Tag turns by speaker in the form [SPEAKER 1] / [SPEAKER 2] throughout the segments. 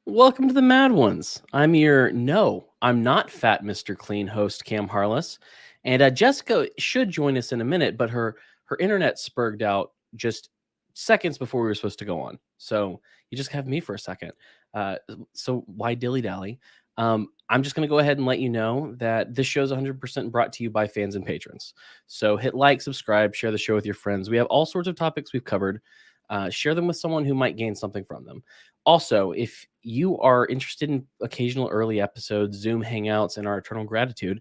[SPEAKER 1] Welcome to the Mad Ones. I'm not fat Mr. Clean host Cam Harless. And Jessica should join us in a minute, but her internet spurred out just seconds before we were supposed to go on. So you just have me for a second. Uh, so why dilly-dally? I'm just going to go ahead and let you know that this show is 100% brought to you by fans and patrons. So hit like, subscribe, share the show with your friends. We have all sorts of topics we've covered. Share them with someone who might gain something from them. Also, if you are interested in occasional early episodes, Zoom hangouts, and our eternal gratitude,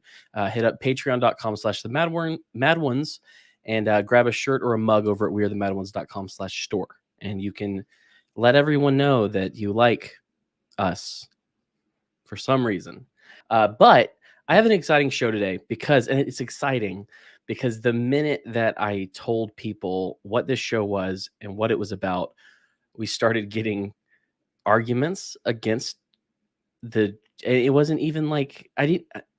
[SPEAKER 1] hit up patreon.com/the Mad Ones and grab a shirt or a mug over at wearethemadOnes.com/store. And you can let everyone know that you like us for some reason. But I have an exciting show today and it's exciting because the minute that I told people what this show was and what it was about, we started getting arguments against it wasn't even like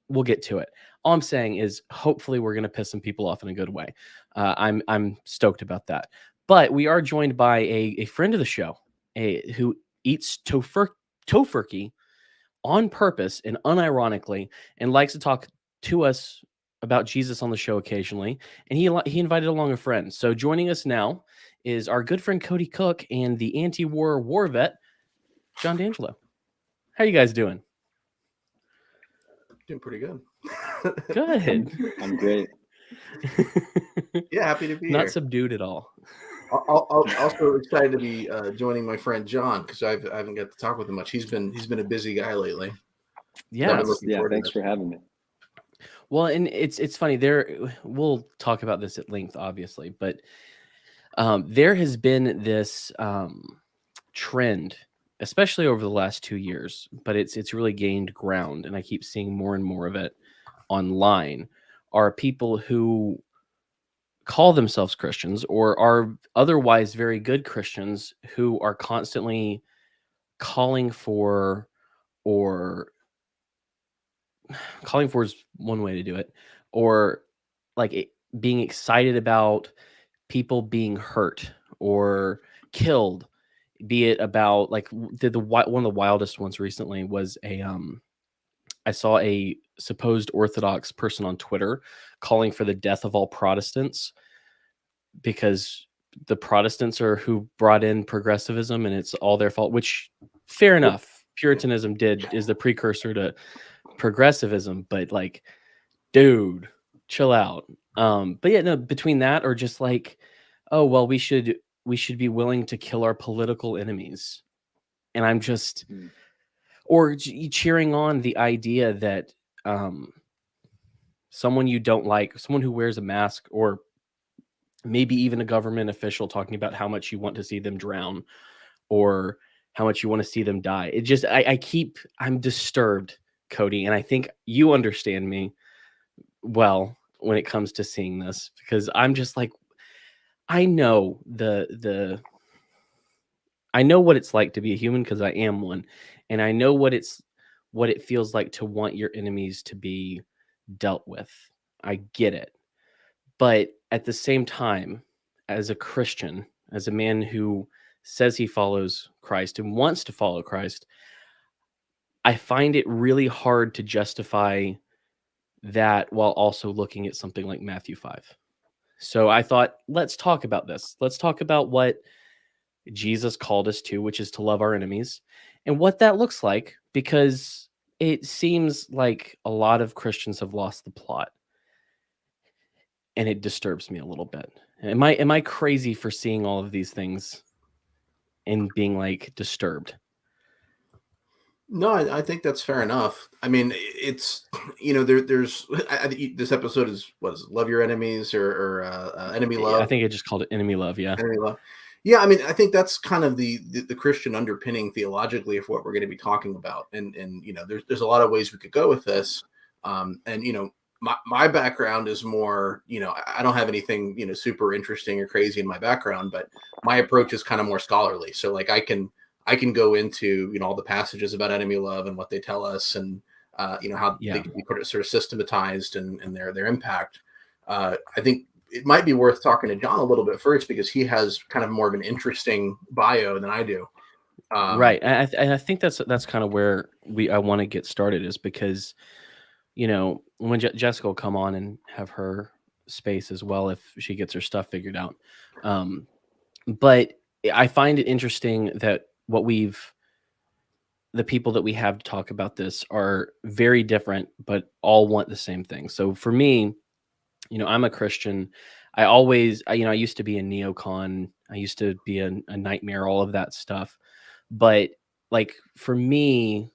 [SPEAKER 1] we'll get to it. All I'm saying is hopefully we're going to piss some people off in a good way. I'm stoked about that. But we are joined by a friend of the show, who eats tofurkey on purpose and unironically and likes to talk to us about Jesus on the show occasionally. And he invited along a friend. So joining us now is our good friend Cody Cook and the anti-war war vet, John Dangelo. How you guys doing?
[SPEAKER 2] Doing pretty good.
[SPEAKER 1] Good.
[SPEAKER 3] I'm great.
[SPEAKER 2] Yeah, happy to be
[SPEAKER 1] Not
[SPEAKER 2] here.
[SPEAKER 1] subdued at all.
[SPEAKER 2] Also excited to be joining my friend John because I haven't got to talk with him much. He's been a busy guy lately.
[SPEAKER 1] Yeah.
[SPEAKER 3] Thanks for having me.
[SPEAKER 1] Well, and it's funny. We'll talk about this at length, obviously, but there has been this trend, especially over the last 2 years, but it's really gained ground, and I keep seeing more and more of it online. Are people who call themselves Christians or are otherwise very good Christians who are constantly calling for is one way to do it, or being excited about people being hurt or killed, be it about one of the wildest ones recently was I saw a supposed Orthodox person on Twitter calling for the death of all Protestants because the Protestants are who brought in progressivism and it's all their fault, which fair enough. Puritanism is the precursor to progressivism, but dude, chill out. But yeah, no, between that or just oh, well, we should be willing to kill our political enemies. And I'm just, or cheering on the idea that someone you don't like, someone who wears a mask, or maybe even a government official talking about how much you want to see them drown or how much you want to see them die. It just, I'm disturbed, Cody. And I think you understand me well when it comes to seeing this, because I'm just I know I know what it's like to be a human because I am one, and I know what it feels like to want your enemies to be dealt with. I get it. But at the same time, as a Christian, as a man who says he follows Christ and wants to follow Christ, I find it really hard to justify that while also looking at something like Matthew 5. So I thought, let's talk about this. Let's talk about what Jesus called us to, which is to love our enemies, and what that looks like, because it seems like a lot of Christians have lost the plot. And it disturbs me a little bit. Am I crazy for seeing all of these things and being disturbed?
[SPEAKER 2] No, I think that's fair enough. I mean, it's there's this episode is love your enemies or enemy love.
[SPEAKER 1] I think I just called it enemy love. Yeah,
[SPEAKER 2] enemy love. Yeah, I mean, I think that's kind of the Christian underpinning theologically of what we're going to be talking about, and there's a lot of ways we could go with this, and my background is more, I don't have anything, super interesting or crazy in my background, but my approach is kind of more scholarly. So I can go into, all the passages about enemy love and what they tell us and, how they can be sort of systematized and their impact. I think it might be worth talking to John a little bit first because he has kind of more of an interesting bio than I do.
[SPEAKER 1] Right. And I think that's kind of where I want to get started, is because, when Jessica will come on and have her space as well if she gets her stuff figured out. But I find it interesting that the people that we have to talk about this are very different, but all want the same thing. So for me, I'm a Christian. I used to be a neocon. I used to be a nightmare, all of that stuff. But like for me,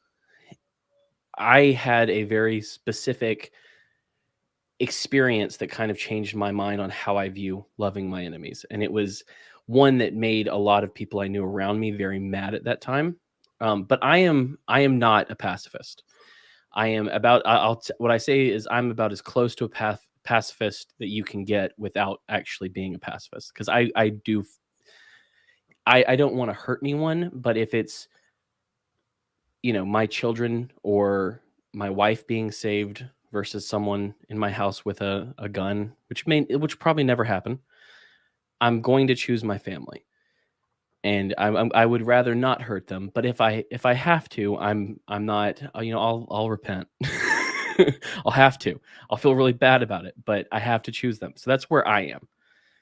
[SPEAKER 1] I had a very specific experience that kind of changed my mind on how I view loving my enemies. And it was one that made a lot of people I knew around me very mad at that time. But I am not a pacifist. I am about, what I say is I'm about as close to a pacifist that you can get without actually being a pacifist. Cause I don't want to hurt anyone, but if it's, my children or my wife being saved versus someone in my house with a gun, which probably never happen, I'm going to choose my family. And I would rather not hurt them. But if I have to, I'm not, I'll repent. I'll have to. I'll feel really bad about it, but I have to choose them. So that's where I am.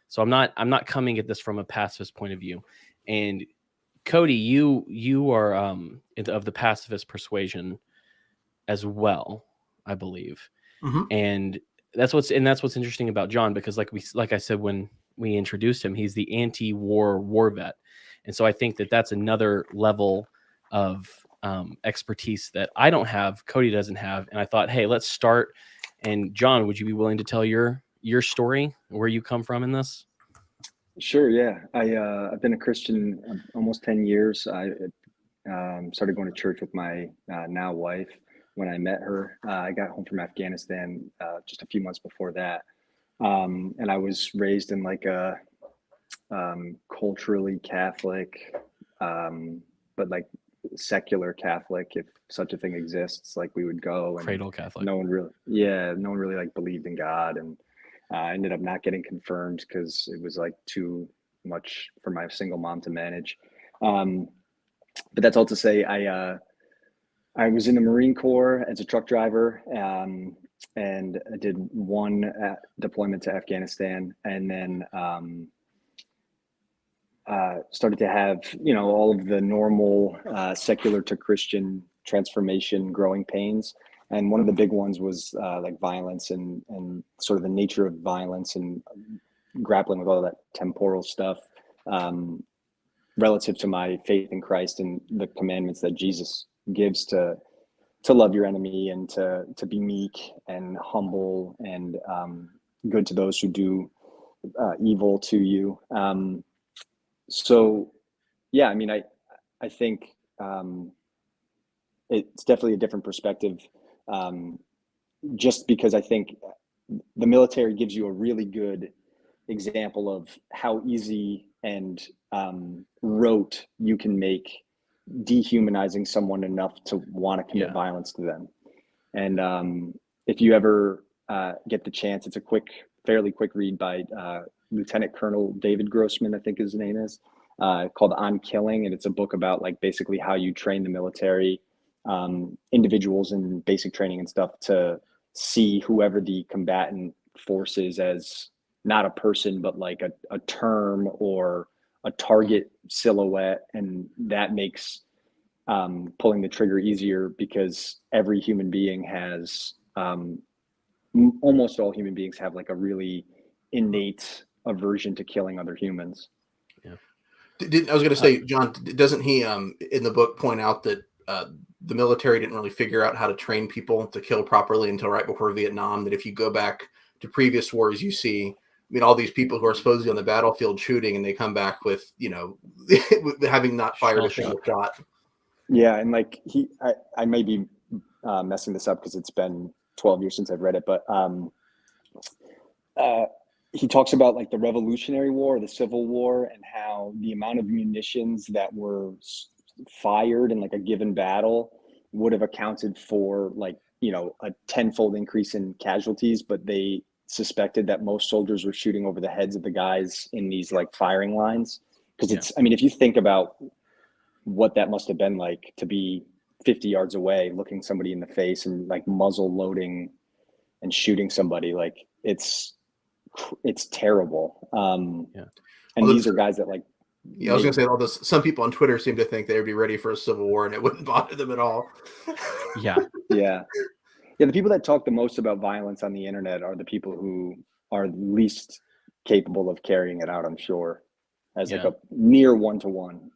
[SPEAKER 1] So I'm not coming at this from a pacifist point of view. And Cody, you are of the pacifist persuasion as well, I believe.
[SPEAKER 2] Mm-hmm.
[SPEAKER 1] And that's what's interesting about John, because like I said when we introduced him, he's the anti-war war vet. And so I think that's another level of expertise that I don't have, Cody doesn't have. And I thought, hey, let's start. And John, would you be willing to tell your story, where you come from in this?
[SPEAKER 3] Sure. Yeah. I've been a Christian almost 10 years. I started going to church with my now wife when I met her. I got home from Afghanistan just a few months before that. And I was raised in like a culturally Catholic, but like secular Catholic, if such a thing exists. Like we would go and
[SPEAKER 1] Cradle Catholic.
[SPEAKER 3] no one really like believed in God, and I ended up not getting confirmed because it was like too much for my single mom to manage. But that's all to say, I was in the Marine Corps as a truck driver, and I did one deployment to Afghanistan, and then started to have, all of the normal secular to Christian transformation growing pains. And one of the big ones was like violence and sort of the nature of violence and grappling with all that temporal stuff relative to my faith in Christ and the commandments that Jesus gives to love your enemy and to be meek and humble and good to those who do evil to you. So, yeah, I mean, I think it's definitely a different perspective, just because I think the military gives you a really good example of how easy and rote you can make dehumanizing someone enough to want to commit violence to them. And if you ever get the chance, it's a fairly quick read by Lieutenant Colonel David Grossman, I think his name is, called On Killing. And it's a book about like basically how you train the military individuals in basic training and stuff to see whoever the combatant force is as not a person, but like a term or a target silhouette. And that makes pulling the trigger easier, because every human being has, almost all human beings have like a really innate aversion to killing other humans.
[SPEAKER 2] Yeah. I was going to say, John, doesn't he in the book point out that the military didn't really figure out how to train people to kill properly until right before Vietnam? That if you go back to previous wars, you see, all these people who are supposedly on the battlefield shooting, and they come back with, having not fired a single shot.
[SPEAKER 3] Yeah, and like I may be messing this up because it's been 12 years since I've read it, but he talks about like the Revolutionary War, the Civil War, and how the amount of munitions that were fired in like a given battle would have accounted for like, a tenfold increase in casualties, but they suspected that most soldiers were shooting over the heads of the guys in these like firing lines. Because it's, if you think about what that must have been like to be 50 yards away, looking somebody in the face and like muzzle loading and shooting somebody. Like it's terrible.
[SPEAKER 1] Yeah.
[SPEAKER 3] And
[SPEAKER 2] Although
[SPEAKER 3] these are guys that like,
[SPEAKER 2] yeah, I was gonna say all this. Some people on Twitter seem to think they would be ready for a civil war, and it wouldn't bother them at all.
[SPEAKER 1] Yeah.
[SPEAKER 3] yeah. The people that talk the most about violence on the internet are the people who are least capable of carrying it out, I'm sure, as like a near one-to-one.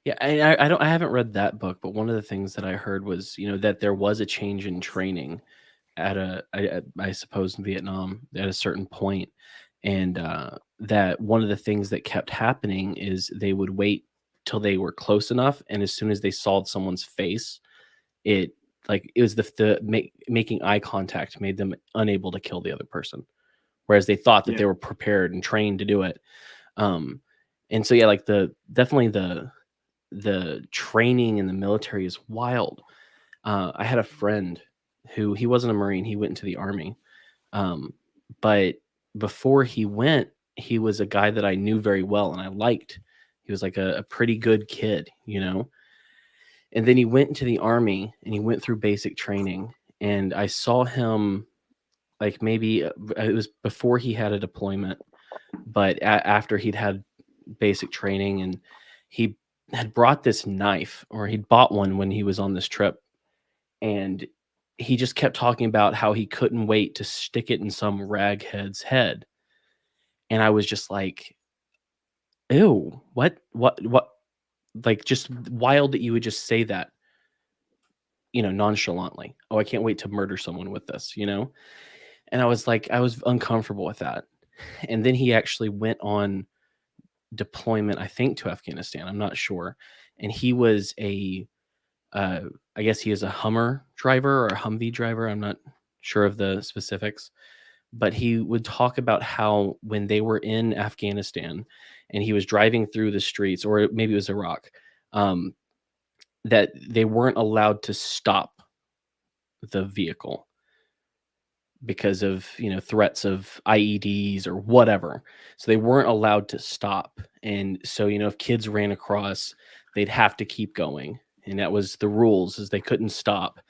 [SPEAKER 1] Yeah, I haven't read that book, but one of the things that I heard was, that there was a change in training at I suppose in Vietnam at a certain point, and that one of the things that kept happening is they would wait till they were close enough, and as soon as they saw someone's face, it was making eye contact made them unable to kill the other person, whereas they thought that they were prepared and trained to do it. And so like definitely the training in the military is wild. I had a friend who, he wasn't a Marine, he went into the Army. But before he went, he was a guy that I knew very well and I liked. He was like a pretty good kid, And then he went into the Army and he went through basic training. And I saw him like maybe it was before he had a deployment, but after he'd had basic training, and he had brought this knife, or he'd bought one when he was on this trip, and he just kept talking about how he couldn't wait to stick it in some raghead's head. And I was just like, ew, what, like, just wild that you would just say that, nonchalantly. Oh, I can't wait to murder someone with this, And I was like, I was uncomfortable with that. And then he actually went on deployment, I think, to Afghanistan. I'm not sure. And he was I guess he is a Hummer driver or a Humvee driver. I'm not sure of the specifics, but he would talk about how when they were in Afghanistan and he was driving through the streets, or maybe it was Iraq, that they weren't allowed to stop the vehicle because of threats of IEDs or whatever. So they weren't allowed to stop. And so if kids ran across, they'd have to keep going. And that was the rules, is they couldn't stop.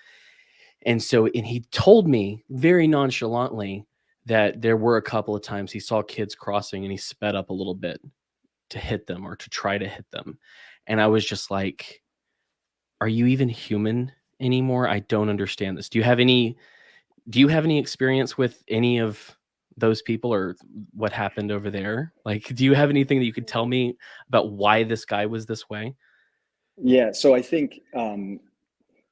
[SPEAKER 1] And he told me very nonchalantly that there were a couple of times he saw kids crossing and he sped up a little bit to hit them or to try to hit them. And I was just like, are you even human anymore? I don't understand this. Do you have any experience with any of those people or what happened over there? Like, do you have anything that you could tell me about why this guy was this way?
[SPEAKER 3] Yeah. So I think,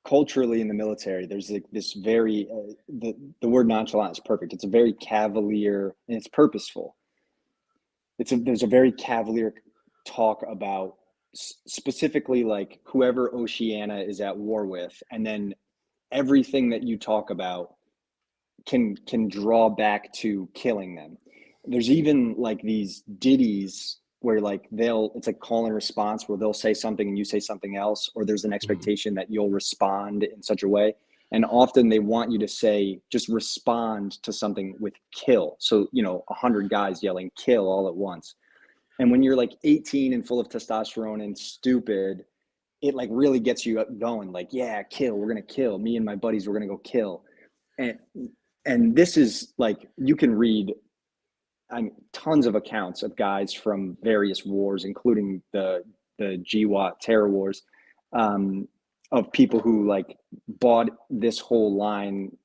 [SPEAKER 3] culturally in the military, there's like this very, the word nonchalant is perfect. It's a very cavalier, and it's purposeful. There's a very cavalier talk about specifically like whoever Oceania is at war with, and then everything that you talk about can draw back to killing them. There's even like these ditties where like it's like call and response, where they'll say something and you say something else, or there's an expectation that you'll respond in such a way. And often they want you to say, just respond to something with kill. So, 100 guys yelling kill all at once. And when you're like 18 and full of testosterone and stupid, it like really gets you going, like, yeah, kill, we're going to kill. Me and my buddies, we're going to go kill. And this is like, you can read tons of accounts of guys from various wars, including the GWAT terror wars, of people who like bought this whole line,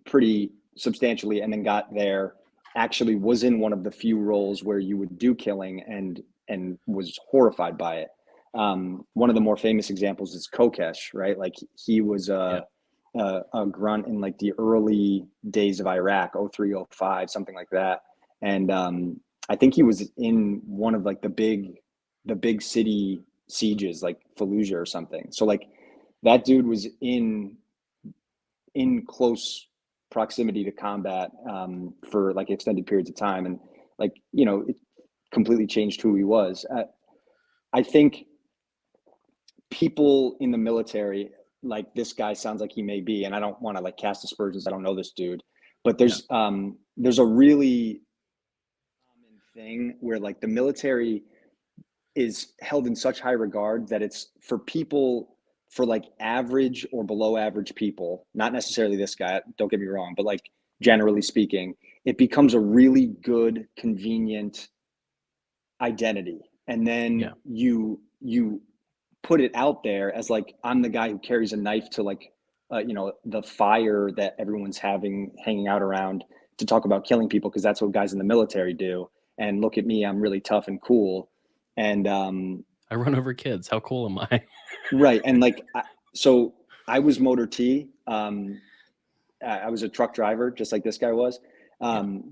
[SPEAKER 3] pretty substantially, and then got there, actually was in one of the few roles where you would do killing and was horrified by it. One of the more famous examples is Kokesh, right? Like he was a grunt in like the early days of Iraq, 03, 05, something like that. And I think he was in one of like the big city sieges, like Fallujah or something. So like that dude was in close proximity to combat for like extended periods of time. And like, it completely changed who he was. I think people in the military, like this guy sounds like he may be, and I don't want to like cast aspersions, I don't know this dude, but there's a really common thing where like the military, is held in such high regard that it's for people, for like average or below average people, not necessarily this guy, don't get me wrong, but like generally speaking, it becomes a really good, convenient identity. And then you put it out there as like, I'm the guy who carries a knife to like, the fire that everyone's hanging out around to talk about killing people, because that's what guys in the military do. And look at me, I'm really tough and cool. And
[SPEAKER 1] I run over kids. How cool am I?
[SPEAKER 3] right. And like, so I was motor T. I was a truck driver, just like this guy was.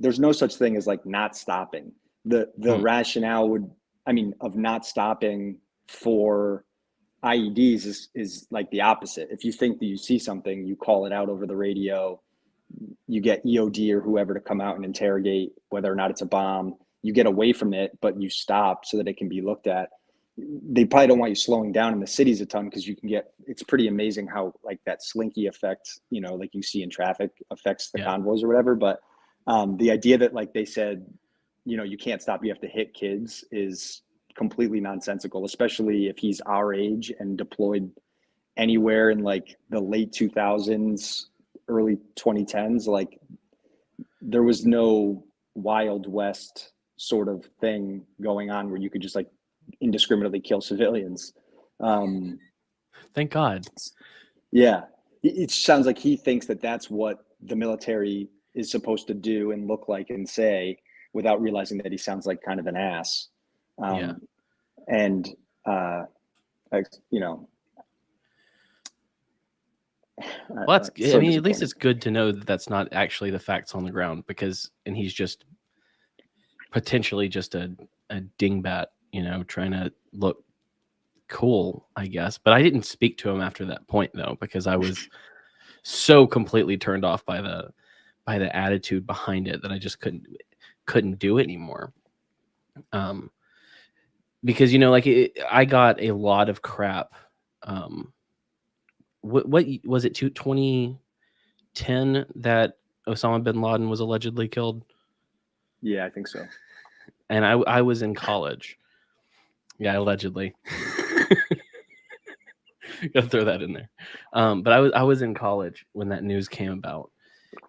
[SPEAKER 3] There's no such thing as like not stopping. The rationale of not stopping for IEDs is like the opposite. If you think that you see something, you call it out over the radio, you get EOD or whoever to come out and interrogate whether or not it's a bomb. You get away from it, but you stop so that it can be looked at. They probably don't want you slowing down in the cities a ton, because it's pretty amazing how like that slinky effect, like you see in traffic affects the convoys or whatever. But the idea that like they said, you can't stop, you have to hit kids is completely nonsensical, especially if he's our age and deployed anywhere in like the late 2000s, early 2010s. Like there was no Wild West sort of thing going on where you could just like indiscriminately kill civilians.
[SPEAKER 1] Thank God.
[SPEAKER 3] Yeah. It sounds like he thinks that that's what the military is supposed to do and look like and say, without realizing that he sounds like kind of an ass. And
[SPEAKER 1] well, that's, I mean, at least it's good to know that that's not actually the facts on the ground, and he's just potentially just a dingbat, trying to look cool, I guess. But I didn't speak to him after that point though, because I was so completely turned off by the attitude behind it that I just couldn't do it anymore. Because I got a lot of crap. What was it, 2010 that Osama bin Laden was allegedly killed?
[SPEAKER 3] Yeah, I think so.
[SPEAKER 1] And I was in college. Yeah, allegedly. Gotta throw that in there. But I was in college when that news came about,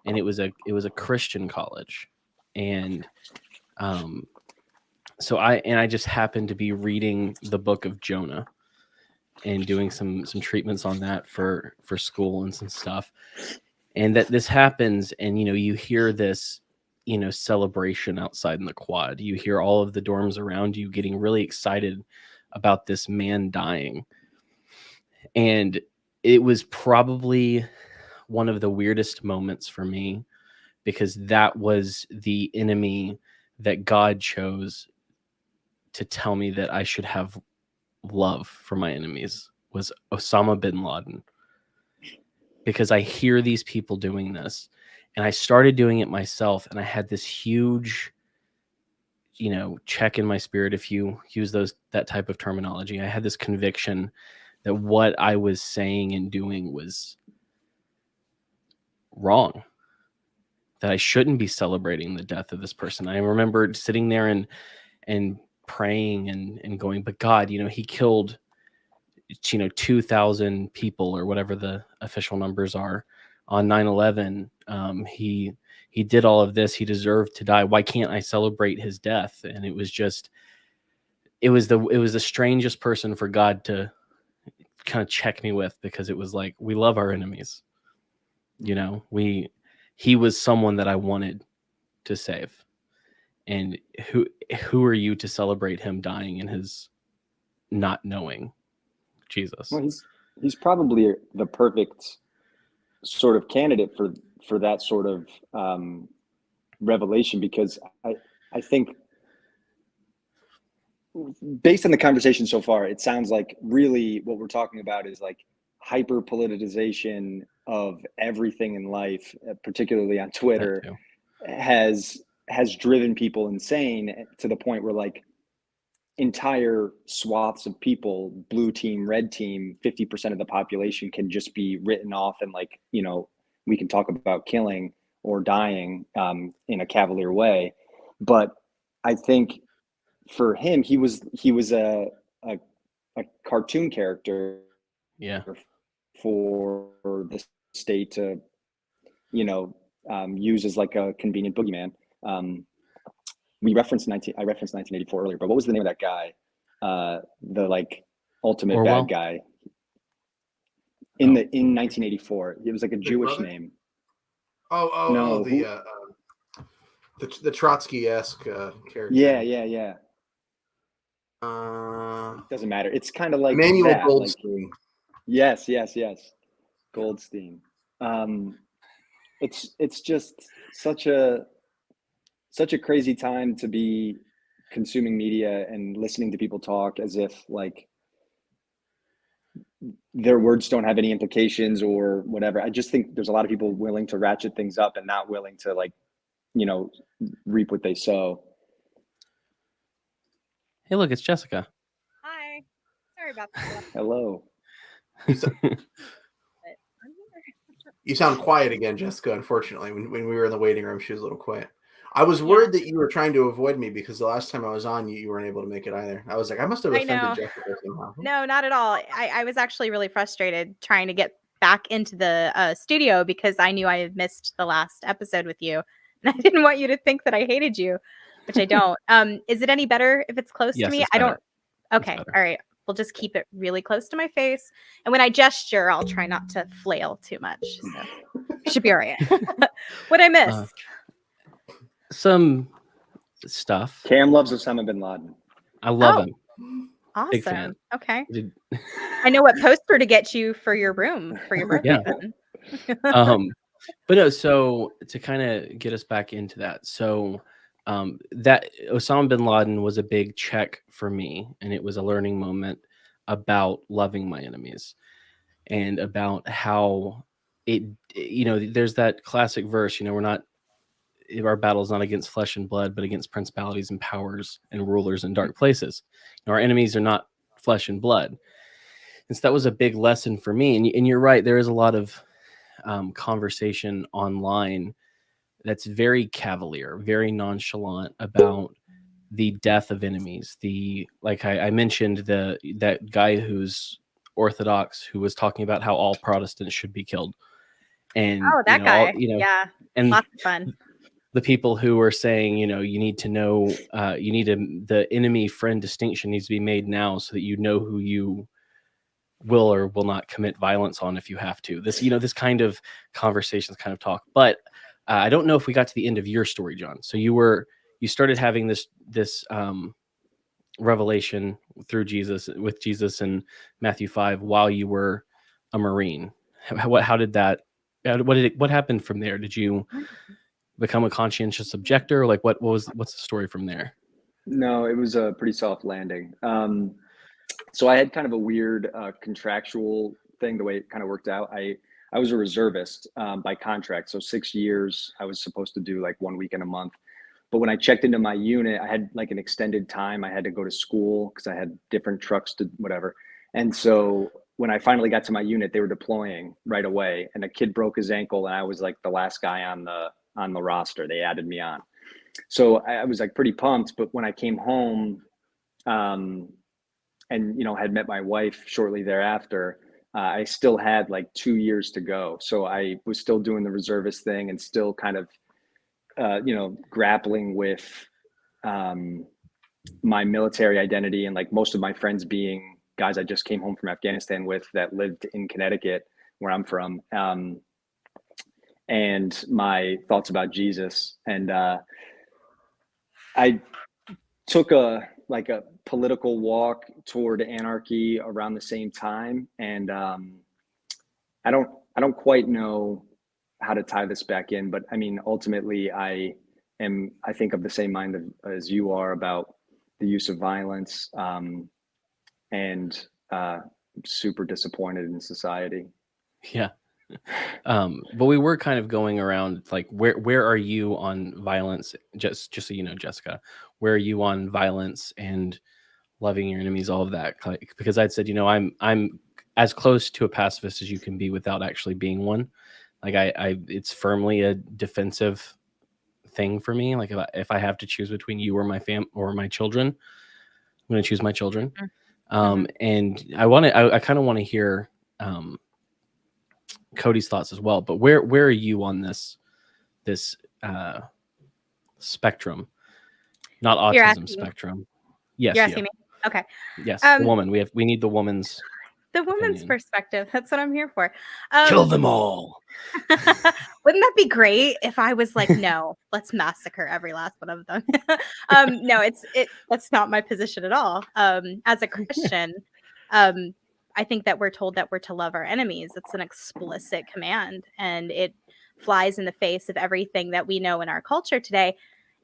[SPEAKER 1] and it was a Christian college, and so I just happened to be reading the book of Jonah and doing some treatments on that for school and some stuff, and that this happens, and you hear this celebration outside in the quad. You hear all of the dorms around you getting really excited about this man dying. And it was probably one of the weirdest moments for me, because that was the enemy that God chose to tell me that I should have love for my enemies, was Osama bin Laden. Because I hear these people doing this, and I started doing it myself, and I had this huge, check in my spirit, if you use that type of terminology. I had this conviction that what I was saying and doing was wrong, that I shouldn't be celebrating the death of this person. I remember sitting there and praying and going, but God, he killed 2,000 people or whatever the official numbers are on 9/11. He did all of this. He deserved to die. Why can't I celebrate his death? And it was the strangest person for God to kind of check me with, because it was like, we love our enemies. He was someone that I wanted to save. And who are you to celebrate him dying in his not knowing Jesus?
[SPEAKER 3] Well, he's probably the perfect sort of candidate for that sort of revelation, because I think, based on the conversation so far, it sounds like really what we're talking about is like hyper politicization of everything in life, particularly on Twitter, has driven people insane to the point where like entire swaths of people, blue team, red team, 50% of the population can just be written off, and like, we can talk about killing or dying in a cavalier way. But I think for him, he was a cartoon character
[SPEAKER 1] Yeah.
[SPEAKER 3] for the state to, use as like a convenient boogeyman. I referenced 1984 earlier, but what was the name of that guy? The like ultimate
[SPEAKER 1] Orwell?
[SPEAKER 3] bad guy in 1984. It was like a Jewish
[SPEAKER 2] Brother?
[SPEAKER 3] name.
[SPEAKER 2] No, the Trotsky-esque character.
[SPEAKER 3] Yeah. Doesn't matter. It's kind of like
[SPEAKER 2] Emmanuel
[SPEAKER 3] that.
[SPEAKER 2] Goldstein.
[SPEAKER 3] Yes. Goldstein. It's just such a crazy time to be consuming media and listening to people talk as if like their words don't have any implications or whatever. I just think there's a lot of people willing to ratchet things up and not willing to like, reap what they sow.
[SPEAKER 1] Hey, look, it's Jessica.
[SPEAKER 4] Hi. Sorry about that.
[SPEAKER 3] Hello.
[SPEAKER 2] You sound quiet again, Jessica. Unfortunately, when we were in the waiting room, she was a little quiet. I was worried that you were trying to avoid me because the last time I was on, you weren't able to make it either. I was like, I must have offended Jessica somehow.
[SPEAKER 4] No, not at all. I was actually really frustrated trying to get back into the studio because I knew I had missed the last episode with you. And I didn't want you to think that I hated you, which I don't. Is it any better if it's close to me?
[SPEAKER 1] It's
[SPEAKER 4] I don't.
[SPEAKER 1] better.
[SPEAKER 4] Okay. All right. We'll just keep it really close to my face. And when I gesture, I'll try not to flail too much. So it should be all right. What'd I miss?
[SPEAKER 1] Some stuff.
[SPEAKER 3] Cam loves Osama bin Laden.
[SPEAKER 1] I love him.
[SPEAKER 4] Awesome.
[SPEAKER 1] Big fan.
[SPEAKER 4] Okay. I know what poster to get you for your room for your birthday.
[SPEAKER 1] But no, so to kind of get us back into that. So that Osama bin Laden was a big check for me, and it was a learning moment about loving my enemies and about how there's that classic verse, our battle is not against flesh and blood, but against principalities and powers and rulers in dark places. Our enemies are not flesh and blood. And so that was a big lesson for me. And you're right, there is a lot of conversation online that's very cavalier, very nonchalant about the death of enemies. I mentioned that guy who's Orthodox who was talking about how all Protestants should be killed. And
[SPEAKER 4] that guy. Yeah.
[SPEAKER 1] And
[SPEAKER 4] lots of fun.
[SPEAKER 1] The people who are saying, you need to know, the enemy friend distinction needs to be made now so that you know who you will or will not commit violence on if you have to. This, this kind of conversations, kind of talk. But I don't know if we got to the end of your story, John. So you started having this revelation with Jesus in Matthew 5 while you were a Marine. What happened from there? Did you become a conscientious objector? Like what's the story from there?
[SPEAKER 3] No, it was a pretty soft landing. So I had kind of a weird contractual thing, the way it kind of worked out. I was a reservist by contract. So 6 years, I was supposed to do like 1 week in a month. But when I checked into my unit, I had like an extended time. I had to go to school because I had different trucks to whatever. And so when I finally got to my unit, they were deploying right away. And a kid broke his ankle and I was like the last guy on the roster. They added me on. So I was like pretty pumped. But when I came home and, had met my wife shortly thereafter, I still had like 2 years to go. So I was still doing the reservist thing and still kind of, grappling with my military identity and like most of my friends being guys I just came home from Afghanistan with that lived in Connecticut, where I'm from. And my thoughts about Jesus. And I took a political walk toward anarchy around the same time. And I don't quite know how to tie this back in, but I mean, ultimately I think of the same mind as you are about the use of violence, and super disappointed in society.
[SPEAKER 1] Yeah. But we were kind of going around like where are you on violence? Just so you know, Jessica, where are you on violence and loving your enemies, all of that? Like, because I'd said, I'm as close to a pacifist as you can be without actually being one. Like it's firmly a defensive thing for me. Like if I have to choose between you or my or my children, going to choose my children.
[SPEAKER 4] Mhm.
[SPEAKER 1] And I kind of want to hear Cody's thoughts as well. But where are you on this spectrum? Not
[SPEAKER 4] You're
[SPEAKER 1] autism
[SPEAKER 4] asking,
[SPEAKER 1] spectrum.
[SPEAKER 4] you're
[SPEAKER 1] Yes,
[SPEAKER 4] asking me? Okay.
[SPEAKER 1] yes. The
[SPEAKER 4] Um,
[SPEAKER 1] woman. We need the woman's
[SPEAKER 4] the woman's
[SPEAKER 1] opinion.
[SPEAKER 4] perspective. That's what I'm here for.
[SPEAKER 1] Kill them all.
[SPEAKER 4] Wouldn't that be great if I was like, no, let's massacre every last one of them? No, that's not my position at all. As a Christian, I think that we're told that we're to love our enemies. It's an explicit command, and it flies in the face of everything that we know in our culture today.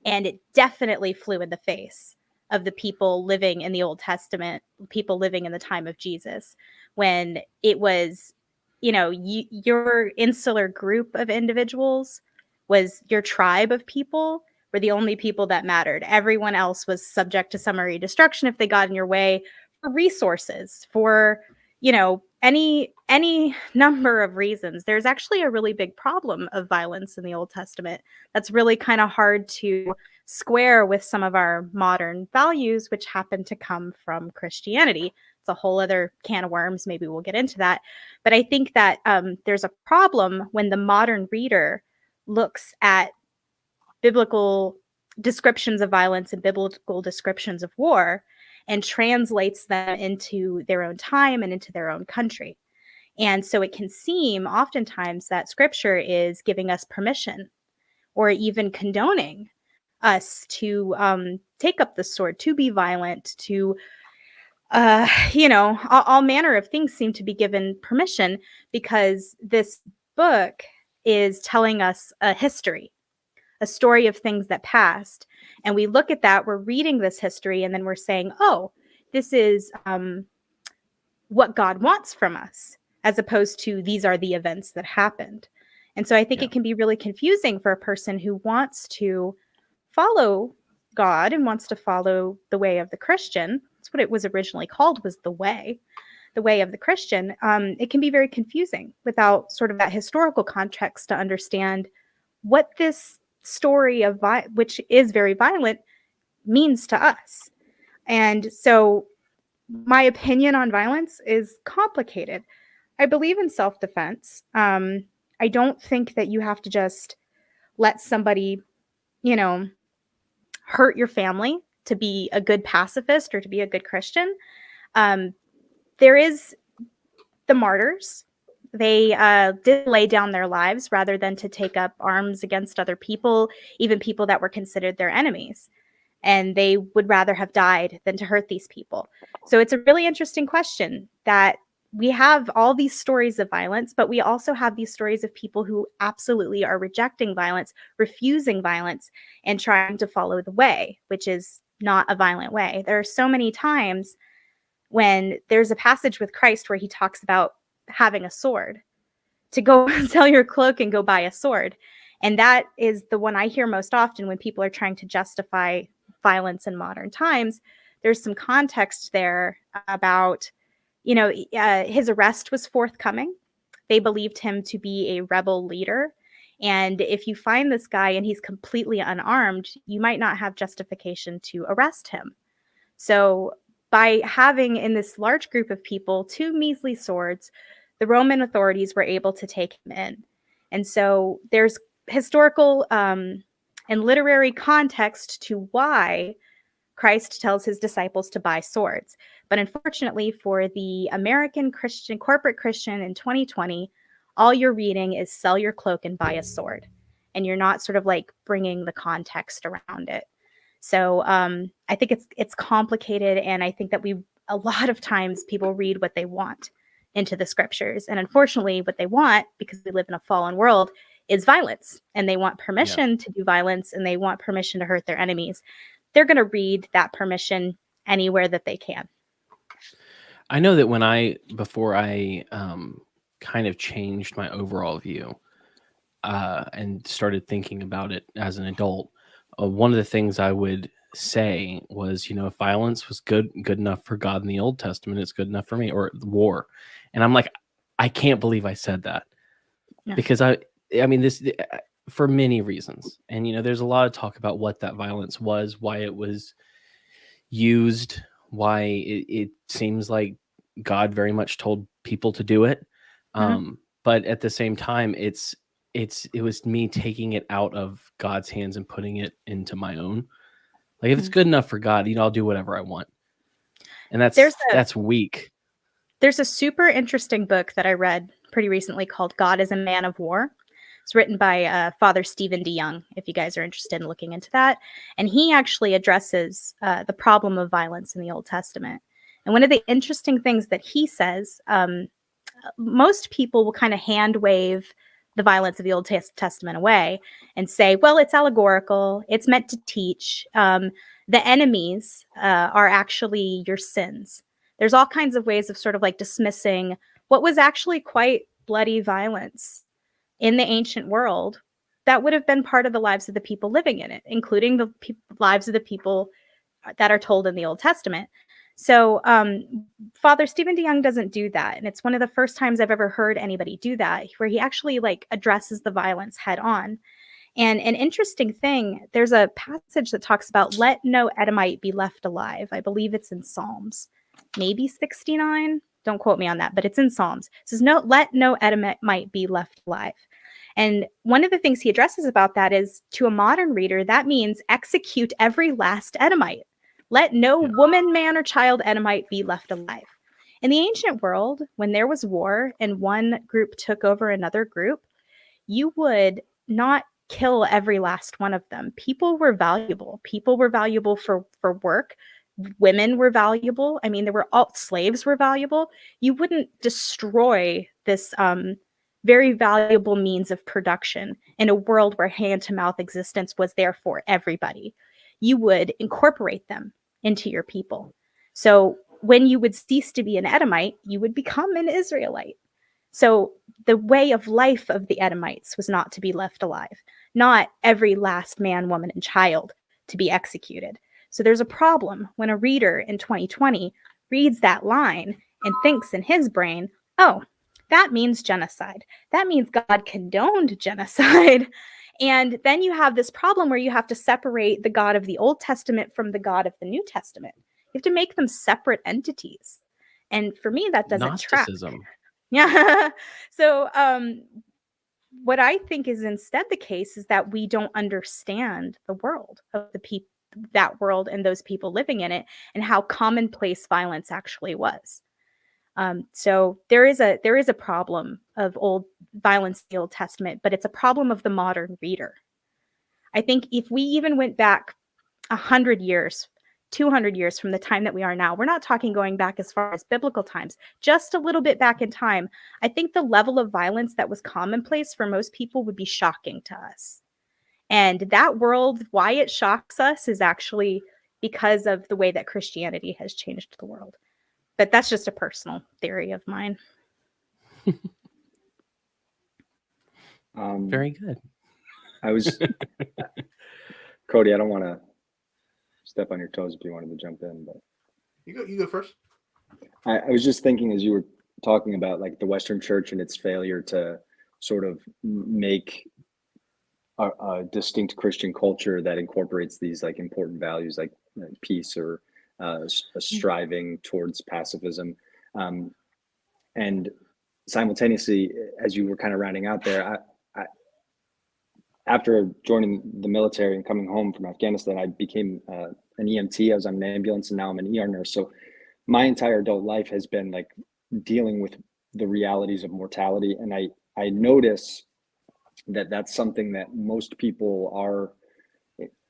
[SPEAKER 4] And it definitely flew in the face of the people living in the Old Testament, people living in the time of Jesus, when it was, your insular group of individuals was your tribe of people were the only people that mattered. Everyone else was subject to summary destruction if they got in your way, for resources, for any number of reasons. There's actually a really big problem of violence in the Old Testament that's really kind of hard to square with some of our modern values, which happen to come from Christianity. It's a whole other can of worms. Maybe we'll get into that. But I think that there's a problem when the modern reader looks at biblical descriptions of violence and biblical descriptions of war and translates them into their own time and into their own country. And so it can seem oftentimes that scripture is giving us permission or even condoning us to take up the sword, to be violent, to, all manner of things seem to be given permission because this book is telling us a history, a story of things that passed. And we look at that, we're reading this history, and then we're saying, oh, this is what God wants from us, as opposed to these are the events that happened. And so I think it can be really confusing for a person who wants to follow God and wants to follow the way of the Christian. That's what it was originally called, was the way of the Christian. It can be very confusing without sort of that historical context to understand what this story of which is very violent means to us. And so my opinion on violence is complicated. I believe in self-defense. I don't think that you have to just let somebody, hurt your family to be a good pacifist or to be a good Christian. There is the martyrs. They did lay down their lives rather than to take up arms against other people, even people that were considered their enemies. And they would rather have died than to hurt these people. So it's a really interesting question that we have all these stories of violence, but we also have these stories of people who absolutely are rejecting violence, refusing violence, and trying to follow the way, which is not a violent way. There are so many times when there's a passage with Christ where he talks about having a sword, to go sell your cloak and go buy a sword. And that is the one I hear most often when people are trying to justify violence in modern times. There's some context there about, his arrest was forthcoming. They believed him to be a rebel leader. And if you find this guy and he's completely unarmed, you might not have justification to arrest him. So by having in this large group of people 2 measly swords, the Roman authorities were able to take him in. And so there's historical and literary context to why Christ tells his disciples to buy swords. But unfortunately for the American Christian, corporate Christian in 2020, all you're reading is sell your cloak and buy a sword. And you're not sort of like bringing the context around it. So I think it's complicated. And I think that a lot of times people read what they want into the scriptures. And unfortunately, what they want, because we live in a fallen world, is violence. And they want permission to do violence, and they want permission to hurt their enemies. They're going to read that permission anywhere that they can.
[SPEAKER 1] I know that before I kind of changed my overall view and started thinking about it as an adult, one of the things I would say was, if violence was good enough for God in the Old Testament, it's good enough for me, or war. And I'm like, I can't believe I said that. No. Because I mean, this for many reasons. And, there's a lot of talk about what that violence was, why it was used, why it seems like God very much told people to do it. But at the same time, it was me taking it out of God's hands and putting it into my own. Like, if it's good enough for God, I'll do whatever I want. And that's weak.
[SPEAKER 4] There's a super interesting book that I read pretty recently called God is a Man of War. It's written by Father Stephen DeYoung, if you guys are interested in looking into that. And he actually addresses the problem of violence in the Old Testament. And one of the interesting things that he says, most people will kind of hand wave the violence of the Old Testament away and say, well, it's allegorical. It's meant to teach. The enemies are actually your sins. There's all kinds of ways of sort of like dismissing what was actually quite bloody violence in the ancient world that would have been part of the lives of the people living in it, including the lives of the people that are told in the Old Testament. So Father Stephen DeYoung doesn't do that. And it's one of the first times I've ever heard anybody do that, where he actually like addresses the violence head on. And an interesting thing, there's a passage that talks about let no Edomite be left alive. I believe it's in Psalms, maybe 69. Don't quote me on that, but it's in Psalms. It says, no, let no Edomite be left alive. And one of the things he addresses about that is, to a modern reader, that means execute every last Edomite. Let no woman, man, or child Edomite be left alive. In the ancient world, when there was war and one group took over another group, you would not kill every last one of them. People were valuable. People were valuable for work. Women were valuable. I mean, slaves were valuable. You wouldn't destroy this very valuable means of production in a world where hand-to-mouth existence was there for everybody. You would incorporate them into your people. So when you would cease to be an Edomite, you would become an Israelite. So the way of life of the Edomites was not to be left alive, not every last man, woman, and child to be executed. So there's a problem when a reader in 2020 reads that line and thinks in his brain, oh, that means genocide. That means God condoned genocide. And then you have this problem where you have to separate the God of the Old Testament from the God of the New Testament. You have to make them separate entities. And for me, that doesn't track. Yeah. So what I think is instead the case is that we don't understand the world of the people, that world and those people living in it, and how commonplace violence actually was. So there is a problem of old violence in the Old Testament, but it's a problem of the modern reader. I think if we even went back 100 years, 200 years from the time that we are now, we're not talking going back as far as biblical times, just a little bit back in time, I think the level of violence that was commonplace for most people would be shocking to us. And that world, why it shocks us is actually because of the way that Christianity has changed the world. But that's just a personal theory of mine.
[SPEAKER 1] Very good.
[SPEAKER 3] I was, Cody, I don't want to step on your toes if you wanted to jump in, but
[SPEAKER 2] you go first.
[SPEAKER 3] I was just thinking as you were talking about like the Western Church and its failure to sort of make a distinct Christian culture that incorporates these like important values like peace or a striving towards pacifism. And simultaneously, as you were kind of rounding out there, after joining the military and coming home from Afghanistan, I became an EMT. I was on an ambulance, and now I'm an ER nurse. So my entire adult life has been like dealing with the realities of mortality. And I notice that that's something that most people are,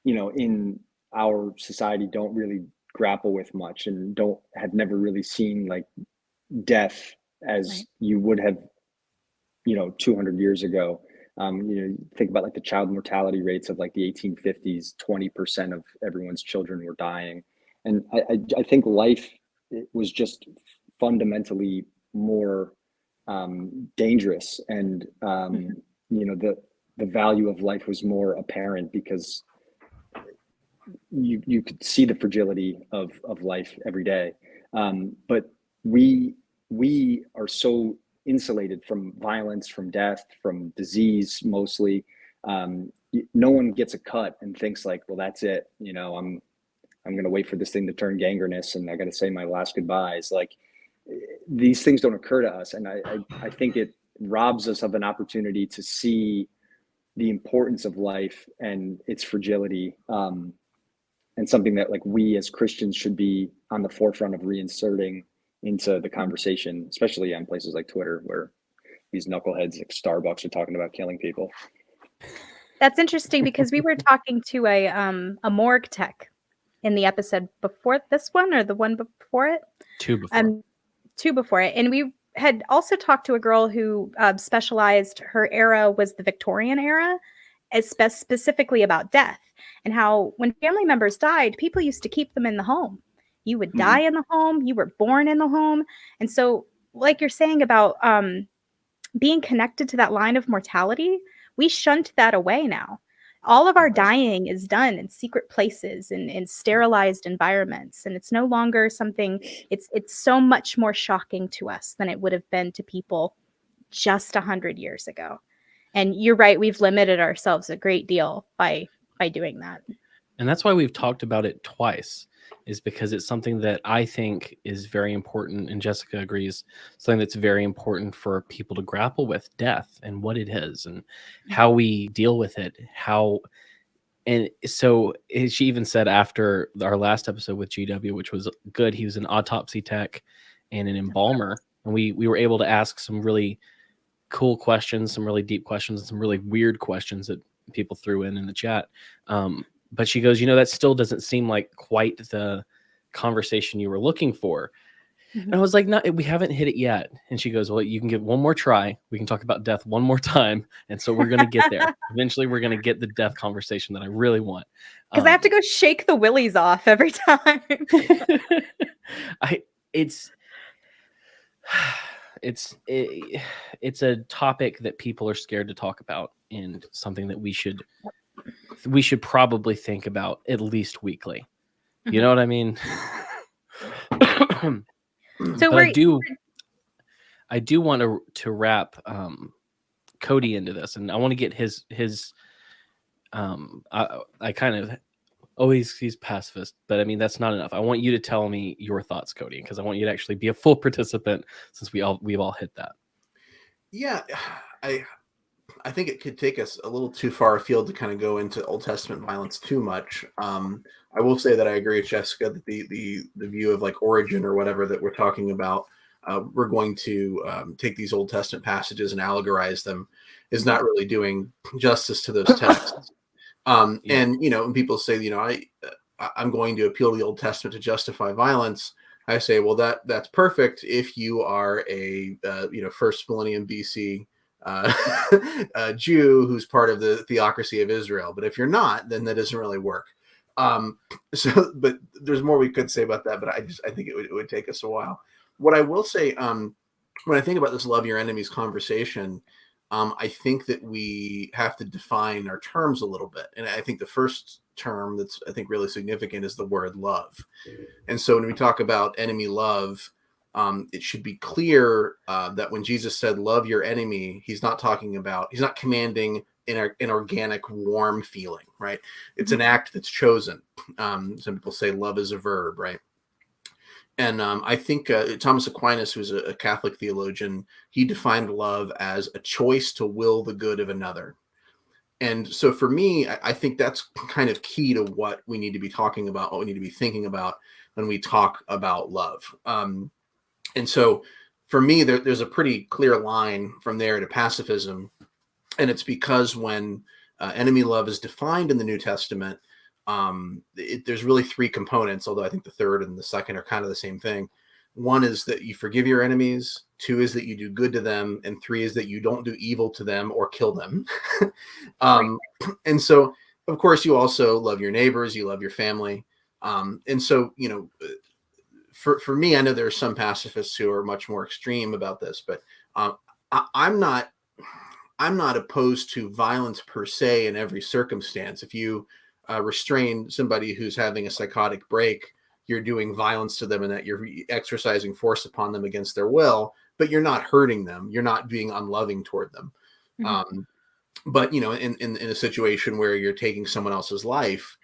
[SPEAKER 3] in our society don't really grapple with much, and have never really seen like death as you would have, 200 years ago. Think about like the child mortality rates of like the 1850s, 20% of everyone's children were dying. And I think life was just fundamentally more dangerous, and the value of life was more apparent because you could see the fragility of life every day. But we are so insulated from violence, from death, from disease mostly. No one gets a cut and thinks like, well, that's it. I'm going to wait for this thing to turn gangrenous and I got to say my last goodbyes. Like, these things don't occur to us. And I think it robs us of an opportunity to see the importance of life and its fragility. And something that, like, we as Christians should be on the forefront of reinserting into the conversation, especially on places like Twitter, where these knuckleheads like Starbucks are talking about killing people.
[SPEAKER 4] That's interesting because we were talking to a morgue tech in the episode before this one, or the one before it.
[SPEAKER 1] Two before it. And we had also talked to a girl who specialized, her era was the Victorian era, specifically about death, and how when family members died, people used to keep them in the home. You would die in the home, you were born in the home. And so, like you're saying about being connected to that line of mortality, we shunt that away now. All of our dying is done in secret places and in sterilized environments. And it's no longer something, it's so much more shocking to us than it would have been to people just 100 years ago. And you're right, we've limited ourselves a great deal by doing that. And that's why we've talked about it twice, is because it's something that I think is very important, and Jessica agrees, something that's very important for people to grapple with death and what it is and how we deal with it. And so she even said after our last episode with GW, which was good, he was an autopsy tech and an embalmer. And we were able to ask some really cool questions, some really deep questions, and some really weird questions that people threw in the chat. But she goes, that still doesn't seem like quite the conversation you were looking for. Mm-hmm. And I was like, no, we haven't hit it yet. And she goes, well, you can give one more try. We can talk about death one more time. And so we're going to get there. Eventually, we're going to get the death conversation that I really want.
[SPEAKER 4] Because I have to go shake the willies off every time.
[SPEAKER 1] It's a topic that people are scared to talk about, and something that we should probably think about at least weekly. You know what I mean?
[SPEAKER 4] So
[SPEAKER 1] but I do want to wrap Cody into this, and I want to get his I kind of he's pacifist, but I mean that's not enough. I want you to tell me your thoughts, Cody, because I want you to actually be a full participant, since we've all hit that.
[SPEAKER 2] Yeah, I think it could take us a little too far afield to kind of go into Old Testament violence too much. I will say that I agree with Jessica that the view of like origin or whatever that we're talking about, we're going to take these Old Testament passages and allegorize them, is not really doing justice to those texts. And when people say, I'm going to appeal to the Old Testament to justify violence, I say, well, that's perfect if you are a first millennium BC a Jew who's part of the theocracy of Israel. But if you're not, then that doesn't really work. But there's more we could say about that, but I think it would take us a while. What I will say, when I think about this love your enemies conversation, I think that we have to define our terms a little bit. And I think the first term that's, I think, really significant is the word love. And so when we talk about enemy love, it should be clear that when Jesus said, love your enemy, he's not commanding an organic, warm feeling, right? It's an act that's chosen. Some people say love is a verb, right? And I think Thomas Aquinas, who's a Catholic theologian, he defined love as a choice to will the good of another. And so for me, I think that's kind of key to what we need to be talking about, what we need to be thinking about when we talk about love. And so for me, there's a pretty clear line from there to pacifism. And it's because when enemy love is defined in the New Testament, there's really three components, although I think the third and the second are kind of the same thing. One is that you forgive your enemies. Two is that you do good to them. And three is that you don't do evil to them or kill them. And so, of course, you also love your neighbors. You love your family. And so, for me, I know there are some pacifists who are much more extreme about this, but I'm not opposed to violence per se in every circumstance. If you restrain somebody who's having a psychotic break, you're doing violence to them and that you're exercising force upon them against their will, but you're not hurting them. You're not being unloving toward them. Mm-hmm. But in a situation where you're taking someone else's life,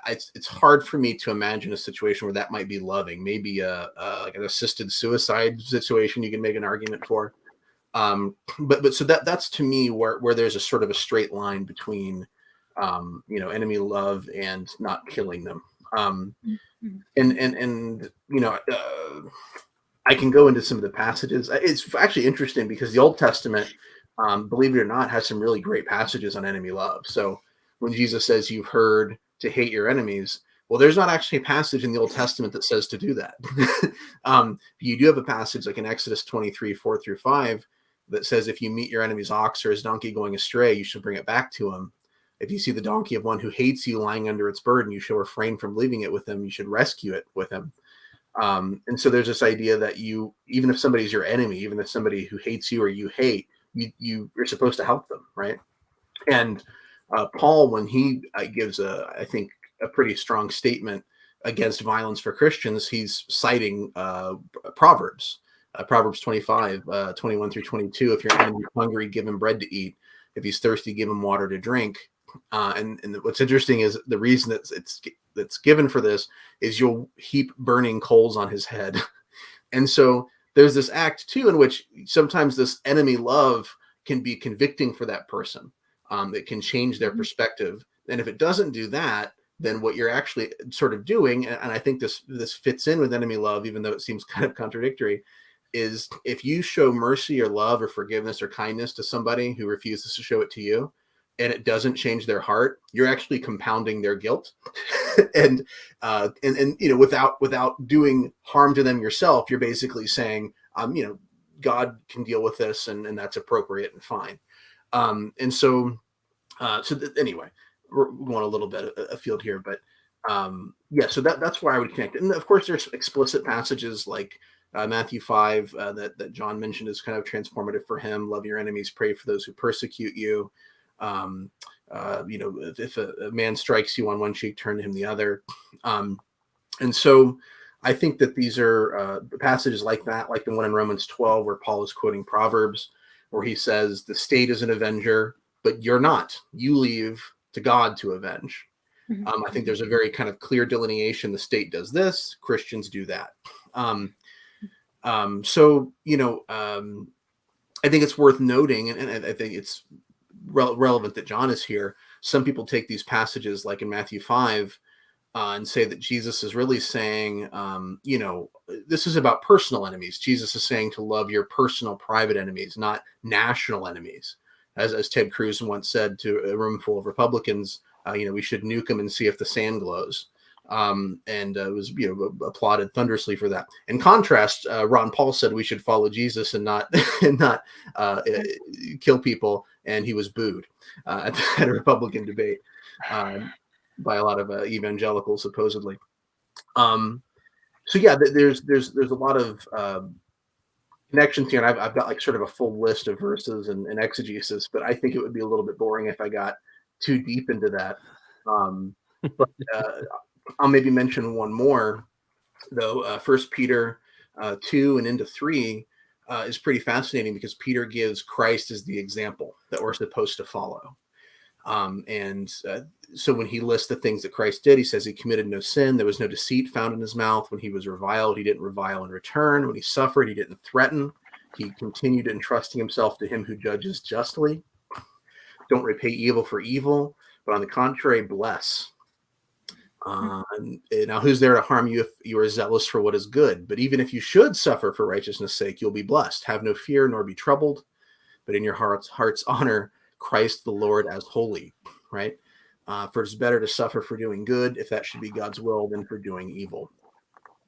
[SPEAKER 2] It's hard for me to imagine a situation where that might be loving. Maybe like an assisted suicide situation you can make an argument for. But so that's to me where there's a sort of a straight line between enemy love and not killing them. And I can go into some of the passages. It's actually interesting because the Old Testament, believe it or not, has some really great passages on enemy love. So when Jesus says you've heard to hate your enemies, well, there's not actually a passage in the Old Testament that says to do that. You do have a passage like in Exodus 23, 4-5, that says if you meet your enemy's ox or his donkey going astray, you should bring it back to him. If you see the donkey of one who hates you lying under its burden, you shall refrain from leaving it with him. You should rescue it with him. And so there's this idea that even if somebody's your enemy, even if somebody who hates you or you hate, you're supposed to help them, right? And Paul, when he gives I think a pretty strong statement against violence for Christians, he's citing Proverbs. Proverbs 25, 21-22. If your enemy is hungry, give him bread to eat. If he's thirsty, give him water to drink. And what's interesting is the reason that's given for this is you'll heap burning coals on his head. And so there's this act too in which sometimes this enemy love can be convicting for that person. That can change their perspective. And if it doesn't do that, then what you're actually sort of doing, and I think this fits in with enemy love, even though it seems kind of contradictory, is if you show mercy or love or forgiveness or kindness to somebody who refuses to show it to you, and it doesn't change their heart, you're actually compounding their guilt, and without doing harm to them yourself, you're basically saying, God can deal with this, and that's appropriate and fine. Anyway, we're going a little bit afield here, but so that's where I would connect. And of course, there's explicit passages like Matthew 5 that John mentioned is kind of transformative for him. Love your enemies, pray for those who persecute you. If a man strikes you on one cheek, turn to him the other. And so I think that these are passages like that, like the one in Romans 12, where Paul is quoting Proverbs, where he says, the state is an avenger, but you're not. You leave to God to avenge. I think there's a very kind of clear delineation. The state does this, Christians do that. I think it's worth noting, and I think it's relevant that John is here. Some people take these passages like in Matthew 5 and say that Jesus is really saying, this is about personal enemies. Jesus is saying to love your personal private enemies, not national enemies. As Ted Cruz once said to a room full of Republicans, we should nuke them and see if the sand glows. And was applauded thunderously for that. In contrast, Ron Paul said we should follow Jesus and not kill people, and he was booed at a Republican debate by a lot of evangelicals, supposedly. There's a lot of connections here, and I've got like sort of a full list of verses and exegesis, but I think it would be a little bit boring if I got too deep into that. But I'll maybe mention one more, though. 1 Peter 2 and into 3 is pretty fascinating because Peter gives Christ as the example that we're supposed to follow. So when he lists the things that Christ did, he says he committed no sin. There was no deceit found in his mouth. When he was reviled, he didn't revile in return. When he suffered, he didn't threaten. He continued entrusting himself to him who judges justly. Don't repay evil for evil, but on the contrary, bless. Now, who's there to harm you if you are zealous for what is good? But even if you should suffer for righteousness' sake, you'll be blessed. Have no fear nor be troubled, but in your hearts honor Christ the Lord as holy, right? For it's better to suffer for doing good, if that should be God's will, than for doing evil.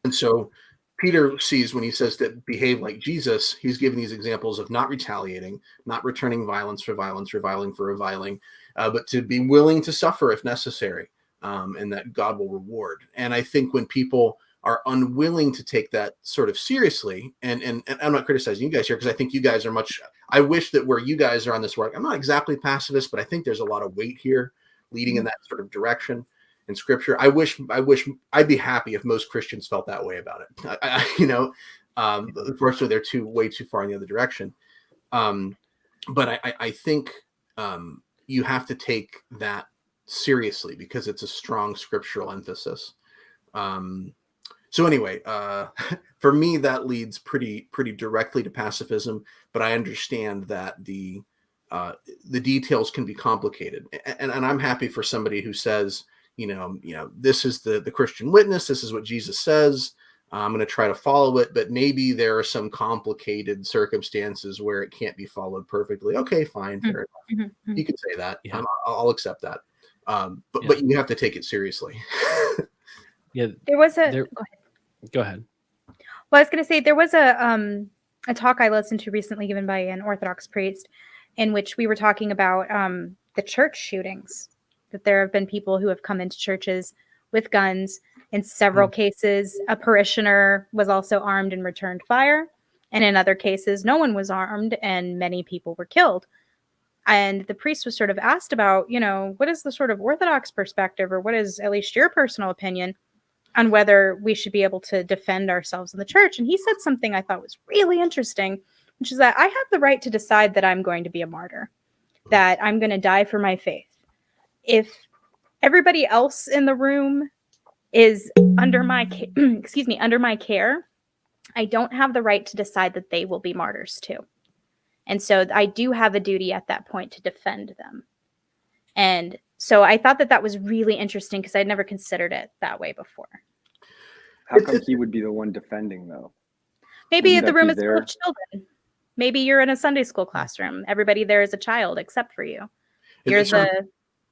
[SPEAKER 2] And so Peter sees when he says to behave like Jesus, he's giving these examples of not retaliating, not returning violence for violence, reviling for reviling, but to be willing to suffer if necessary, and that God will reward. And I think when people are unwilling to take that sort of seriously, and I'm not criticizing you guys here, because I think you guys are I wish that where you guys are on this work, I'm not exactly pacifist, but I think there's a lot of weight here leading in that sort of direction in Scripture. I wish I'd be happy if most Christians felt that way about it. Unfortunately, they're way too far in the other direction. But I think you have to take that seriously because it's a strong scriptural emphasis. So anyway, for me, that leads pretty directly to pacifism, but I understand that the details can be complicated, and I'm happy for somebody who says, this is the Christian witness. This is what Jesus says. I'm going to try to follow it, but maybe there are some complicated circumstances where it can't be followed perfectly. Okay, fine, fair enough. You can say that.
[SPEAKER 1] Yeah.
[SPEAKER 2] I'll accept that. But you have to take it seriously.
[SPEAKER 1] Yeah.
[SPEAKER 4] There was
[SPEAKER 1] Go ahead.
[SPEAKER 4] Well, I was going to say there was a talk I listened to recently given by an Orthodox priest in which we were talking about the church shootings, that there have been people who have come into churches with guns. In several cases, a parishioner was also armed and returned fire. And in other cases, no one was armed and many people were killed. And the priest was sort of asked about, what is the sort of Orthodox perspective, or what is at least your personal opinion on whether we should be able to defend ourselves in the church. And he said something I thought was really interesting, which is that I have the right to decide that I'm going to be a martyr, that I'm going to die for my faith. If everybody else in the room is under my under my care, I don't have the right to decide that they will be martyrs too. And so I do have a duty at that point to defend them. And so I thought that was really interesting because I'd never considered it that way before.
[SPEAKER 3] How come he would be the one defending, though?
[SPEAKER 4] Maybe the room is full of children. Maybe you're in a Sunday school classroom. Everybody there is a child except for you. You're
[SPEAKER 2] so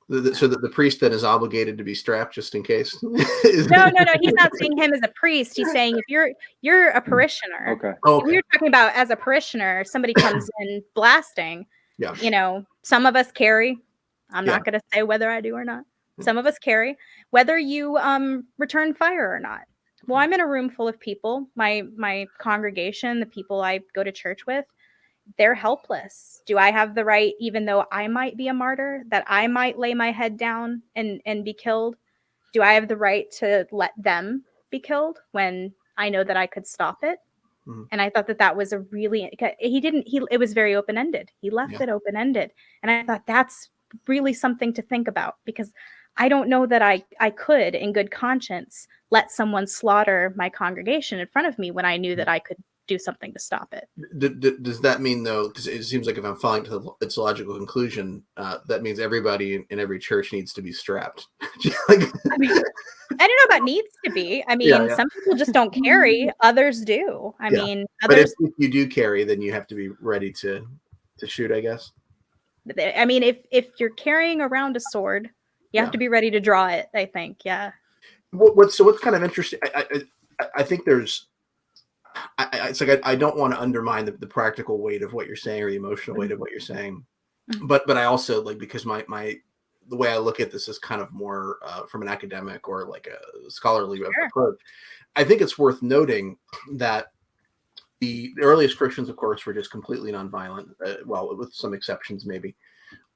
[SPEAKER 2] that the priest then is obligated to be strapped just in case.
[SPEAKER 4] No. He's not saying him as a priest. He's saying if you're a parishioner.
[SPEAKER 3] Okay.
[SPEAKER 2] Okay.
[SPEAKER 4] We were talking about as a parishioner, somebody comes in blasting.
[SPEAKER 2] Yeah.
[SPEAKER 4] Some of us carry. I'm not going to say whether I do or not. Some of us carry. Whether you return fire or not. Well, I'm in a room full of people. My congregation, the people I go to church with, they're helpless. Do I have the right, even though I might be a martyr, that I might lay my head down and be killed? Do I have the right to let them be killed when I know that I could stop it? Mm-hmm. And I thought that was a really, it was very open-ended. He left it open-ended. And I thought that's really something to think about, because I don't know that I could in good conscience let someone slaughter my congregation in front of me when I knew that I could do something to stop it.
[SPEAKER 2] Does that mean, though, because it seems like if I'm following to its logical conclusion, that means everybody in every church needs to be strapped?
[SPEAKER 4] I don't know about needs to be. Some people just don't carry. Others do.
[SPEAKER 2] But if you do carry, then you have to be ready to shoot, I guess.
[SPEAKER 4] If you're carrying around a sword, you have to be ready to draw it, I think. Yeah.
[SPEAKER 2] What's kind of interesting, I think there's, it's like I don't want to undermine the practical weight of what you're saying or the emotional weight of what you're saying, but I also, like, because the way I look at this is kind of more from an academic or like a scholarly approach. I think it's worth noting that the earliest Christians, of course, were just completely nonviolent, well, with some exceptions maybe.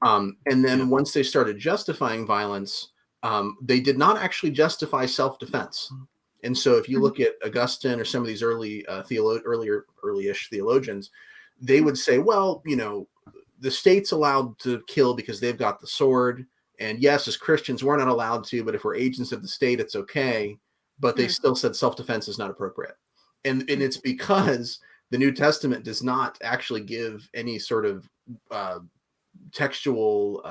[SPEAKER 2] And then once they started justifying violence, they did not actually justify self-defense. And so if you look at Augustine or some of these early-ish theologians, they would say, well, the state's allowed to kill because they've got the sword. And yes, as Christians, we're not allowed to, but if we're agents of the state, it's okay. But they still said self-defense is not appropriate. And it's because the New Testament does not actually give any sort of textual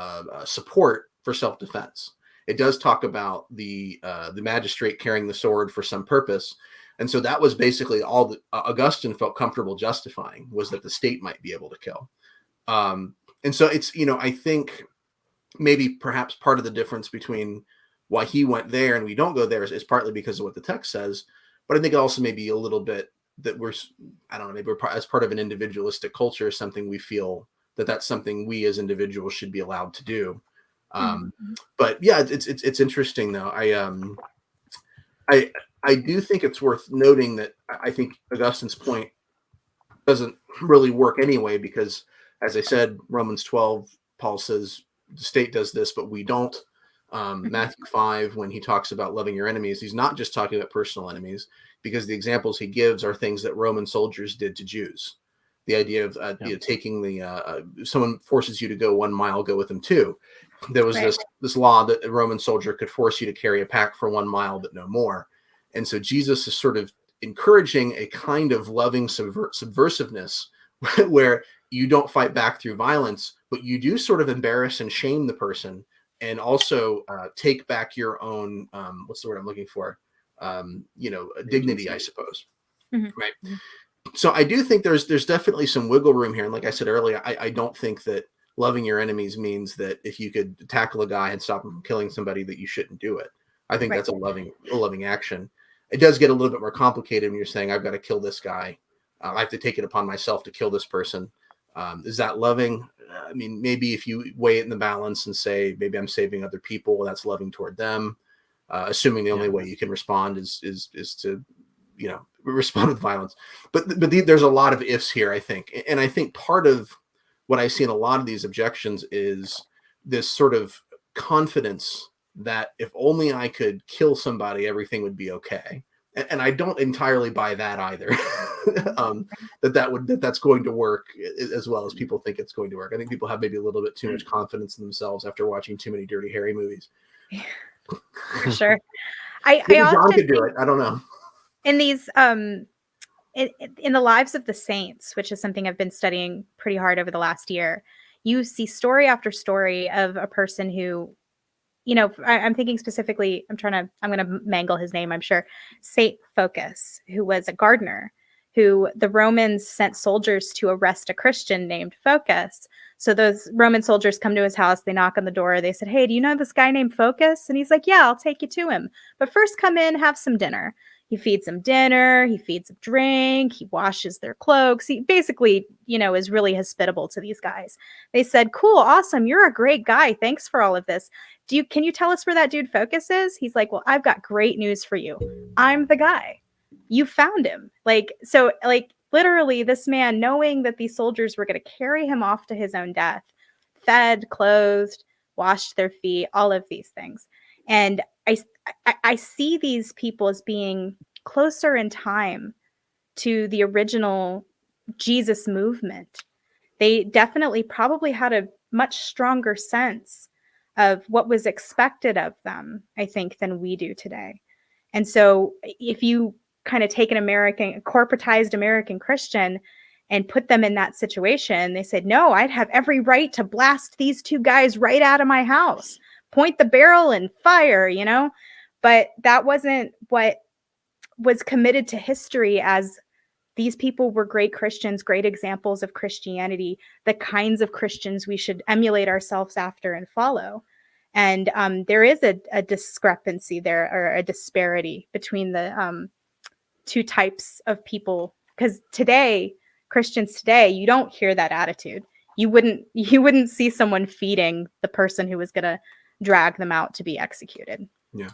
[SPEAKER 2] support for self-defense. It does talk about the magistrate carrying the sword for some purpose. And so that was basically all that Augustine felt comfortable justifying, was that the state might be able to kill. And so it's, I think maybe perhaps part of the difference between why he went there and we don't go there is partly because of what the text says. But I think it also may be a little bit that maybe we're as part of an individualistic culture, something we feel that's something we as individuals should be allowed to do. But yeah, it's interesting though. I do think it's worth noting that I think Augustine's point doesn't really work anyway, because as I said, Romans 12, Paul says the state does this, but we don't. Matthew 5, when he talks about loving your enemies, he's not just talking about personal enemies, because the examples he gives are things that Roman soldiers did to Jews. The idea of taking someone forces you to go 1 mile, go with them 2. there was
[SPEAKER 4] Right.
[SPEAKER 2] this law that a Roman soldier could force you to carry a pack for 1 mile, but no more. And so Jesus is sort of encouraging a kind of loving subversiveness where you don't fight back through violence, but you do sort of embarrass and shame the person, and also take back your own what's the word I'm looking for? Dignity, I suppose.
[SPEAKER 4] Mhm.
[SPEAKER 2] Right.
[SPEAKER 4] Mhm.
[SPEAKER 2] So I do think there's definitely some wiggle room here. And like I said earlier, I don't think that loving your enemies means that if you could tackle a guy and stop him from killing somebody, that you shouldn't do it. I think
[SPEAKER 4] Right.
[SPEAKER 2] that's a loving action. It does get a little bit more complicated when you're saying, I've got to kill this guy. I have to take it upon myself to kill this person. Is that loving? I mean, maybe if you weigh it in the balance and say, maybe I'm saving other people, that's loving toward them. Assuming the only way you can respond is to, respond with violence. But there's a lot of ifs here, I think. And I think part of what I see in a lot of these objections is this sort of confidence that if only I could kill somebody, everything would be okay. And I don't entirely buy that either. That's going to work as well as people think it's going to work. I think people have maybe a little bit too much confidence in themselves after watching too many Dirty Harry movies.
[SPEAKER 4] For sure. I
[SPEAKER 2] Maybe John
[SPEAKER 4] often
[SPEAKER 2] could do
[SPEAKER 4] think
[SPEAKER 2] it. I don't know.
[SPEAKER 4] in these in the lives of the saints, which is something I've been studying pretty hard over the last year, you see story after story of a person who, I'm thinking specifically, I'm going to mangle his name, I'm sure, Saint Focus, who was a gardener, who the Romans sent soldiers to arrest a Christian named Focus. So those Roman soldiers come to his house, they knock on the door, they said, hey, do you know this guy named Focus? And he's like, yeah, I'll take you to him. But first come in, have some dinner. He feeds them dinner, he feeds them drink, he washes their cloaks. He basically, is really hospitable to these guys. They said, cool, awesome, you're a great guy. Thanks for all of this. Can you tell us where that dude Focus is? He's like, well, I've got great news for you. I'm the guy. You found him. Literally this man, knowing that these soldiers were going to carry him off to his own death, fed, clothed, washed their feet, all of these things. And I see these people as being closer in time to the original Jesus movement. They definitely probably had a much stronger sense of what was expected of them, I think, than we do today. And so if you kind of take a corporatized American Christian and put them in that situation, they said, no, I'd have every right to blast these two guys right out of my house, point the barrel and fire, But that wasn't what was committed to history as these people were great Christians, great examples of Christianity, the kinds of Christians we should emulate ourselves after and follow. And there is a discrepancy there, or a disparity between the two types of people. Because Christians today, you don't hear that attitude. You wouldn't see someone feeding the person who was going to drag them out to be executed.
[SPEAKER 2] Yeah.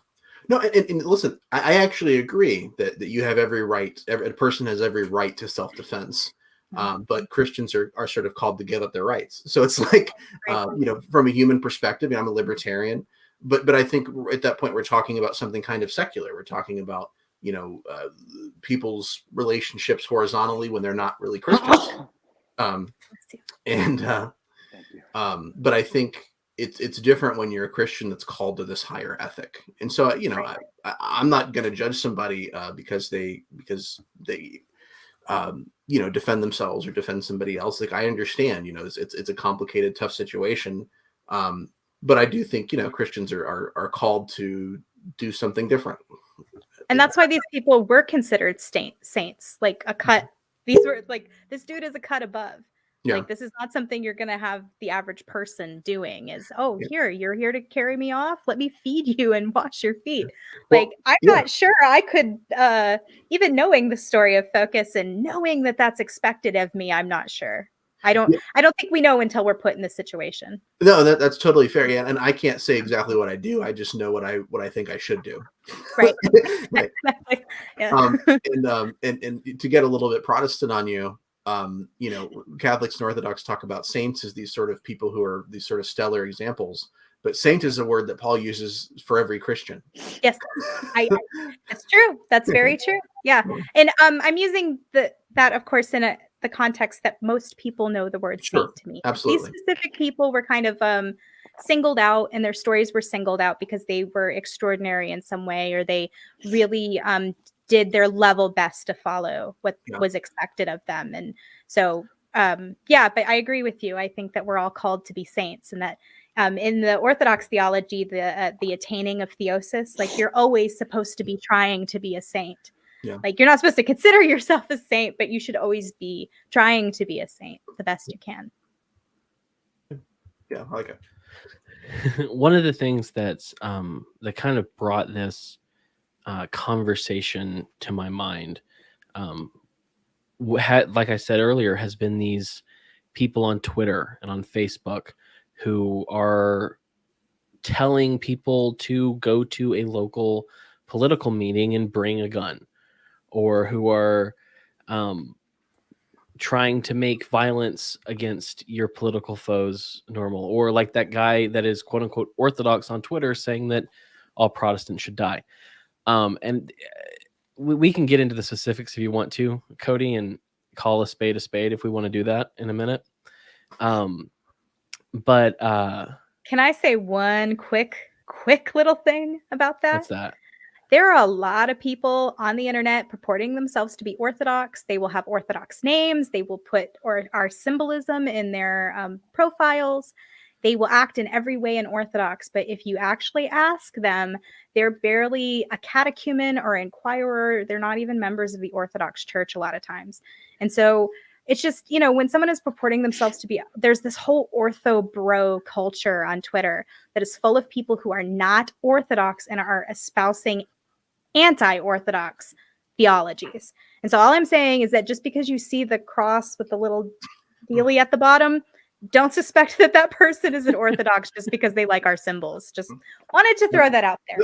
[SPEAKER 2] No, and listen, I actually agree that you have every right. A person has every right to self-defense, but Christians are sort of called to give up their rights. So it's like, from a human perspective, I'm a libertarian, but I think at that point we're talking about something kind of secular. We're talking about people's relationships horizontally when they're not really Christians, but I think it's different when you're a Christian that's called to this higher ethic. And so, I'm not going to judge somebody because they defend themselves or defend somebody else. Like, I understand, it's a complicated, tough situation. But I do think, Christians are called to do something different.
[SPEAKER 4] And that's why these people were considered saints, like a cut. These were like, this dude is a cut above. Yeah. Like, this is not something you're going to have the average person doing is, you're here to carry me off. Let me feed you and wash your feet. Well, like, I'm not sure I could, even knowing the story of Focus and knowing that that's expected of me, I'm not sure. I don't think we know until we're put in this situation.
[SPEAKER 2] No, that's totally fair. Yeah. And I can't say exactly what I do. I just know what I think I should do.
[SPEAKER 4] Right.
[SPEAKER 2] Right. Yeah. And to get a little bit Protestant on you, Catholics and Orthodox talk about saints as these sort of people who are these sort of stellar examples, but saint is a word that Paul uses for every Christian.
[SPEAKER 4] Yes, that's true. That's very true. Yeah. And I'm using that, of course, in the context that most people know the word saint to me.
[SPEAKER 2] Absolutely.
[SPEAKER 4] These specific people were kind of singled out, and their stories were singled out because they were extraordinary in some way, or they really did their level best to follow what was expected of them. And so, but I agree with you. I think that we're all called to be saints, and that in the Orthodox theology, the attaining of theosis, like you're always supposed to be trying to be a saint.
[SPEAKER 2] Yeah.
[SPEAKER 4] Like you're not supposed to consider yourself a saint, but you should always be trying to be a saint the best you can.
[SPEAKER 2] Yeah, I like it.
[SPEAKER 1] One of the things that's that kind of brought this conversation to my mind, like I said earlier, has been these people on Twitter and on Facebook who are telling people to go to a local political meeting and bring a gun, or who are trying to make violence against your political foes normal, or like that guy that is quote unquote Orthodox on Twitter saying that all Protestants should die. And we can get into the specifics if you want to, Cody, and call a spade if we want to do that in a minute. But
[SPEAKER 4] can I say one quick little thing about that?
[SPEAKER 1] What's that?
[SPEAKER 4] There are a lot of people on the internet purporting themselves to be Orthodox. They will have Orthodox names. They will put our symbolism in their profiles. They will act in every way in Orthodox. But if you actually ask them, they're barely a catechumen or inquirer. They're not even members of the Orthodox Church a lot of times. And so it's just, when someone is purporting themselves to be, there's this whole ortho bro culture on Twitter that is full of people who are not Orthodox and are espousing anti-Orthodox theologies. And so all I'm saying is that just because you see the cross with the little dealie at the bottom, don't suspect that person is an Orthodox just because they like our symbols. Just wanted to throw that out there.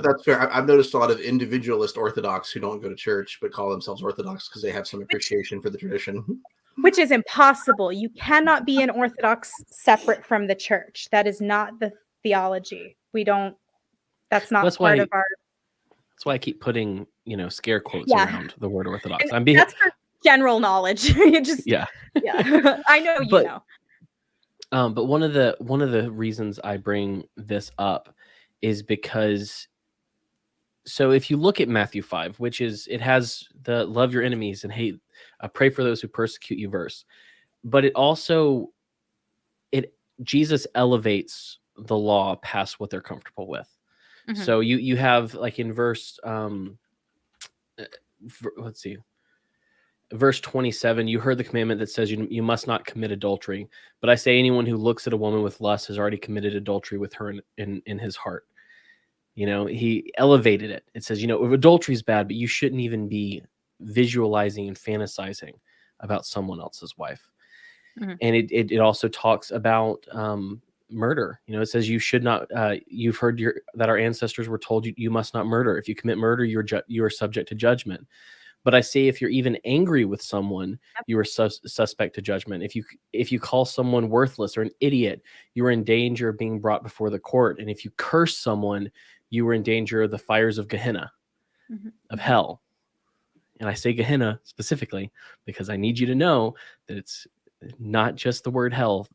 [SPEAKER 2] That's fair. I've noticed a lot of individualist Orthodox who don't go to church but call themselves Orthodox because they have some appreciation for the tradition.
[SPEAKER 4] Which is impossible. You cannot be an Orthodox separate from the church. That is not the theology. That's not part of our...
[SPEAKER 1] That's why I keep putting, scare quotes around the word Orthodox.
[SPEAKER 4] That's for general knowledge. Yeah. I know you know.
[SPEAKER 1] But one of the reasons I bring this up is because, so if you look at Matthew 5, which is, it has the love your enemies and hate, pray for those who persecute you verse, but it also, Jesus elevates the law past what they're comfortable with. Mm-hmm. So you have, like, in verse, let's see, verse 27, you heard the commandment that says you must not commit adultery. But I say anyone who looks at a woman with lust has already committed adultery with her in his heart. He elevated it. It says, adultery is bad, but you shouldn't even be visualizing and fantasizing about someone else's wife. Mm-hmm. And it also talks about murder. It says you should not, you've heard that our ancestors were told you must not murder. If you commit murder, you are subject to judgment. But I say if you're even angry with someone, you are suspect to judgment. If you call someone worthless or an idiot, you are in danger of being brought before the court. And if you curse someone, you are in danger of the fires of Gehenna, mm-hmm. of hell. And I say Gehenna specifically because I need you to know that it's not just the word hell.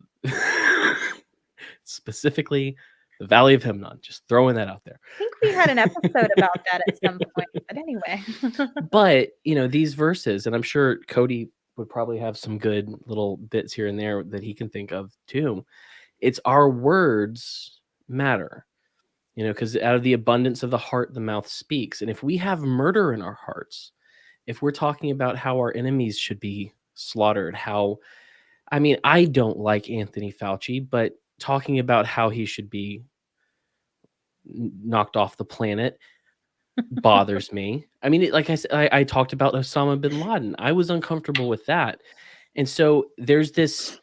[SPEAKER 1] Specifically the Valley of Hinnom. Just throwing that out there.
[SPEAKER 4] I think we had an episode about that at some point, but anyway.
[SPEAKER 1] But these verses, and I'm sure Cody would probably have some good little bits here and there that he can think of too. It's our words matter, because out of the abundance of the heart the mouth speaks. And if we have murder in our hearts, if we're talking about how our enemies should be slaughtered, I don't like Anthony Fauci, but talking about how he should be knocked off the planet bothers me. Like I said, I talked about Osama bin Laden. I was uncomfortable with that. And so there's this,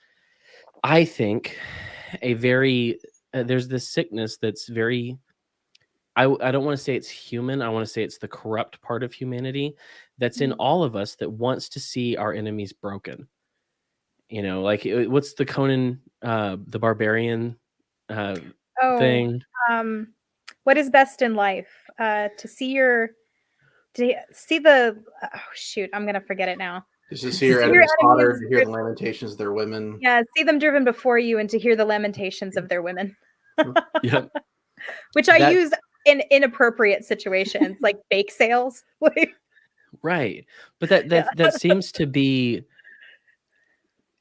[SPEAKER 1] I think, there's this sickness that's very, I don't want to say it's human. I want to say it's the corrupt part of humanity that's in all of us that wants to see our enemies broken. Like what's the Conan, the Barbarian thing?
[SPEAKER 4] What is best in life? To see the I'm gonna forget it now.
[SPEAKER 2] Just to see your enemies slaughtered, to hear the lamentations of their women.
[SPEAKER 4] Yeah, see them driven before you and to hear the lamentations of their women.
[SPEAKER 1] Yep.
[SPEAKER 4] Which I use in inappropriate situations, like bake sales.
[SPEAKER 1] Right. But that seems to be,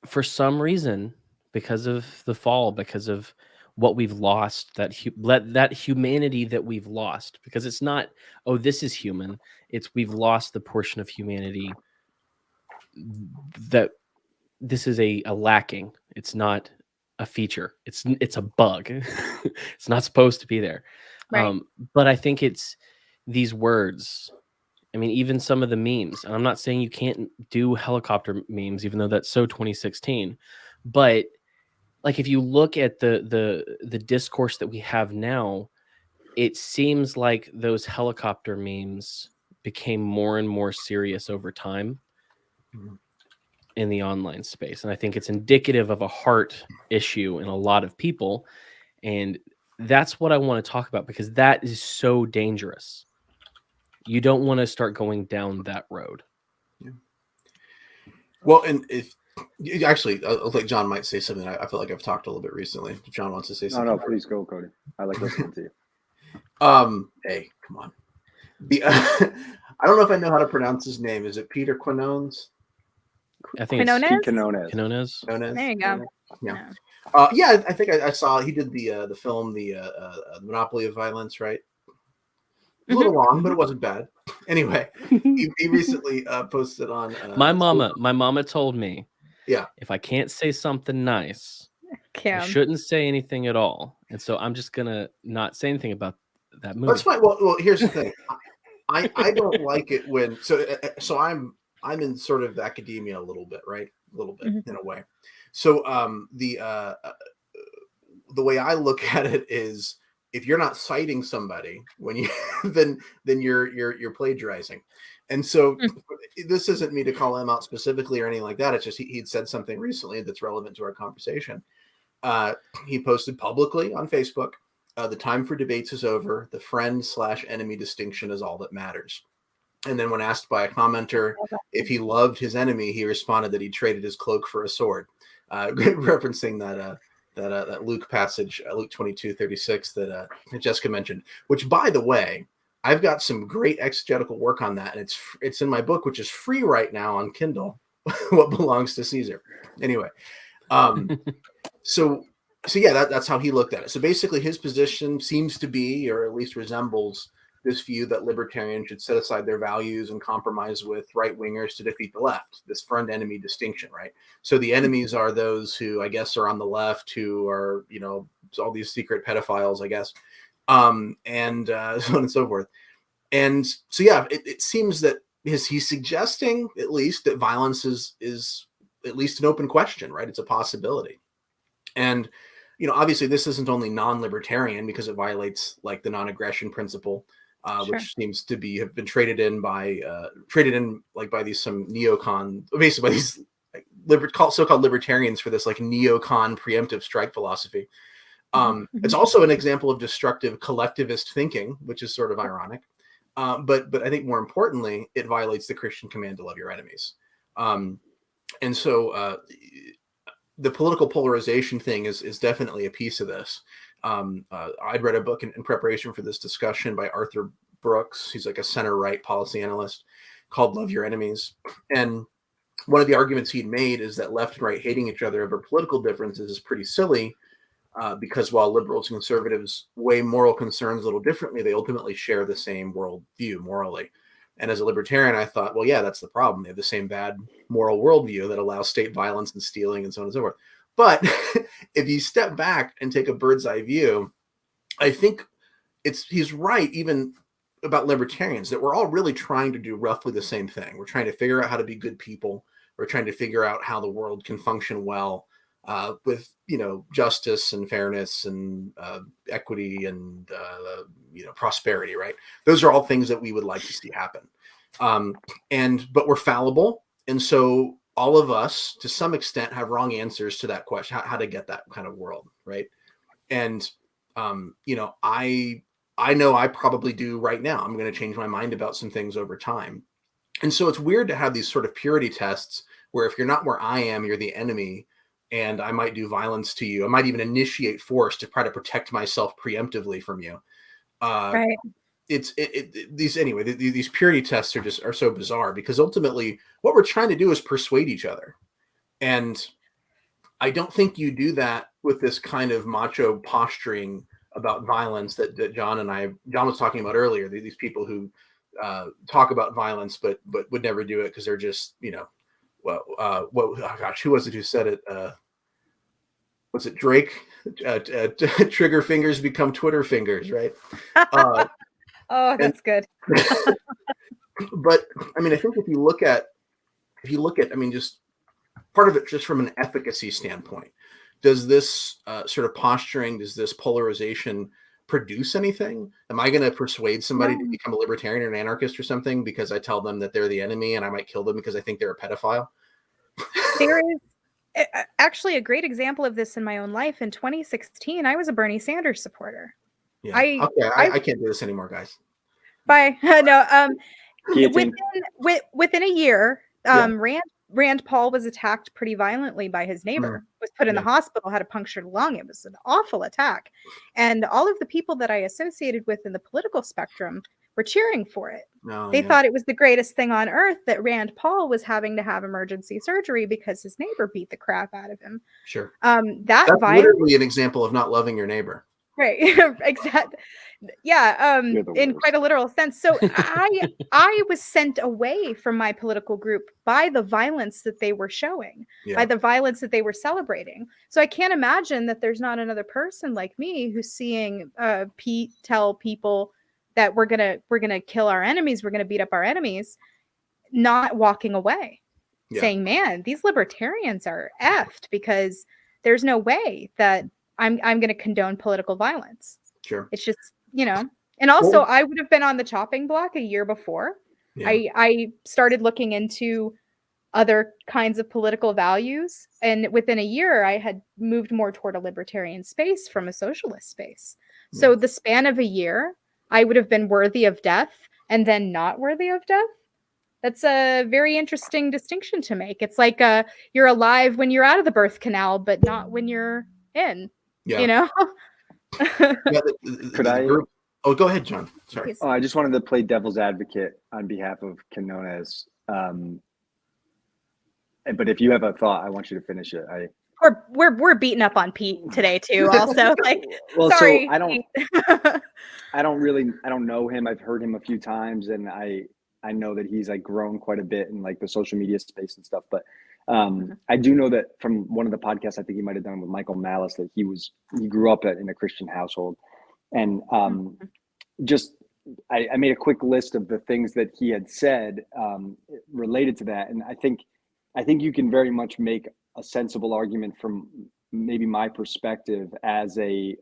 [SPEAKER 1] for some reason, because of the fall, because of what we've lost, that humanity that we've lost, because it's not, oh, this is human. It's we've lost the portion of humanity that this is a lacking. It's not a feature. It's a bug. It's not supposed to be there.
[SPEAKER 4] Right.
[SPEAKER 1] But I think it's these words. I mean, even some of the memes, and I'm not saying you can't do helicopter memes, even though that's so 2016. But like, if you look at the discourse that we have now, it seems like those helicopter memes became more and more serious over time in the online space. And I think it's indicative of a heart issue in a lot of people. And that's what I want to talk about, because that is so dangerous. You don't want to start going down that road.
[SPEAKER 2] Yeah. Well, and if actually, I think John might say something. I feel like I've talked a little bit recently. If John wants to say something.
[SPEAKER 3] No, please go, Cody. I like listening to you.
[SPEAKER 2] Hey, come on. I don't know if I know how to pronounce his name. Is it Peter Quinones?
[SPEAKER 1] I think
[SPEAKER 4] Quinones?
[SPEAKER 1] Quinones.
[SPEAKER 4] There you go.
[SPEAKER 2] Yeah. I think I saw he did the film, the Monopoly of Violence, right? A little long, but it wasn't bad. Anyway, he recently posted on
[SPEAKER 1] my mama told me,
[SPEAKER 2] yeah,
[SPEAKER 1] if I can't say something nice,
[SPEAKER 4] Kim.
[SPEAKER 1] I shouldn't say anything at all. And so I'm just gonna not say anything about that movie.
[SPEAKER 2] That's fine. Well, here's the thing. I don't like it when so I'm in sort of academia a little bit, right? A little bit in a way. So the way I look at it is, if you're not citing somebody when you then you're plagiarizing. And so this isn't me to call him out specifically or anything like that. It's just he'd said something recently that's relevant to our conversation. He posted publicly on Facebook, the time for debates is over. The friend/enemy distinction is all that matters. And then when asked by a commenter if he loved his enemy, he responded that he traded his cloak for a sword, referencing that Luke passage, Luke 22:36 that Jessica mentioned, which, by the way, I've got some great exegetical work on that, and it's in my book, which is free right now on Kindle, What Belongs to Caesar. Anyway, so yeah, that's how he looked at it. So basically his position seems to be, or at least resembles, this view that libertarians should set aside their values and compromise with right-wingers to defeat the left, this friend-enemy distinction, right? So the enemies are those who, I guess, are on the left, who are, all these secret pedophiles, I guess, and so on and so forth. And so, yeah, it seems that he's suggesting, at least, that violence is at least an open question, right? It's a possibility. And, obviously this isn't only non-libertarian, because it violates like the non-aggression principle, which seems to have been traded in by these some neocon, basically by these so-called libertarians for this like neocon preemptive strike philosophy. It's also an example of destructive collectivist thinking, which is sort of ironic. But I think more importantly, it violates the Christian command to love your enemies. And so the political polarization thing is definitely a piece of this. I'd read a book in preparation for this discussion by Arthur Brooks. He's like a center-right policy analyst, called Love Your Enemies. And one of the arguments he'd made is that left and right hating each other over political differences is pretty silly, because while liberals and conservatives weigh moral concerns a little differently, they ultimately share the same worldview morally. And as a libertarian, I thought, well, yeah, that's the problem. They have the same bad moral worldview that allows state violence and stealing and so on and so forth. But if you step back and take a bird's eye view, I think he's right even about libertarians, that we're all really trying to do roughly the same thing. We're trying to figure out how to be good people. We're trying to figure out how the world can function well, with justice and fairness and equity and prosperity, right? Those are all things that we would like to see happen. But we're fallible, and so all of us, to some extent, have wrong answers to that question: how to get that kind of world, right? And I know I probably do right now. I'm going to change my mind about some things over time, and so it's weird to have these sort of purity tests where if you're not where I am, you're the enemy. and I might do violence to you. I might even initiate force to try to protect myself preemptively from you.
[SPEAKER 4] Right.
[SPEAKER 2] These purity tests are so bizarre, because ultimately what we're trying to do is persuade each other. And I don't think you do that with this kind of macho posturing about violence that John was talking about earlier. These people who talk about violence, but would never do it because they're just, who was it who said it? Was it Drake? Trigger fingers become Twitter fingers, right?
[SPEAKER 4] Oh, that's good.
[SPEAKER 2] But I mean, I think if you look at, I mean, just part of it, just from an efficacy standpoint, does this sort of posturing, does this polarization produce anything? Am I going to persuade somebody to become a libertarian or an anarchist or something because I tell them that they're the enemy and I might kill them because I think they're a pedophile?
[SPEAKER 4] There is actually a great example of this in my own life. In 2016, I was a Bernie Sanders supporter.
[SPEAKER 2] Yeah. I can't do this anymore, guys.
[SPEAKER 4] Bye. No. Within a year, Rand Paul was attacked pretty violently by his neighbor. Was put in the hospital, had a punctured lung. It was an awful attack, and all of the people that I associated with in the political spectrum were cheering for it. They thought it was the greatest thing on earth that Rand Paul was having to have emergency surgery because his neighbor beat the crap out of him.
[SPEAKER 2] Sure.
[SPEAKER 4] That's
[SPEAKER 2] literally an example of not loving your neighbor.
[SPEAKER 4] Right. Exactly. Yeah. In quite a literal sense. So I was sent away from my political group by the violence that they were showing, by the violence that they were celebrating. So I can't imagine that there's not another person like me who's seeing Pete tell people that we're gonna kill our enemies, we're gonna beat up our enemies, not walking away, saying, man, these libertarians are effed, because there's no way that I'm going to condone political violence.
[SPEAKER 2] Sure.
[SPEAKER 4] It's just, and also I would have been on the chopping block a year before. I started looking into other kinds of political values. And within a year, I had moved more toward a libertarian space from a socialist space. So the span of a year, I would have been worthy of death and then not worthy of death. That's a very interesting distinction to make. It's like you're alive when you're out of the birth canal, but not when you're in.
[SPEAKER 3] Could I?
[SPEAKER 2] Oh, go ahead, John. Sorry.
[SPEAKER 3] Oh, I just wanted to play devil's advocate on behalf of Canonez. But if you have a thought, I want you to finish it.
[SPEAKER 4] We're beating up on Pete today too. Also,
[SPEAKER 3] well,
[SPEAKER 4] sorry.
[SPEAKER 3] So I don't know him. I've heard him a few times, and I know that he's grown quite a bit in the social media space and stuff. But I do know that from one of the podcasts, I think he might have done with Michael Malice, that he grew up in a Christian household, and I made a quick list of the things that he had said related to that, and I think you can very much make a sensible argument from maybe my perspective as a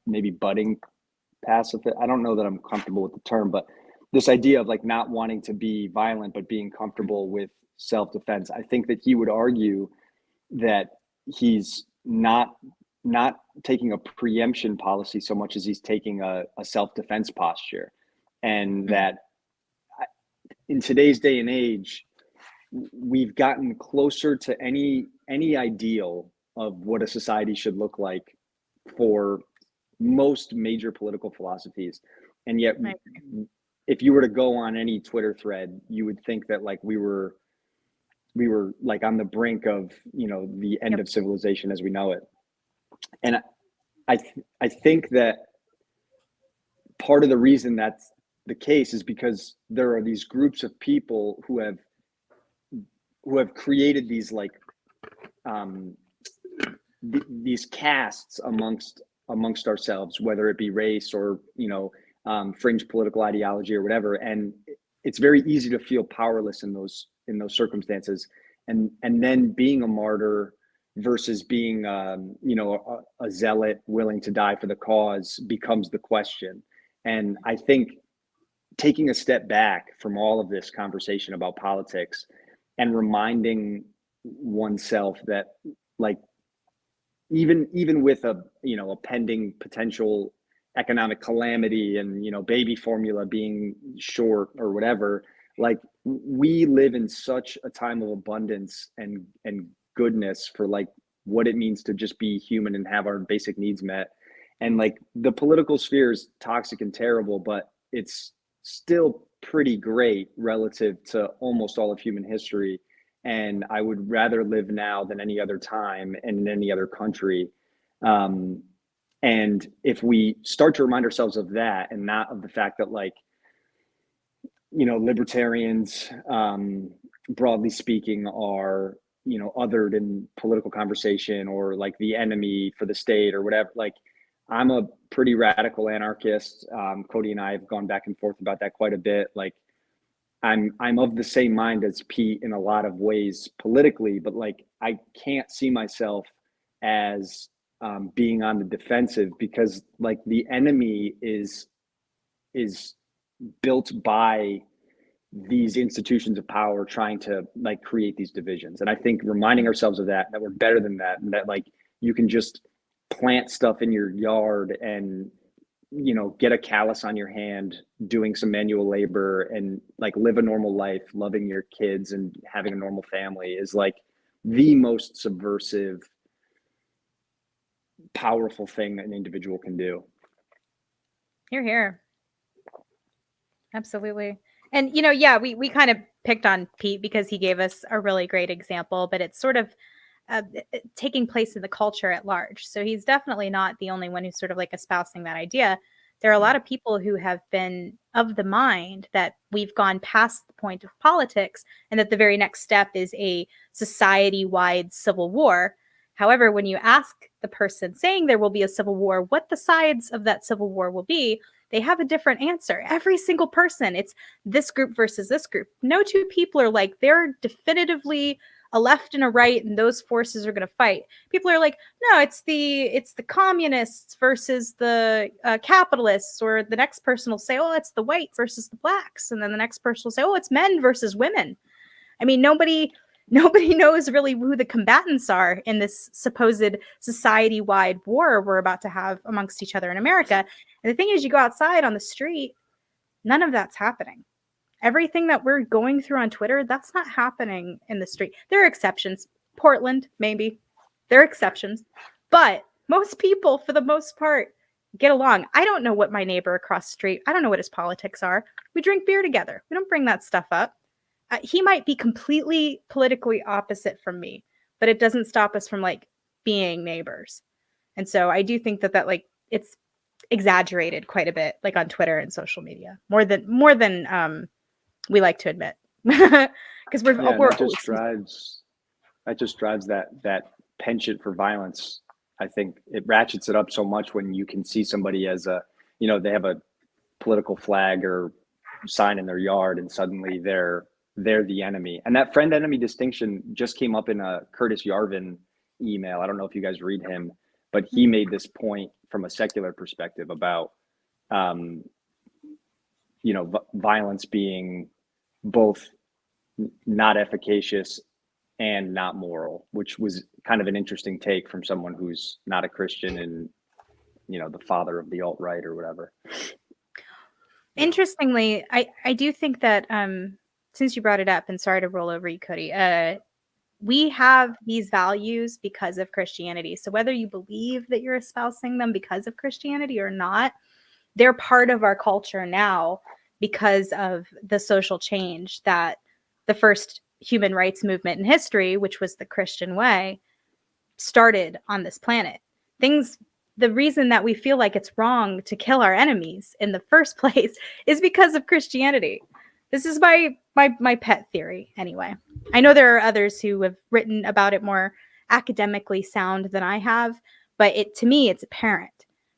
[SPEAKER 3] maybe budding pacifist. I don't know that I'm comfortable with the term, but this idea of not wanting to be violent but being comfortable with self-defense. I think that he would argue that he's not taking a preemption policy so much as he's taking a self-defense posture, and that in today's day and age, we've gotten closer to any ideal of what a society should look like for most major political philosophies, and yet if you were to go on any Twitter thread, you would think that we were on the brink of the end of civilization as we know it. And I think that part of the reason that's the case is because there are these groups of people who have created these these castes amongst ourselves, whether it be race or fringe political ideology or whatever, and it's very easy to feel powerless in those circumstances, and then being a martyr versus being a zealot willing to die for the cause becomes the question. And I think taking a step back from all of this conversation about politics and reminding oneself that even with a pending potential economic calamity and baby formula being short or whatever, we live in such a time of abundance and goodness for like what it means to just be human and have our basic needs met. And like the political sphere is toxic and terrible, but it's still pretty great relative to almost all of human history. And I would rather live now than any other time and in any other country. And if we start to remind ourselves of that and not of the fact that, like, you know, libertarians, broadly speaking, are, you know, othered in political conversation or like the enemy for the state or whatever. Like, I'm a pretty radical anarchist. Cody and I have gone back and forth about that quite a bit. Like, I'm of the same mind as Pete in a lot of ways politically, but like I can't see myself as being on the defensive, because like the enemy is built by these institutions of power trying to like create these divisions. And I think reminding ourselves of that we're better than that, and that like you can just plant stuff in your yard and, you know, get a callus on your hand doing some manual labor and like live a normal life, loving your kids and having a normal family is like the most subversive, powerful thing an individual can do.
[SPEAKER 4] Hear, hear. Absolutely. And, you know, yeah, we kind of picked on Pete because he gave us a really great example, but it's sort of taking place in the culture at large. So he's definitely not the only one who's sort of like espousing that idea. There are a lot of people who have been of the mind that we've gone past the point of politics and that the very next step is a society-wide civil war. However, when you ask the person saying there will be a civil war what the sides of that civil war will be, they have a different answer. Every single person, it's this group versus this group. No two people are like, they're definitively a left and a right, and those forces are going to fight. People are like, no, it's the communists versus the capitalists, or the next person will say, oh, it's the white versus the blacks, and then the next person will say, oh, it's men versus women. I mean, nobody knows really who the combatants are in this supposed society-wide war we're about to have amongst each other in America. And the thing is, you go outside on the street, none of that's happening. Everything that we're going through on Twitter, that's not happening in the street. There are exceptions. Portland, maybe. There are exceptions. But most people, for the most part, get along. I don't know what my neighbor across the street, I don't know what his politics are. We drink beer together. We don't bring that stuff up. He might be completely politically opposite from me, but it doesn't stop us from like being neighbors. And so I do think that like it's exaggerated quite a bit, like on Twitter and social media, more than we like to admit, because
[SPEAKER 3] that just drives that penchant for violence. I think it ratchets it up so much when you can see somebody as a, you know, they have a political flag or sign in their yard and suddenly they're the enemy. And that friend enemy distinction just came up in a Curtis Yarvin email. I don't know if you guys read him, but he made this point from a secular perspective about you know, violence being both not efficacious and not moral, which was kind of an interesting take from someone who's not a Christian and, you know, the father of the alt-right or whatever.
[SPEAKER 4] Interestingly, I do think that since you brought it up, and sorry to roll over you, Cody, we have these values because of Christianity. So whether you believe that you're espousing them because of Christianity or not, they're part of our culture now because of the social change that the first human rights movement in history, which was the Christian way, started on this planet. The reason that we feel like it's wrong to kill our enemies in the first place is because of Christianity. This is my pet theory anyway. I know there are others who have written about it more academically sound than I have, but to me, it's apparent.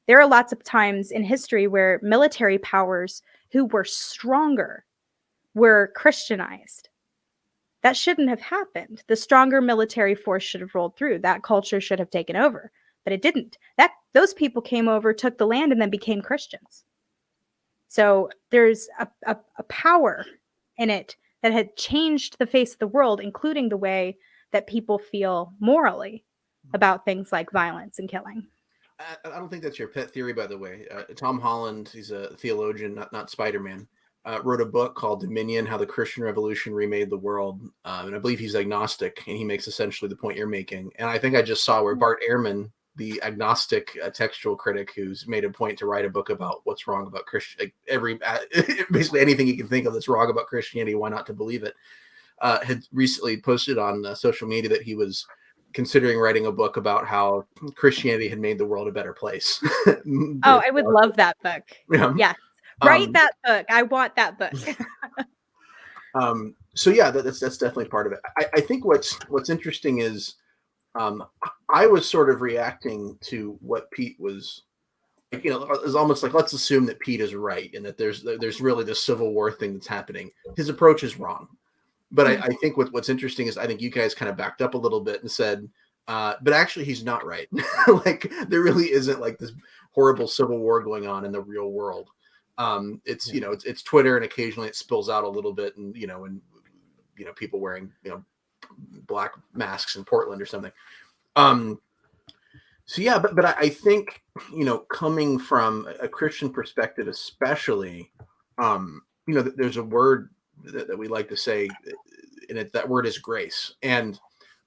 [SPEAKER 4] There are lots of times in history where military powers who were stronger were Christianized. That shouldn't have happened. The stronger military force should have rolled through. That culture should have taken over, but it didn't. Those people came over, took the land, and then became Christians. So there's a power in it that had changed the face of the world, including the way that people feel morally about things like violence and killing.
[SPEAKER 2] I don't think that's your pet theory, by the way. Tom Holland, he's a theologian, not Spider-Man. wrote a book called Dominion: How the Christian Revolution Remade the World, and I believe he's agnostic, and he makes essentially the point you're making. And I think I just saw where Bart Ehrman, the agnostic textual critic, who's made a point to write a book about what's wrong about Christian, basically anything you can think of that's wrong about Christianity, why not to believe it, had recently posted on social media that he was considering writing a book about how Christianity had made the world a better place.
[SPEAKER 4] Oh, I would love that book.
[SPEAKER 2] Yeah.
[SPEAKER 4] Yes. Write that book. I want that book.
[SPEAKER 2] So yeah, that's definitely part of it. I think what's interesting is I was sort of reacting to what Pete was like, it's almost like, let's assume that Pete is right and that there's really this Civil War thing that's happening. His approach is wrong. But I think what's interesting is I think you guys kind of backed up a little bit and said, but actually he's not right. Like there really isn't like this horrible civil war going on in the real world. It's Twitter, and occasionally it spills out a little bit, and people wearing black masks in Portland or something. So yeah, but I think coming from a Christian perspective, especially, there's a word that we like to say, and that word is grace. And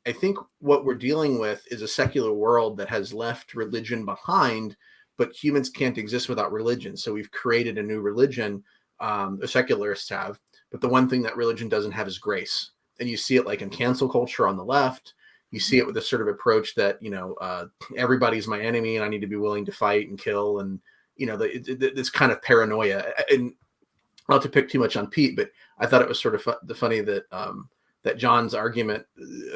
[SPEAKER 2] I think what we're dealing with is a secular world that has left religion behind, but humans can't exist without religion. So we've created a new religion, the secularists have, but the one thing that religion doesn't have is grace. And you see it like in cancel culture on the left. You see it with a sort of approach that, everybody's my enemy and I need to be willing to fight and kill. And, this kind of paranoia. And not to pick too much on Pete, but I thought it was sort of funny that that John's argument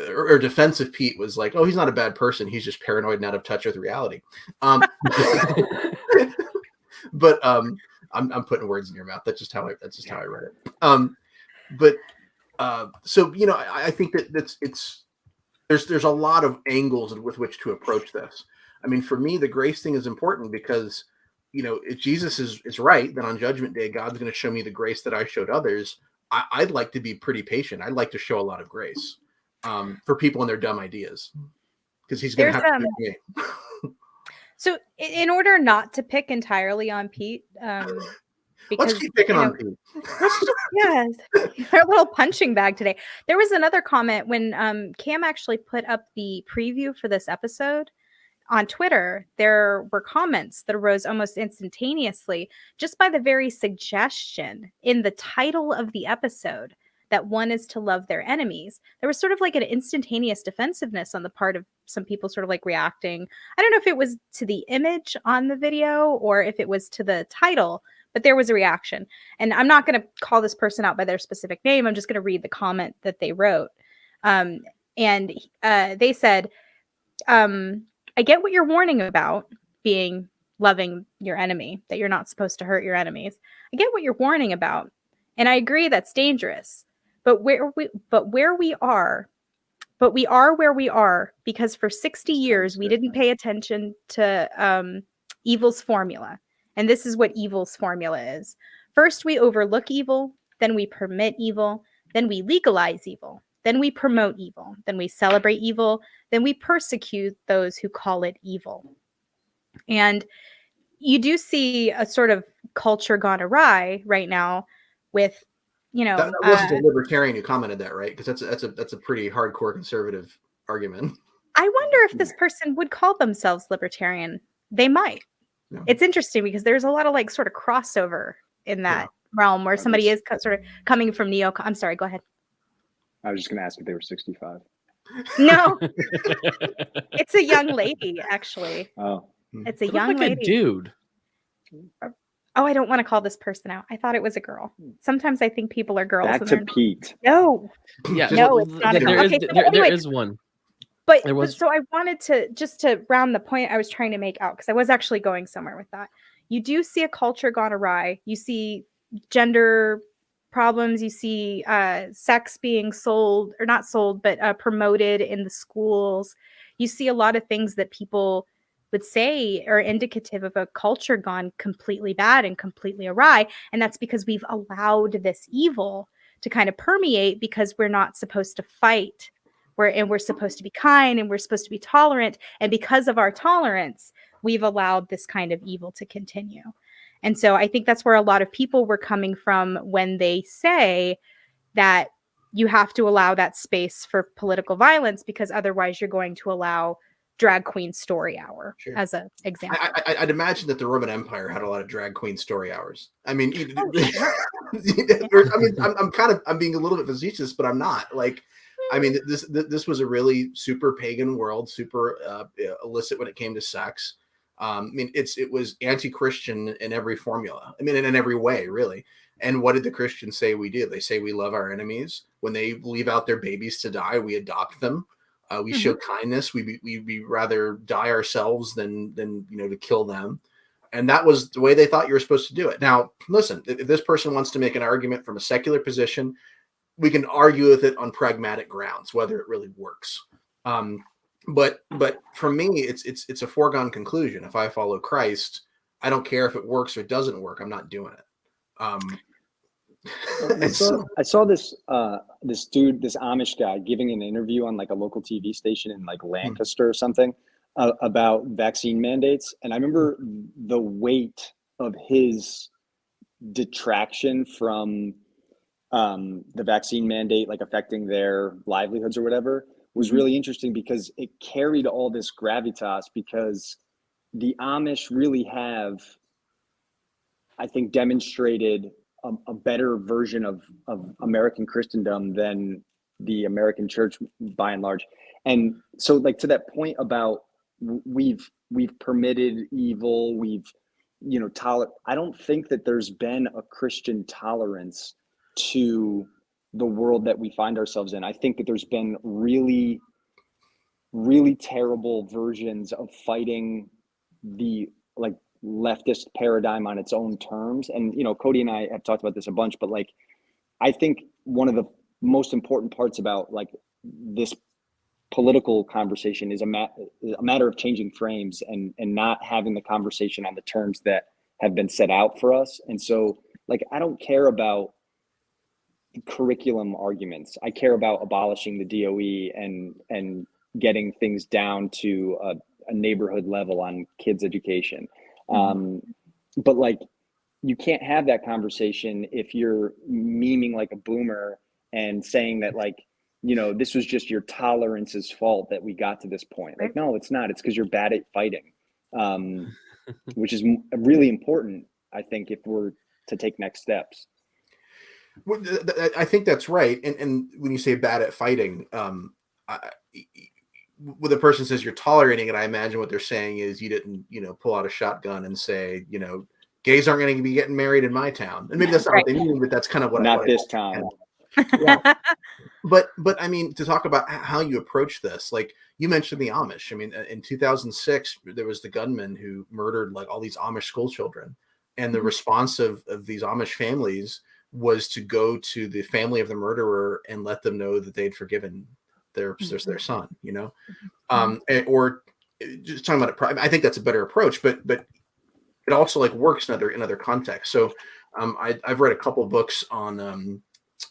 [SPEAKER 2] or defense of Pete was like, oh, he's not a bad person. He's just paranoid and out of touch with reality. But I'm putting words in your mouth. That's just how I read it. So, I think that there's a lot of angles with which to approach this. I mean, for me, the grace thing is important because, if Jesus is right, then on Judgment Day, God's going to show me the grace that I showed others. I'd like to be pretty patient. I'd like to show a lot of grace for people and their dumb ideas, because he's going to have to pick me.
[SPEAKER 4] So in order not to pick entirely on Pete, because
[SPEAKER 2] let's keep picking on Pete.
[SPEAKER 4] Our little punching bag today. There was another comment when Cam actually put up the preview for this episode on Twitter. There were comments that arose almost instantaneously just by the very suggestion in the title of the episode that one is to love their enemies. There was sort of like an instantaneous defensiveness on the part of some people, sort of like reacting. I don't know if it was to the image on the video or if it was to the title, but there was a reaction. And I'm not going to call this person out by their specific name. I'm just going to read the comment that they wrote. And they said, I get what you're warning about, being loving your enemy, that you're not supposed to hurt your enemies. I get what you're warning about, and I agree that's dangerous. But we are where we are because for 60 years we didn't pay attention to evil's formula. And this is what evil's formula is. First, we overlook evil, then we permit evil, then we legalize evil. Then we promote evil. Then we celebrate evil. Then we persecute those who call it evil. And you do see a sort of culture gone awry right now with,
[SPEAKER 2] that wasn't a libertarian who commented that, right? Because that's a pretty hardcore conservative argument.
[SPEAKER 4] I wonder if this person would call themselves libertarian. They might. Yeah. It's interesting because there's a lot of like sort of crossover in that realm where somebody is sort of coming from I'm sorry, go ahead.
[SPEAKER 3] I was just going to ask if they were 65.
[SPEAKER 4] No, it's a young lady, actually.
[SPEAKER 3] Oh,
[SPEAKER 4] it's a young lady.
[SPEAKER 1] A dude.
[SPEAKER 4] Oh, I don't want to call this person out. I thought it was a girl. Sometimes I think people are girls.
[SPEAKER 3] Back to Pete.
[SPEAKER 4] No.
[SPEAKER 1] Yeah.
[SPEAKER 4] No, it's not.
[SPEAKER 1] There is one.
[SPEAKER 4] But so I wanted to just to round the point I was trying to make out, because I was actually going somewhere with that. You do see a culture gone awry. You see gender problems. You see sex being sold, or not sold, but promoted in the schools. You see a lot of things that people would say are indicative of a culture gone completely bad and completely awry. And that's because we've allowed this evil to kind of permeate, because we're not supposed to fight. We're supposed to be kind, and we're supposed to be tolerant. And because of our tolerance, we've allowed this kind of evil to continue. And so I think that's where a lot of people were coming from when they say that you have to allow that space for political violence, because otherwise you're going to allow drag queen story hour as an example.
[SPEAKER 2] I'd imagine that the Roman Empire had a lot of drag queen story hours. I mean,
[SPEAKER 4] Sure.
[SPEAKER 2] I mean, I'm being a little bit facetious, but I'm not. Like, I mean, this was a really super pagan world, super illicit when it came to sex. I mean, it was anti-Christian in every formula. I mean, in every way, really. And what did the Christians say we do? They say we love our enemies. When they leave out their babies to die, we adopt them. We show kindness. We rather die ourselves than to kill them. And that was the way they thought you were supposed to do it. Now, listen, if this person wants to make an argument from a secular position, we can argue with it on pragmatic grounds, whether it really works. But for me, it's a foregone conclusion. If I follow Christ, I don't care if it works or doesn't work. I'm not doing it.
[SPEAKER 3] I saw this dude, this Amish guy, giving an interview on like a local TV station in like Lancaster or something about vaccine mandates, and I remember the weight of his detraction from the vaccine mandate, like affecting their livelihoods or whatever, was really interesting, because it carried all this gravitas, because the Amish really have, I think, demonstrated a better version of American Christendom than the American church by and large. And so, like, to that point about we've permitted evil, we've, I don't think that there's been a Christian tolerance to the world that we find ourselves in. I think that there's been really, really terrible versions of fighting the leftist paradigm on its own terms. And Cody and I have talked about this a bunch, but like, I think one of the most important parts about like this political conversation is a matter of changing frames and not having the conversation on the terms that have been set out for us. And so, like, I don't care about curriculum arguments. I care about abolishing the DOE and getting things down to a neighborhood level on kids' education. But like, you can't have that conversation if you're memeing like a boomer and saying that, like, this was just your tolerance's fault that we got to this point. Like, no, it's not. It's because you're bad at fighting, which is really important, I think, if we're to take next steps.
[SPEAKER 2] Well, I think that's right. And when you say bad at fighting, when the person says you're tolerating it, I imagine what they're saying is you didn't, pull out a shotgun and say, gays aren't going to be getting married in my town. And maybe that's not what they mean, but that's kind of what
[SPEAKER 3] not this town.
[SPEAKER 2] Yeah. But I mean, to talk about how you approach this, like you mentioned the Amish. I mean, in 2006, there was the gunman who murdered like all these Amish school children. And the response of these Amish families was to go to the family of the murderer and let them know that they'd forgiven their son, or just talking about it. I think that's a better approach, but it also like works in other contexts. So I've read a couple of books on,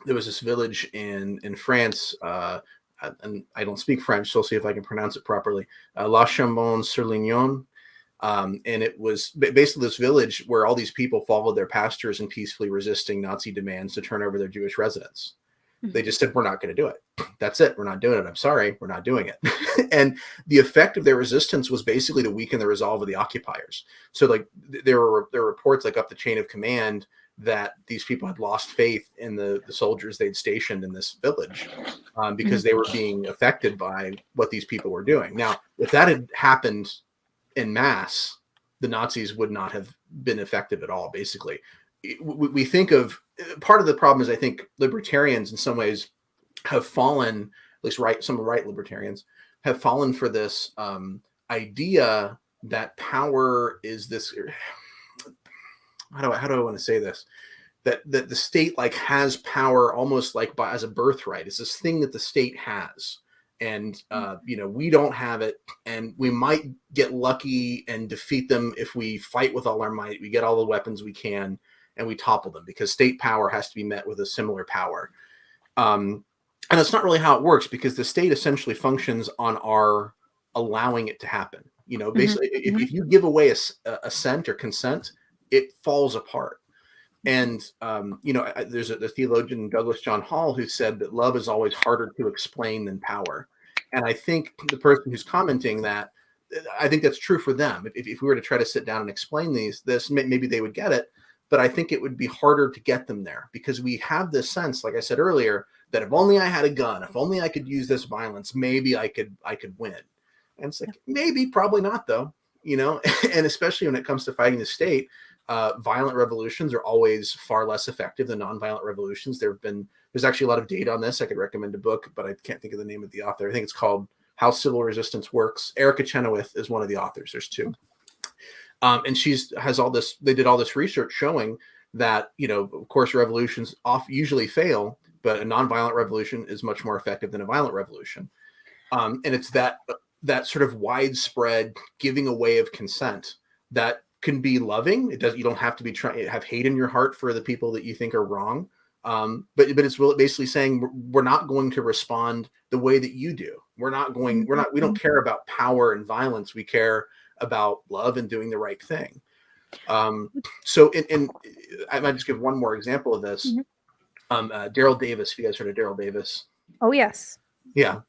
[SPEAKER 2] there was this village in France, and I don't speak French, so I'll see if I can pronounce it properly. La Chambon-sur-Lignon. And it was basically this village where all these people followed their pastors in peacefully resisting Nazi demands to turn over their Jewish residents. They just said, we're not going to do it. That's it. We're not doing it. I'm sorry. We're not doing it. And the effect of their resistance was basically to weaken the resolve of the occupiers. So like there were reports like up the chain of command that these people had lost faith in the soldiers they'd stationed in this village because they were being affected by what these people were doing. Now, if that had happened in mass, the Nazis would not have been effective at all. Basically, we think of part of the problem is I think libertarians in some ways have fallen, at least some right libertarians have fallen for this idea that power is this. How do I want to say this? That the state like has power almost like as a birthright. It's this thing that the state has. And, we don't have it, and we might get lucky and defeat them if we fight with all our might. We get all the weapons we can and we topple them because state power has to be met with a similar power. And that's not really how it works because the state essentially functions on our allowing it to happen. Basically, if you give away a assent or consent, it falls apart. And, there's a theologian, Douglas John Hall, who said that love is always harder to explain than power. And I think the person who's commenting that, I think that's true for them. If we were to try to sit down and explain this, maybe they would get it. But I think it would be harder to get them there, because we have this sense, like I said earlier, that if only I had a gun, if only I could use this violence, maybe I could win. And it's like, maybe, probably not, though, and especially when it comes to fighting the state, violent revolutions are always far less effective than nonviolent revolutions. There's actually a lot of data on this. I could recommend a book, but I can't think of the name of the author. I think it's called How Civil Resistance Works. Erica Chenoweth is one of the authors. There's two. And they did all this research showing that, of course, revolutions usually fail, but a nonviolent revolution is much more effective than a violent revolution. And it's that sort of widespread giving away of consent that can be loving. You don't have to be have hate in your heart for the people that you think are wrong. But it's really basically saying we're not going to respond the way that you do. We don't care about power and violence. We care about love and doing the right thing. So I might just give one more example of this. Daryl Davis, if you guys heard of Daryl Davis.
[SPEAKER 4] Oh, yes.
[SPEAKER 2] Yeah.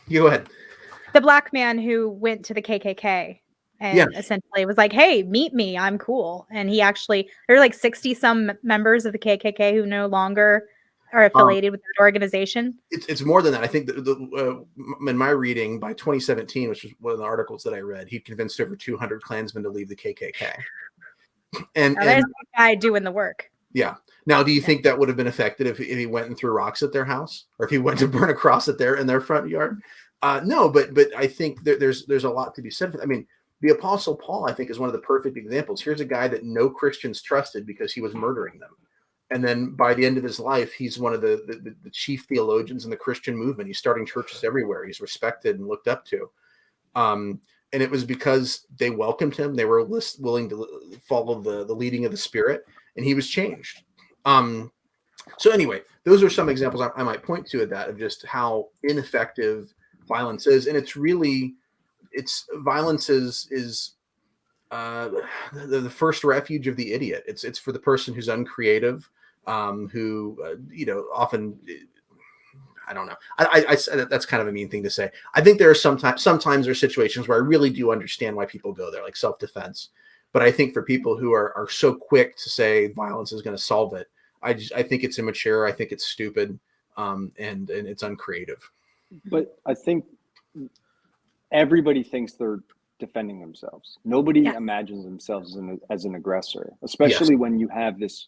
[SPEAKER 2] You go ahead.
[SPEAKER 4] The black man who went to the KKK and essentially was like, hey, meet me, I'm cool. And there are like 60 some members of the KKK who no longer are affiliated with that organization.
[SPEAKER 2] It's more than that. I think in my reading, by 2017, which was one of the articles that I read, he convinced over 200 Klansmen to leave the KKK. And
[SPEAKER 4] there's a guy doing the work.
[SPEAKER 2] Yeah. Now, do you think that would have been effective if he went and threw rocks at their house, or if he went to burn a cross in their front yard? No, but I think there's a lot to be said for that. I mean, the Apostle Paul, I think, is one of the perfect examples. Here's a guy that no Christians trusted because he was murdering them. And then by the end of his life, he's one of the chief theologians in the Christian movement. He's starting churches everywhere. He's respected and looked up to. And it was because they welcomed him. They were willing to follow the leading of the Spirit, and he was changed. So anyway, those are some examples I might point to of just how ineffective violence is. And violence is the first refuge of the idiot. It's for the person who's uncreative, who often, I don't know. I that's kind of a mean thing to say. I think there are sometimes there's situations where I really do understand why people go there, like self-defense. But I think for people who are so quick to say violence is going to solve it, I think it's immature. I think it's stupid, and it's uncreative.
[SPEAKER 3] But I think everybody thinks they're defending themselves. Nobody imagines themselves as an aggressor, especially when you have this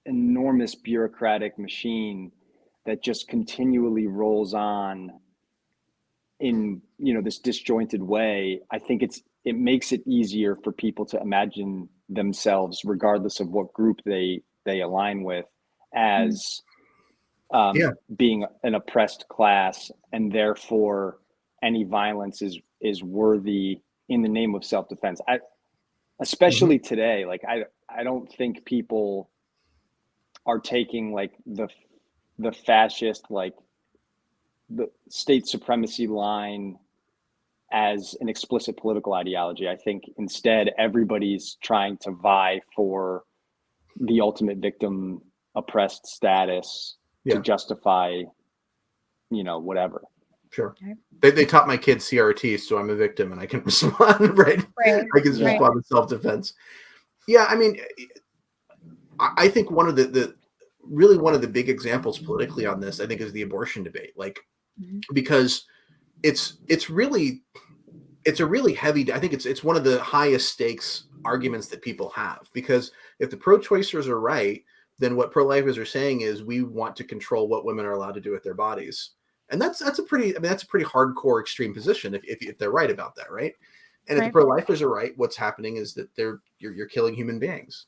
[SPEAKER 3] enormous bureaucratic machine that just continually rolls on in this disjointed way. I think it makes it easier for people to imagine themselves, regardless of what group they align with, as being an oppressed class, and therefore any violence is worthy in the name of self-defense. Especially today, like I don't think people are taking like the fascist, like the state supremacy line as an explicit political ideology. I think instead everybody's trying to vie for the ultimate victim oppressed status to justify, whatever.
[SPEAKER 2] Sure. They taught my kids CRT, so I'm a victim and I can respond, right? I can respond with self-defense. Yeah, I mean, I think one of the big examples politically on this, I think, is the abortion debate. Like, because it's a really heavy, I think it's one of the highest stakes arguments that people have, because if the pro-choicers are right, then what pro-lifers are saying is we want to control what women are allowed to do with their bodies. And that's a pretty hardcore extreme position if they're right about that, right? And if the pro-lifers are right, what's happening is that you're killing human beings.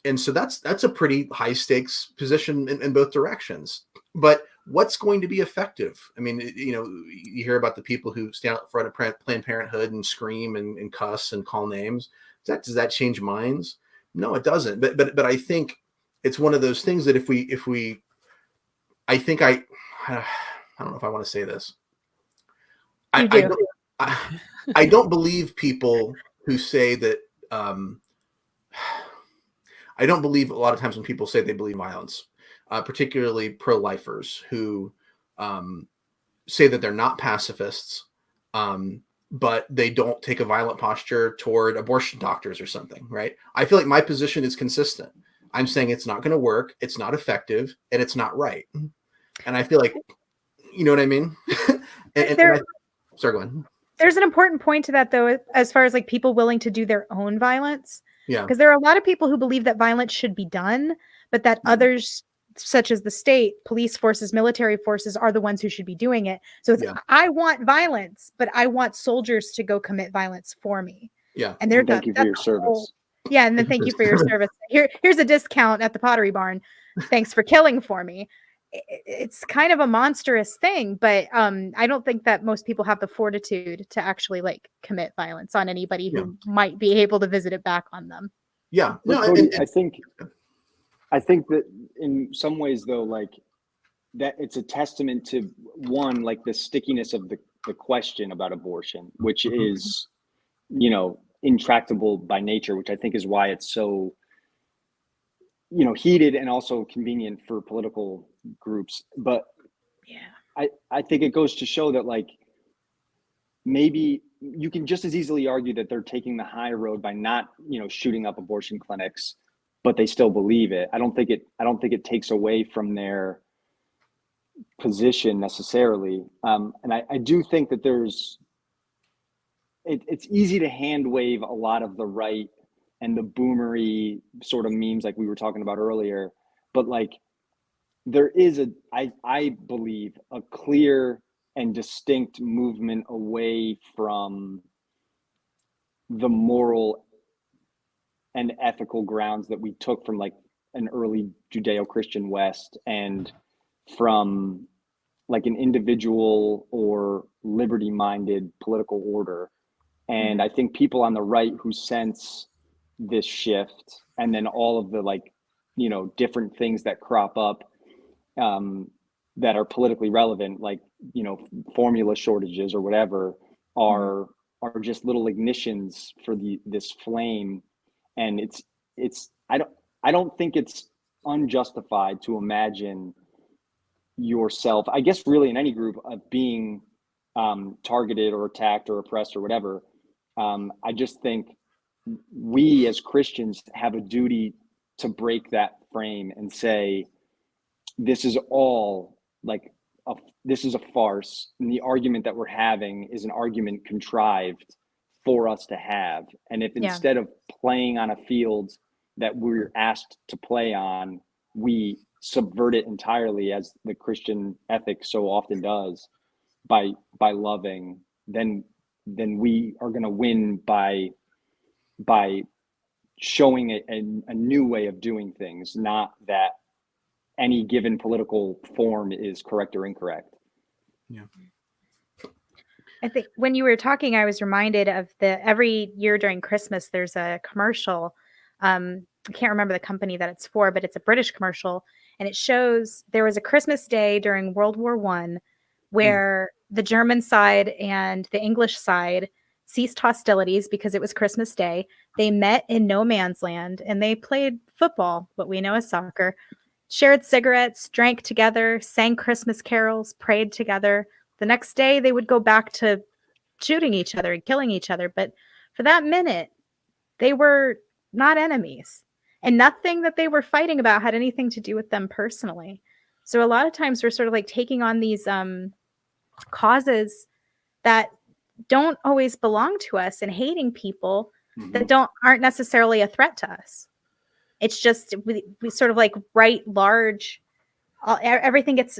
[SPEAKER 2] And so that's a pretty high stakes position in both directions. But what's going to be effective? I mean, you hear about the people who stand out in front of Planned Parenthood and scream and cuss and call names. Does that change minds? No, it doesn't. But I think it's one of those things that I don't know if I want to say this. I don't believe people who say that I don't believe a lot of times when people say they believe violence, particularly pro-lifers who say that they're not pacifists, but they don't take a violent posture toward abortion doctors or something, right? I feel like my position is consistent. I'm saying it's not going to work, it's not effective, and it's not right. And I feel like, you know what I mean? Sorry, go ahead.
[SPEAKER 4] There's an important point to that, though, as far as like people willing to do their own violence.
[SPEAKER 2] Yeah.
[SPEAKER 4] Because there are a lot of people who believe that violence should be done, but that others, such as the state, police forces, military forces, are the ones who should be doing it. So it's, I want violence, but I want soldiers to go commit violence for me.
[SPEAKER 2] Yeah.
[SPEAKER 4] And they're
[SPEAKER 3] thank you for your service.
[SPEAKER 4] Yeah, and then thank you for your service. Here's a discount at the Pottery Barn. Thanks for killing for me. It's kind of a monstrous thing, but I don't think that most people have the fortitude to actually like commit violence on anybody who might be able to visit it back on them.
[SPEAKER 2] Yeah, no,
[SPEAKER 3] Cody, I think that in some ways, though, like that it's a testament to one, like the stickiness of the question about abortion, which is, you know, intractable by nature, which I think is why it's so, you know, heated and also convenient for political groups. But I think it goes to show that like maybe you can just as easily argue that they're taking the high road by not, you know, shooting up abortion clinics, but they still believe it. I don't think it takes away from their position necessarily. And I do think that it's easy to hand wave a lot of the right and the boomery sort of memes like we were talking about earlier, but like there is I believe a clear and distinct movement away from the moral and ethical grounds that we took from like an early Judeo-Christian West and from like an individual or liberty-minded political order. And I think people on the right who sense this shift and then all of the like, you know, different things that crop up that are politically relevant, like, you know, formula shortages or whatever, are just little ignitions for this flame. And it's I don't think it's unjustified to imagine yourself, I guess really in any group, of being targeted or attacked or oppressed or whatever. I just think we as Christians have a duty to break that frame and say, this is all like this is a farce, and the argument that we're having is an argument contrived for us to have. And if instead of playing on a field that we're asked to play on, we subvert it entirely, as the Christian ethic so often does, by loving, then we are going to win by showing a new way of doing things, not that any given political form is correct or incorrect.
[SPEAKER 2] Yeah.
[SPEAKER 4] I think when you were talking, I was reminded of every year during Christmas, there's a commercial. I can't remember the company that it's for, but it's a British commercial. And it shows there was a Christmas day during World War I where the German side and the English side ceased hostilities because it was Christmas Day. They met in no man's land and they played football, what we know as soccer, shared cigarettes, drank together, sang Christmas carols, prayed together. The next day, they would go back to shooting each other and killing each other. But for that minute, they were not enemies. And nothing that they were fighting about had anything to do with them personally. So a lot of times we're sort of like taking on these causes that don't always belong to us and hating people that aren't necessarily a threat to us. It's just we sort of like write large, everything gets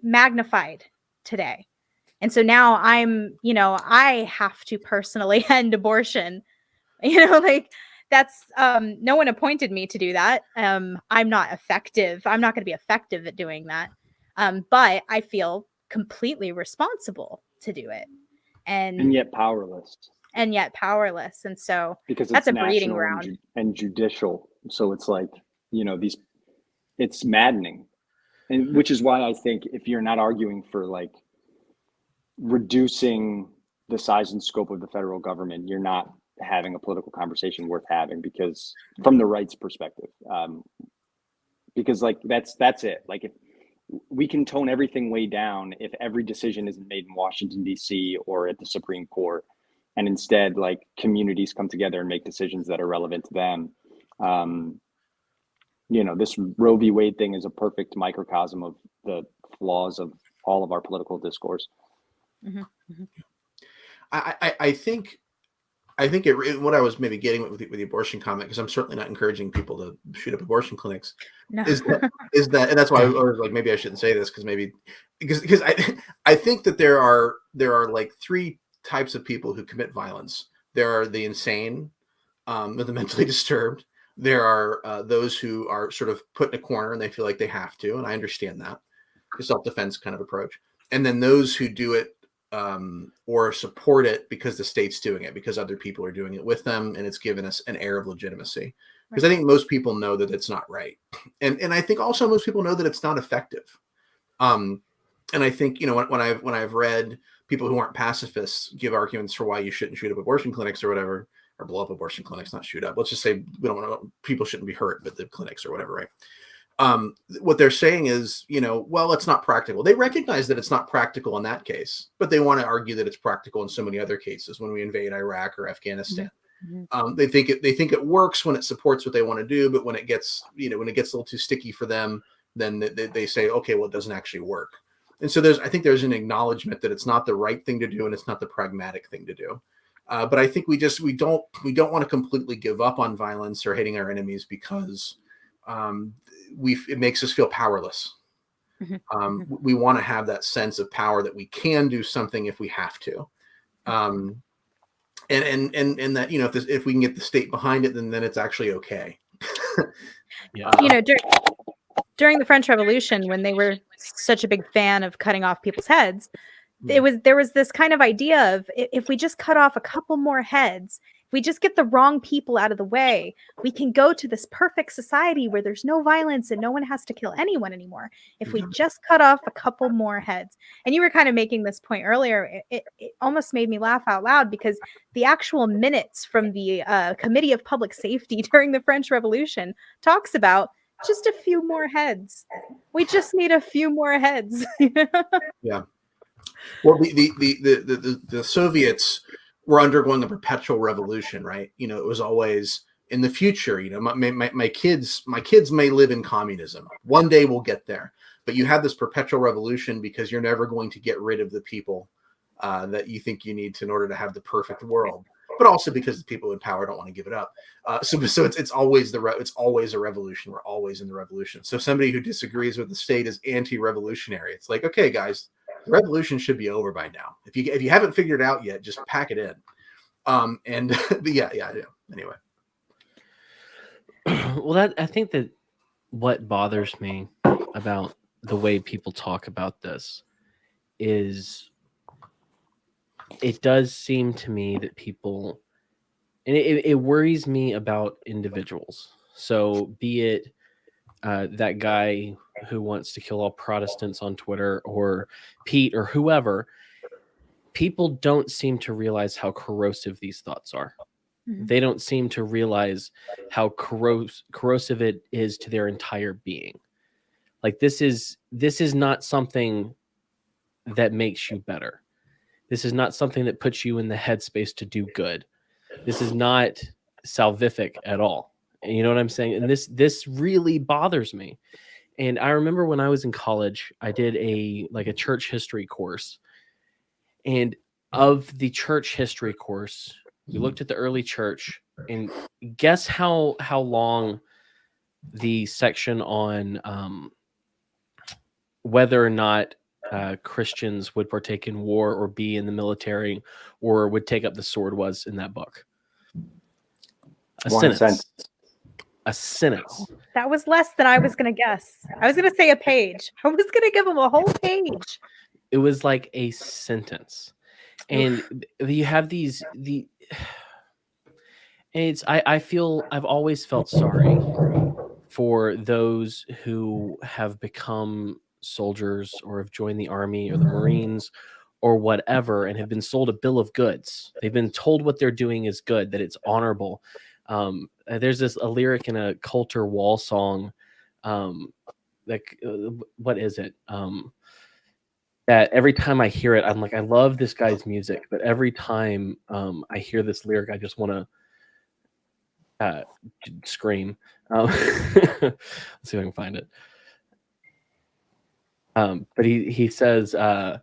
[SPEAKER 4] magnified today. And so now I have to personally end abortion, like that's, no one appointed me to do that. I'm not effective. I'm not going to be effective at doing that. But I feel completely responsible to do it. And
[SPEAKER 3] yet powerless.
[SPEAKER 4] And so
[SPEAKER 3] because
[SPEAKER 4] that's
[SPEAKER 3] it's
[SPEAKER 4] a breeding ground
[SPEAKER 3] and judicial. So it's like, it's maddening. And which is why I think if you're not arguing for like reducing the size and scope of the federal government, you're not having a political conversation worth having, because from the right's perspective, because like that's it. Like, if we can tone everything way down if every decision isn't made in Washington, D.C. or at the Supreme Court, and instead like communities come together and make decisions that are relevant to them. This Roe v. Wade thing is a perfect microcosm of the flaws of all of our political discourse.
[SPEAKER 4] Mm-hmm. Mm-hmm.
[SPEAKER 2] I think what I was maybe getting with the abortion comment, because I'm certainly not encouraging people to shoot up abortion clinics,
[SPEAKER 4] No.
[SPEAKER 2] is that, and that's why I was like, maybe I shouldn't say this, because I think that there are like three types of people who commit violence. There are the insane, the mentally disturbed. There are those who are sort of put in a corner and they feel like they have to, and I understand that, a self-defense kind of approach. And then those who do it or support it because the state's doing it, because other people are doing it with them, and it's given us an air of legitimacy. Because I think most people know that it's not right, and I think also most people know that it's not effective. And I think when I've read people who aren't pacifists give arguments for why you shouldn't shoot up abortion clinics or whatever, or blow up abortion clinics, not shoot up. Let's just say we don't want people shouldn't be hurt, but the clinics or whatever, right? What they're saying is, well, it's not practical. They recognize that it's not practical in that case, but they want to argue that it's practical in so many other cases when we invade Iraq or Afghanistan. Mm-hmm. They think it works when it supports what they want to do, but when it gets a little too sticky for them, then they say, okay, well, it doesn't actually work. And so I think there's an acknowledgement that it's not the right thing to do, and it's not the pragmatic thing to do. But I think we don't want to completely give up on violence or hating our enemies because it makes us feel powerless. Mm-hmm. We want to have that sense of power that we can do something if we have to, and that if we can get the state behind it, then it's actually okay.
[SPEAKER 1] Yeah.
[SPEAKER 4] During the French Revolution, when they were such a big fan of cutting off people's heads, there was this kind of idea of, if we just cut off a couple more heads, if we just get the wrong people out of the way, we can go to this perfect society where there's no violence and no one has to kill anyone anymore. If we just cut off a couple more heads. And you were kind of making this point earlier. It almost made me laugh out loud, because the actual minutes from the Committee of Public Safety during the French Revolution talks about just a few more heads. We just need a few more heads.
[SPEAKER 2] Yeah. Well, the Soviets were undergoing a perpetual revolution, right? It was always in the future. My kids may live in communism. One day we'll get there. But you have this perpetual revolution because you're never going to get rid of the people that you think you need in order to have the perfect world. But also because the people in power don't want to give it up. So it's always a revolution. We're always in the revolution. So somebody who disagrees with the state is anti-revolutionary. It's like, okay, guys, the revolution should be over by now. If you haven't figured it out yet, just pack it in. Yeah. Anyway.
[SPEAKER 1] Well, I think that what bothers me about the way people talk about this is, it does seem to me that people, and it worries me about individuals. So be it that guy who wants to kill all Protestants on Twitter, or Pete, or whoever, people don't seem to realize how corrosive these thoughts are. Mm-hmm. They don't seem to realize how corrosive it is to their entire being. Like, this is not something that makes you better. This is not something that puts you in the headspace to do good. This is not salvific at all. And you know what I'm saying? And this really bothers me. And I remember when I was in college, I did a church history course. And of the church history course, we looked at the early church, and guess how long the section on whether or not Christians would partake in war or be in the military or would take up the sword was in that book. A sentence.
[SPEAKER 4] That was less than I was going to guess. I was going to say a page. I was going to give them a whole page.
[SPEAKER 1] It was like a sentence. And you have I've always felt sorry for those who have become soldiers or have joined the army or the Marines or whatever, and have been sold a bill of goods. They've been told what they're doing is good, that it's honorable. There's a lyric in a Coulter Wall song, what is it? That every time I hear it, I'm like, I love this guy's music, but every time I hear this lyric, I just want to scream. Let's see if I can find it. But he says, well,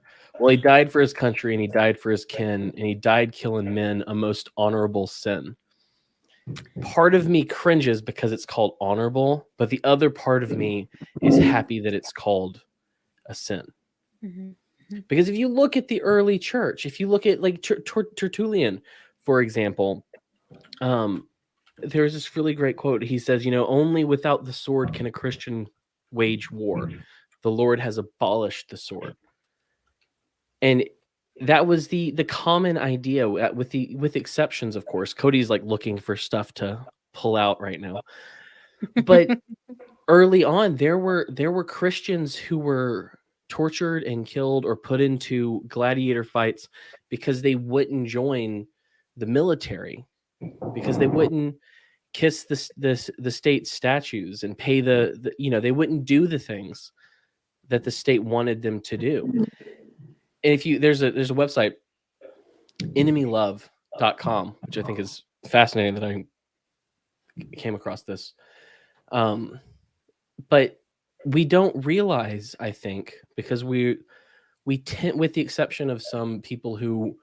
[SPEAKER 1] he died for his country, and he died for his kin, and he died killing men, a most honorable sin. Part of me cringes because it's called honorable, but the other part of me is happy that it's called a sin.
[SPEAKER 4] Mm-hmm.
[SPEAKER 1] Because if you look at the early church, if you look at like Tertullian, for example, there's this really great quote. He says, only without the sword can a Christian wage war. The Lord has abolished the sword. And that was the common idea, with exceptions, of course. Cody's like looking for stuff to pull out right now. But early on, there were Christians who were tortured and killed or put into gladiator fights because they wouldn't join the military, because they wouldn't kiss the state statues and pay they wouldn't do the things that the state wanted them to do. And there's a website, enemylove.com, which I think is fascinating that I came across this. But we don't realize, I think, because we tend, with the exception of some people who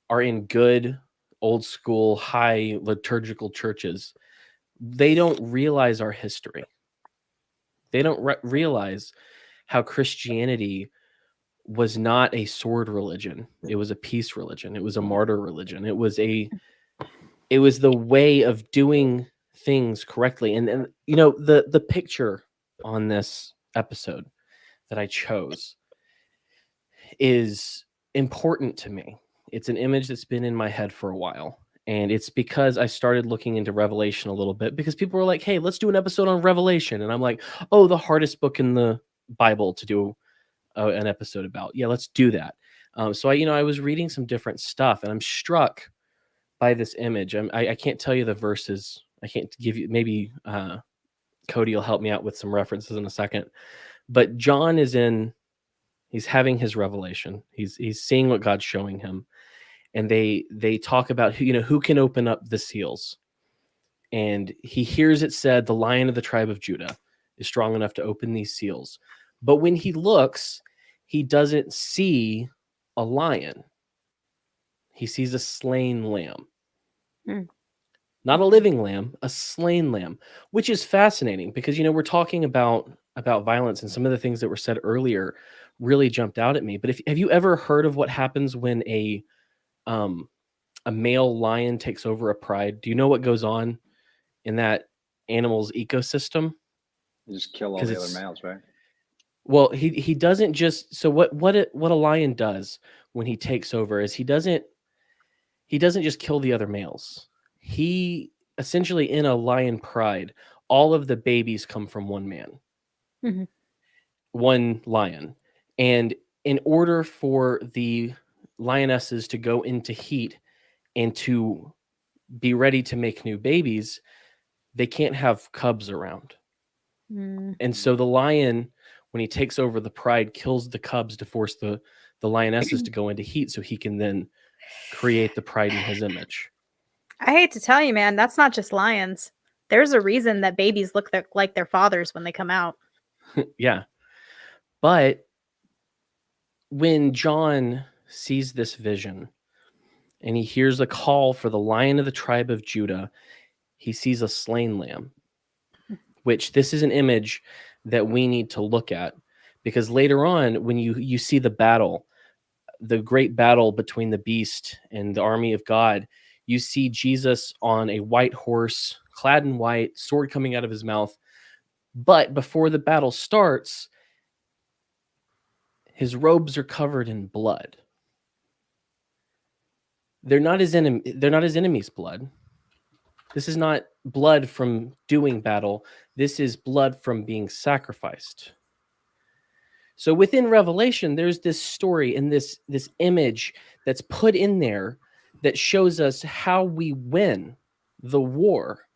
[SPEAKER 1] are in good old school high liturgical churches, they don't realize our history. They don't realize how Christianity was not a sword religion. It was a peace religion. It was a martyr religion. It was the way of doing things correctly. And the picture on this episode that I chose is important to me. It's an image that's been in my head for a while. And it's because I started looking into Revelation a little bit, because people were like, hey, let's do an episode on Revelation. And I'm like, oh, the hardest book in the Bible to do an episode about. Yeah, let's do that. So I was reading some different stuff, and I'm struck by this image. I can't tell you the verses. I can't give you, maybe Cody will help me out with some references in a second. But John he's having his revelation. He's seeing what God's showing him. And they talk about who can open up the seals. And he hears it said, the Lion of the tribe of Judah is strong enough to open these seals. But when he looks, he doesn't see a lion. He sees a slain lamb. Not a living lamb, a slain lamb, which is fascinating because, we're talking about violence, and some of the things that were said earlier really jumped out at me. But have you ever heard of what happens when a male lion takes over a pride? Do you know what goes on in that animal's ecosystem?
[SPEAKER 3] You just kill all the other males, right?
[SPEAKER 1] Well, he doesn't just. So what a lion does when he takes over is he doesn't just kill the other males. He essentially, in a lion pride, all of the babies come from one man, one lion, and in order for the lionesses to go into heat and to be ready to make new babies, they can't have cubs around. And so the lion, when he takes over the pride, kills the cubs to force the lionesses to go into heat so he can then create the pride in his image.
[SPEAKER 4] I hate to tell you, man, that's not just lions. There's a reason that babies look like their fathers when they come out.
[SPEAKER 1] Yeah. But when John sees this vision and he hears a call for the Lion of the tribe of Judah, he sees a slain lamb, which this is an image that we need to look at, because later on, when you see the battle, the great battle between the beast and the army of God, you see Jesus on a white horse, clad in white, sword coming out of his mouth. But before the battle starts, his robes are covered in blood. They're not his enemy's blood. This is not blood from doing battle. This is blood from being sacrificed. So within Revelation, there's this story and this image that's put in there that shows us how we win the war.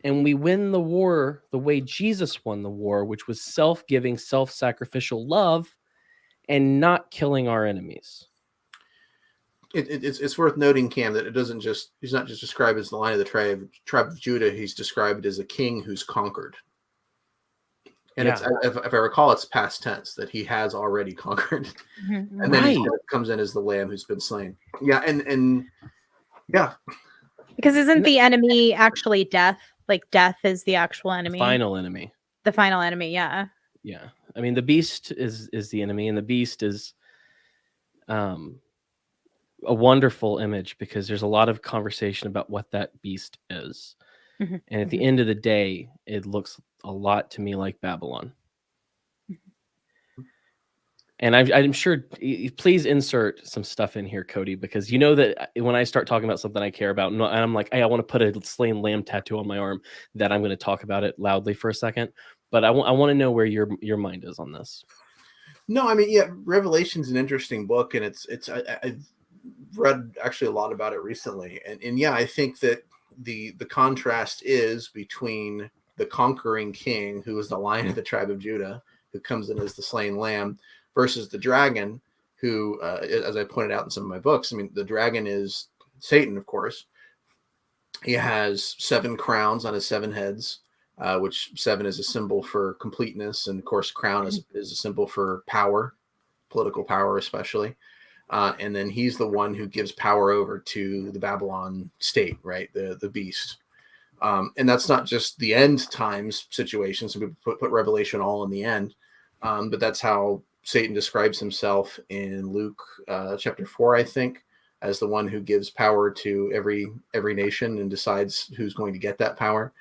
[SPEAKER 1] And we win the war the way Jesus won the war, which was self-giving, self-sacrificial love and not killing our enemies.
[SPEAKER 2] It's worth noting, Cam, that he's not just described as the line of the tribe of Judah. He's described as a king who's conquered. And
[SPEAKER 1] Yeah.
[SPEAKER 2] it's, if I recall, it's past tense, that he has already conquered.
[SPEAKER 4] Mhm.
[SPEAKER 2] And then he
[SPEAKER 1] Right.
[SPEAKER 2] comes in as the lamb who's been slain. Yeah, and yeah.
[SPEAKER 4] Because isn't the enemy actually death? Like death is the actual
[SPEAKER 1] The
[SPEAKER 4] enemy.
[SPEAKER 1] final enemy.
[SPEAKER 4] The final enemy, yeah.
[SPEAKER 1] Yeah. I mean, the beast is the enemy, and the beast is a wonderful image because there's a lot of conversation about what that beast is.
[SPEAKER 4] Mhm.
[SPEAKER 1] And at the end of the day, it looks a lot to me like Babylon. And I'm sure, please insert some stuff in here, Cody, because you know that when I start talking about something I care about, and I'm like, hey, I want to put a slain lamb tattoo on my arm, that I'm going to talk about it loudly for a second. But I want to know where your mind is on this.
[SPEAKER 2] No, I mean, yeah, Revelation's an interesting book, and I've read actually a lot about it recently, and yeah, I think that the contrast is between the conquering king, who is the Lion of the tribe of Judah, who comes in as the slain lamb, versus the dragon, who, as I pointed out in some of my books, I mean, the dragon is Satan, of course. He has 7 crowns on his 7 heads, which 7 is a symbol for completeness, and of course, crown is a symbol for power, political power especially. And then he's the one who gives power over to the Babylon state, right? The beast. And that's not just the end times situation. So we put Revelation all in the end. But that's how Satan describes himself in Luke chapter 4, I think, as the one who gives power to every nation and decides who's going to get that power.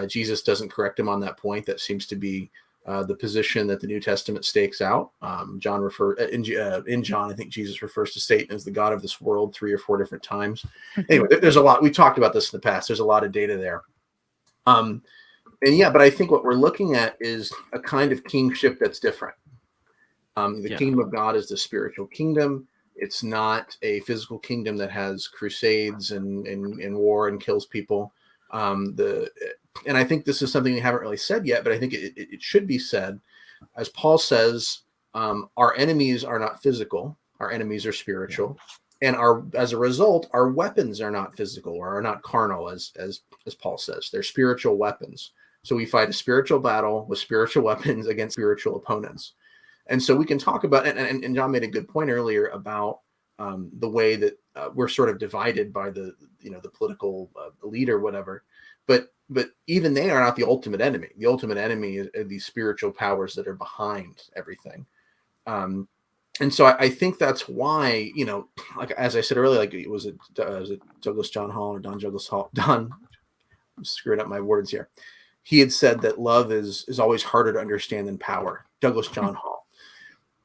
[SPEAKER 2] Jesus doesn't correct him on that point. That seems to be the position that the New Testament stakes out. In John, I think Jesus refers to Satan as the god of this world 3 or 4 different times. Anyway, there's a lot. We talked about this in the past. There's a lot of data there. And yeah, but I think what we're looking at is a kind of kingship that's different. The kingdom of God is the spiritual kingdom. It's not a physical kingdom that has crusades and war and kills people. And I think this is something we haven't really said yet, but I think it should be said. As Paul says, our enemies are not physical. Our enemies are spiritual. And as a result, our weapons are not physical or are not carnal, as Paul says. They're spiritual weapons. So we fight a spiritual battle with spiritual weapons against spiritual opponents. And so we can talk about, and John made a good point earlier about the way that we're sort of divided by the political elite or whatever. But even they are not the ultimate enemy. The ultimate enemy are these spiritual powers that are behind everything. And so I think that's why, like as I said earlier, like was it Douglas John Hall or Don Douglas Hall? Don, I'm screwing up my words here. He had said that love is always harder to understand than power. Douglas John Hall.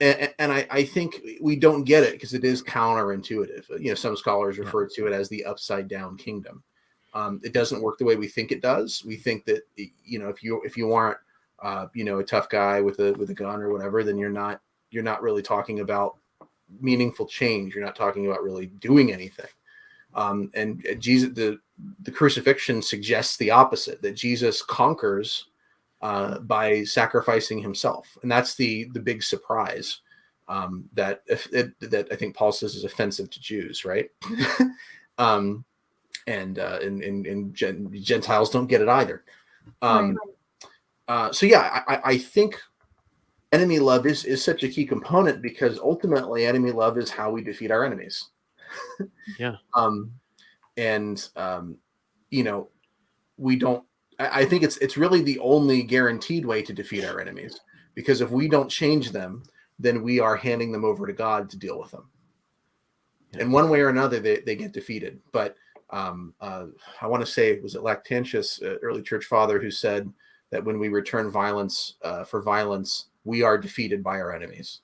[SPEAKER 2] And I think we don't get it because it is counterintuitive. Some scholars refer to it as the upside down kingdom. It doesn't work the way we think it does. We think that if you aren't a tough guy with a gun or whatever, then you're not really talking about meaningful change. You're not talking about really doing anything. And Jesus, the crucifixion suggests the opposite, that Jesus conquers by sacrificing himself, and that's the big surprise that I think Paul says is offensive to Jews, right? And Gentiles don't get it either. So yeah, I think enemy love is such a key component because ultimately enemy love is how we defeat our enemies.
[SPEAKER 1] Yeah.
[SPEAKER 2] We don't. I think it's really the only guaranteed way to defeat our enemies, because if we don't change them, then we are handing them over to God to deal with them. Yeah. And one way or another, they get defeated. But I want to say, was it Lactantius, early church father, who said that when we return violence for violence, we are defeated by our enemies.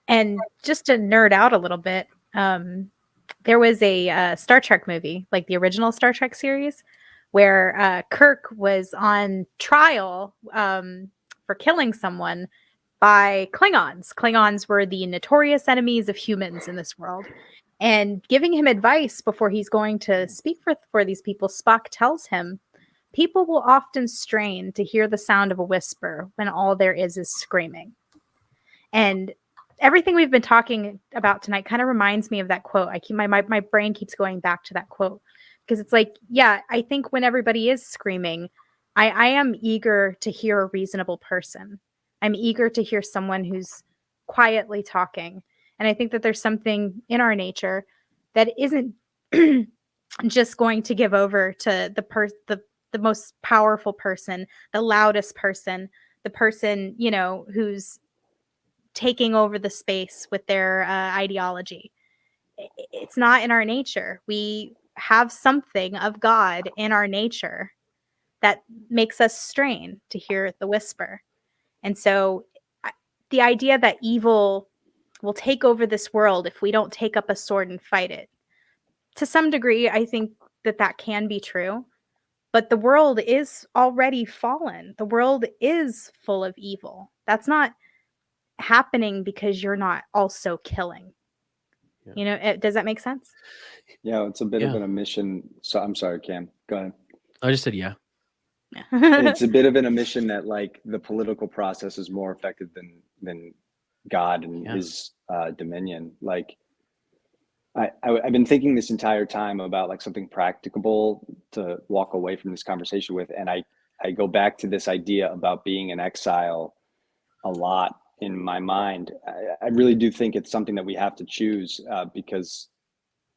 [SPEAKER 4] And just to nerd out a little bit, there was a Star Trek movie, like the original Star Trek series, where Kirk was on trial for for killing someone by Klingons. Klingons were the notorious enemies of humans in this world. And giving him advice before he's going to speak for these people, Spock tells him, people will often strain to hear the sound of a whisper when all there is screaming. And everything we've been talking about tonight kind of reminds me of that quote. I keep my brain keeps going back to that quote because it's like, yeah, I think when everybody is screaming, I am eager to hear a reasonable person. I'm eager to hear someone who's quietly talking. And I think that there's something in our nature that isn't just going to give over to the most powerful person, the loudest person, the person, you know, who's taking over the space with their ideology. It's not in our nature. We have something of God in our nature that makes us strain to hear the whisper. And so the idea that evil will take over this world if we don't take up a sword and fight it, to some degree, I think that can be true. But the world is already fallen. The world is full of evil. That's not happening because you're not also killing.
[SPEAKER 1] Yeah.
[SPEAKER 4] You know, does that make sense?
[SPEAKER 3] Yeah, it's a bit of an omission. So I'm sorry, Cam. Go ahead.
[SPEAKER 1] I just said yeah.
[SPEAKER 3] It's a bit of an omission that like the political process is more effective than God and his dominion. Like I've been thinking this entire time about like something practicable to walk away from this conversation with, and I go back to this idea about being in exile a lot in my mind. I really do think it's something that we have to choose because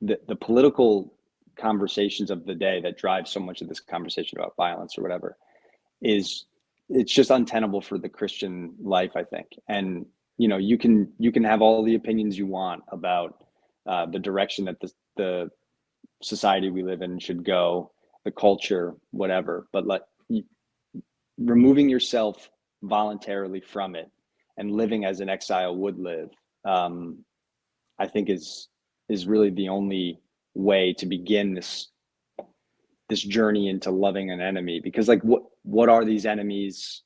[SPEAKER 3] the political conversations of the day that drive so much of this conversation about violence or whatever it's just untenable for the Christian life, I think. And you know, you can have all the opinions you want about the direction that the society we live in should go, the culture, whatever, but removing yourself voluntarily from it and living as an exile would live, I think is really the only way to begin this journey into loving an enemy. Because like what are these enemies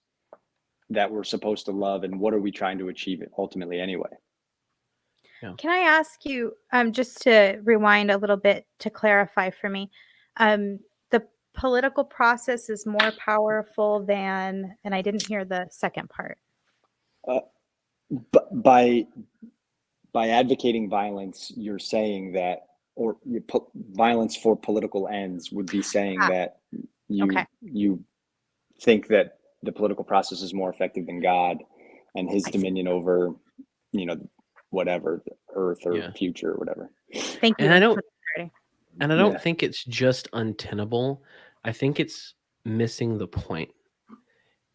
[SPEAKER 3] that we're supposed to love, and what are we trying to achieve ultimately anyway?
[SPEAKER 1] Yeah.
[SPEAKER 4] Can I ask you, just to rewind a little bit to clarify for me, the political process is more powerful than, and I didn't hear the second part.
[SPEAKER 3] But by advocating violence, you're saying that, or violence for political ends would be saying that you think that the political process is more effective than God and his dominion over, you know, whatever, the earth or future or whatever.
[SPEAKER 4] Thank you.
[SPEAKER 1] And I don't think it's just untenable. I think it's missing the point,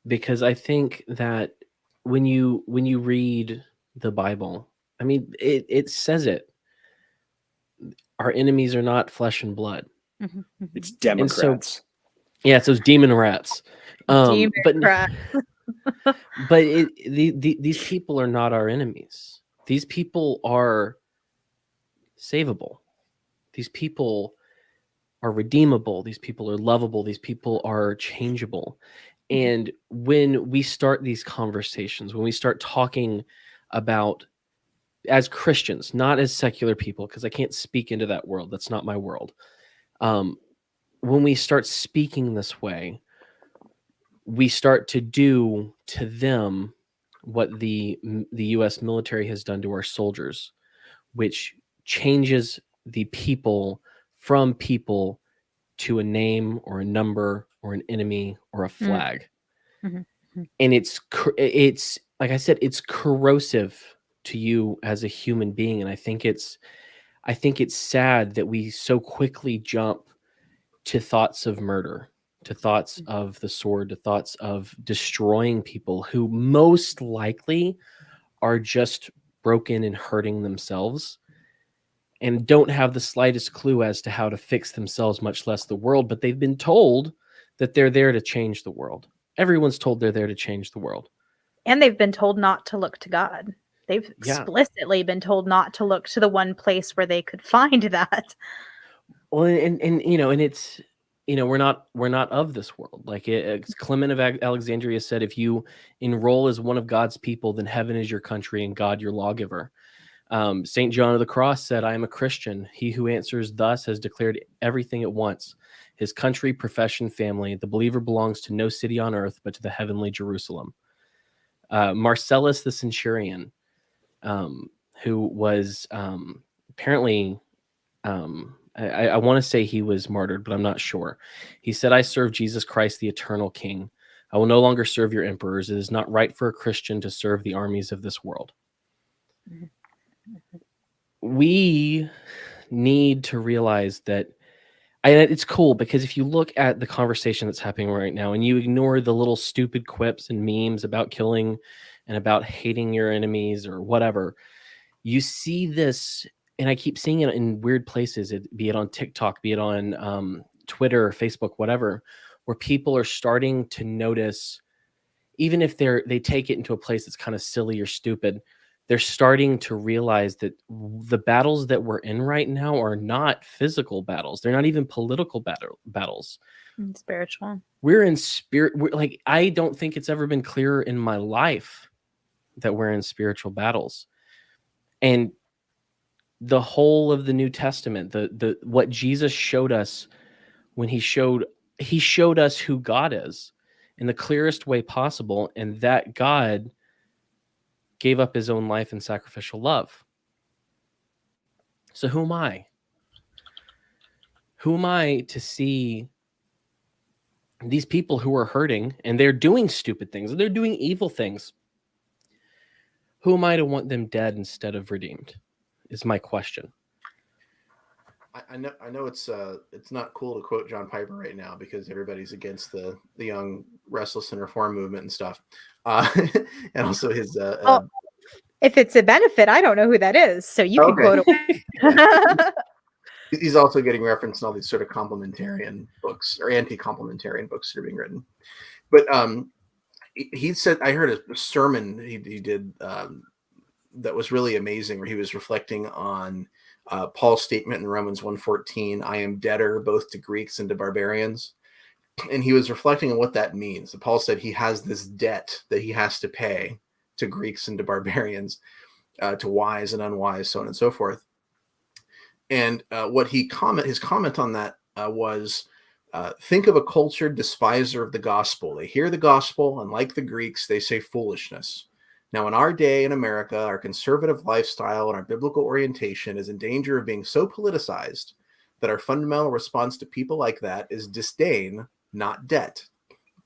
[SPEAKER 1] because I think that when you read the Bible, I mean, it says it. Our enemies are not flesh and blood.
[SPEAKER 4] Mm-hmm.
[SPEAKER 3] It's Democrats.
[SPEAKER 1] It's those demon rats. But these people are not our enemies. These people are savable. These people are redeemable. These people are lovable. These people are changeable. And when we start these conversations, when we start talking about, as Christians, not as secular people, because I can't speak into that world. That's not my world. When we start speaking this way, we start to do to them what the U.S. military has done to our soldiers, which changes the people from people to a name or a number or an enemy or a flag.
[SPEAKER 4] Mm-hmm.
[SPEAKER 1] And it's like I said, it's corrosive to you as a human being. And I think it's sad that we so quickly jump to thoughts of murder, to thoughts of the sword, to thoughts of destroying people who most likely are just broken and hurting themselves and don't have the slightest clue as to how to fix themselves, much less the world. But they've been told that they're there to change the world. Everyone's told they're there to change the world. And
[SPEAKER 4] they've been told not to look to God. They've explicitly been told not to look to the one place where they could find that.
[SPEAKER 1] Well, and you know, and it's, we're not of this world. Like Clement of Alexandria said, if you enroll as one of God's people, then heaven is your country and God your lawgiver. St. John of the Cross said, I am a Christian. He who answers thus has declared everything at once. His country, profession, family. The believer belongs to no city on earth, but to the heavenly Jerusalem. Marcellus the centurion, who was apparently, I want to say he was martyred, but I'm not sure. He said, I serve Jesus Christ, the eternal King. I will no longer serve your emperors. It is not right for a Christian to serve the armies of this world. We need to realize that, and it's cool because if you look at the conversation that's happening right now and you ignore the little stupid quips and memes about killing and about hating your enemies or whatever, you see this, and I keep seeing it in weird places, be it on TikTok, be it on Twitter, Facebook, whatever, where people are starting to notice, even if they take it into a place that's kind of silly or stupid, they're starting to realize that the battles that we're in right now are not physical battles. They're not even political battles.
[SPEAKER 4] Spiritual.
[SPEAKER 1] We're in spirit. Like, I don't think it's ever been clearer in my life that we're in spiritual battles. And the whole of the New Testament, the what Jesus showed us when he showed us who God is in the clearest way possible, and that God gave up his own life in sacrificial love. So who am I? Who am I to see these people who are hurting and they're doing stupid things and they're doing evil things? Who am I to want them dead instead of redeemed? Is my question.
[SPEAKER 2] I know it's not cool to quote John Piper right now because everybody's against the young restless and reform movement and stuff, and also his.
[SPEAKER 4] If it's a benefit, I don't know who that is, so you can quote him.
[SPEAKER 2] He's also getting referenced in all these sort of complementarian books or anti-complementarian books that are being written. But he said, I heard a sermon he did that was really amazing, where he was reflecting on Paul's statement in Romans 1:14, I am debtor both to Greeks and to barbarians. And he was reflecting on what that means. So Paul said he has this debt that he has to pay to Greeks and to barbarians, to wise and unwise, so on and so forth. And his comment on that was, think of a cultured despiser of the gospel. They hear the gospel, and like the Greeks, they say foolishness. Now, in our day in America, our conservative lifestyle and our biblical orientation is in danger of being so politicized that our fundamental response to people like that is disdain, not debt.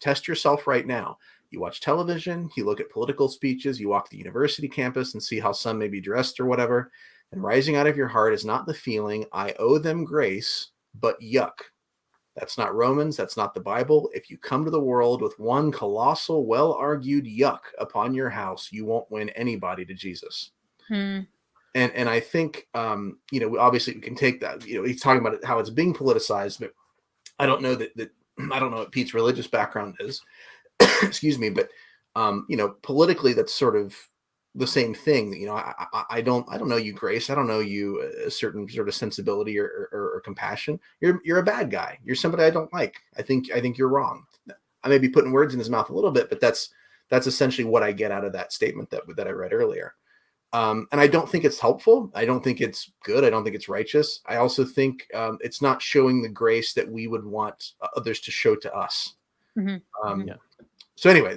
[SPEAKER 2] Test yourself right now. You watch television, you look at political speeches, you walk the university campus and see how some may be dressed or whatever. And rising out of your heart is not the feeling, I owe them grace, but yuck. That's not Romans. That's not the Bible. If you come to the world with one colossal, well-argued yuck upon your house, you won't win anybody to Jesus. And I think, obviously we can take that, he's talking about how it's being politicized, but I don't know that I don't know what Pete's religious background is. Excuse me. But, politically, that's sort of the same thing. I don't know you, Grace. I don't know you a certain sort of sensibility or compassion. You're a bad guy. You're somebody I don't like. I think you're wrong. I may be putting words in his mouth a little bit, but that's essentially what I get out of that statement that I read earlier. And I don't think it's helpful. I don't think it's good. I don't think it's righteous. I also think it's not showing the grace that we would want others to show to us.
[SPEAKER 1] Yeah.
[SPEAKER 2] So anyway,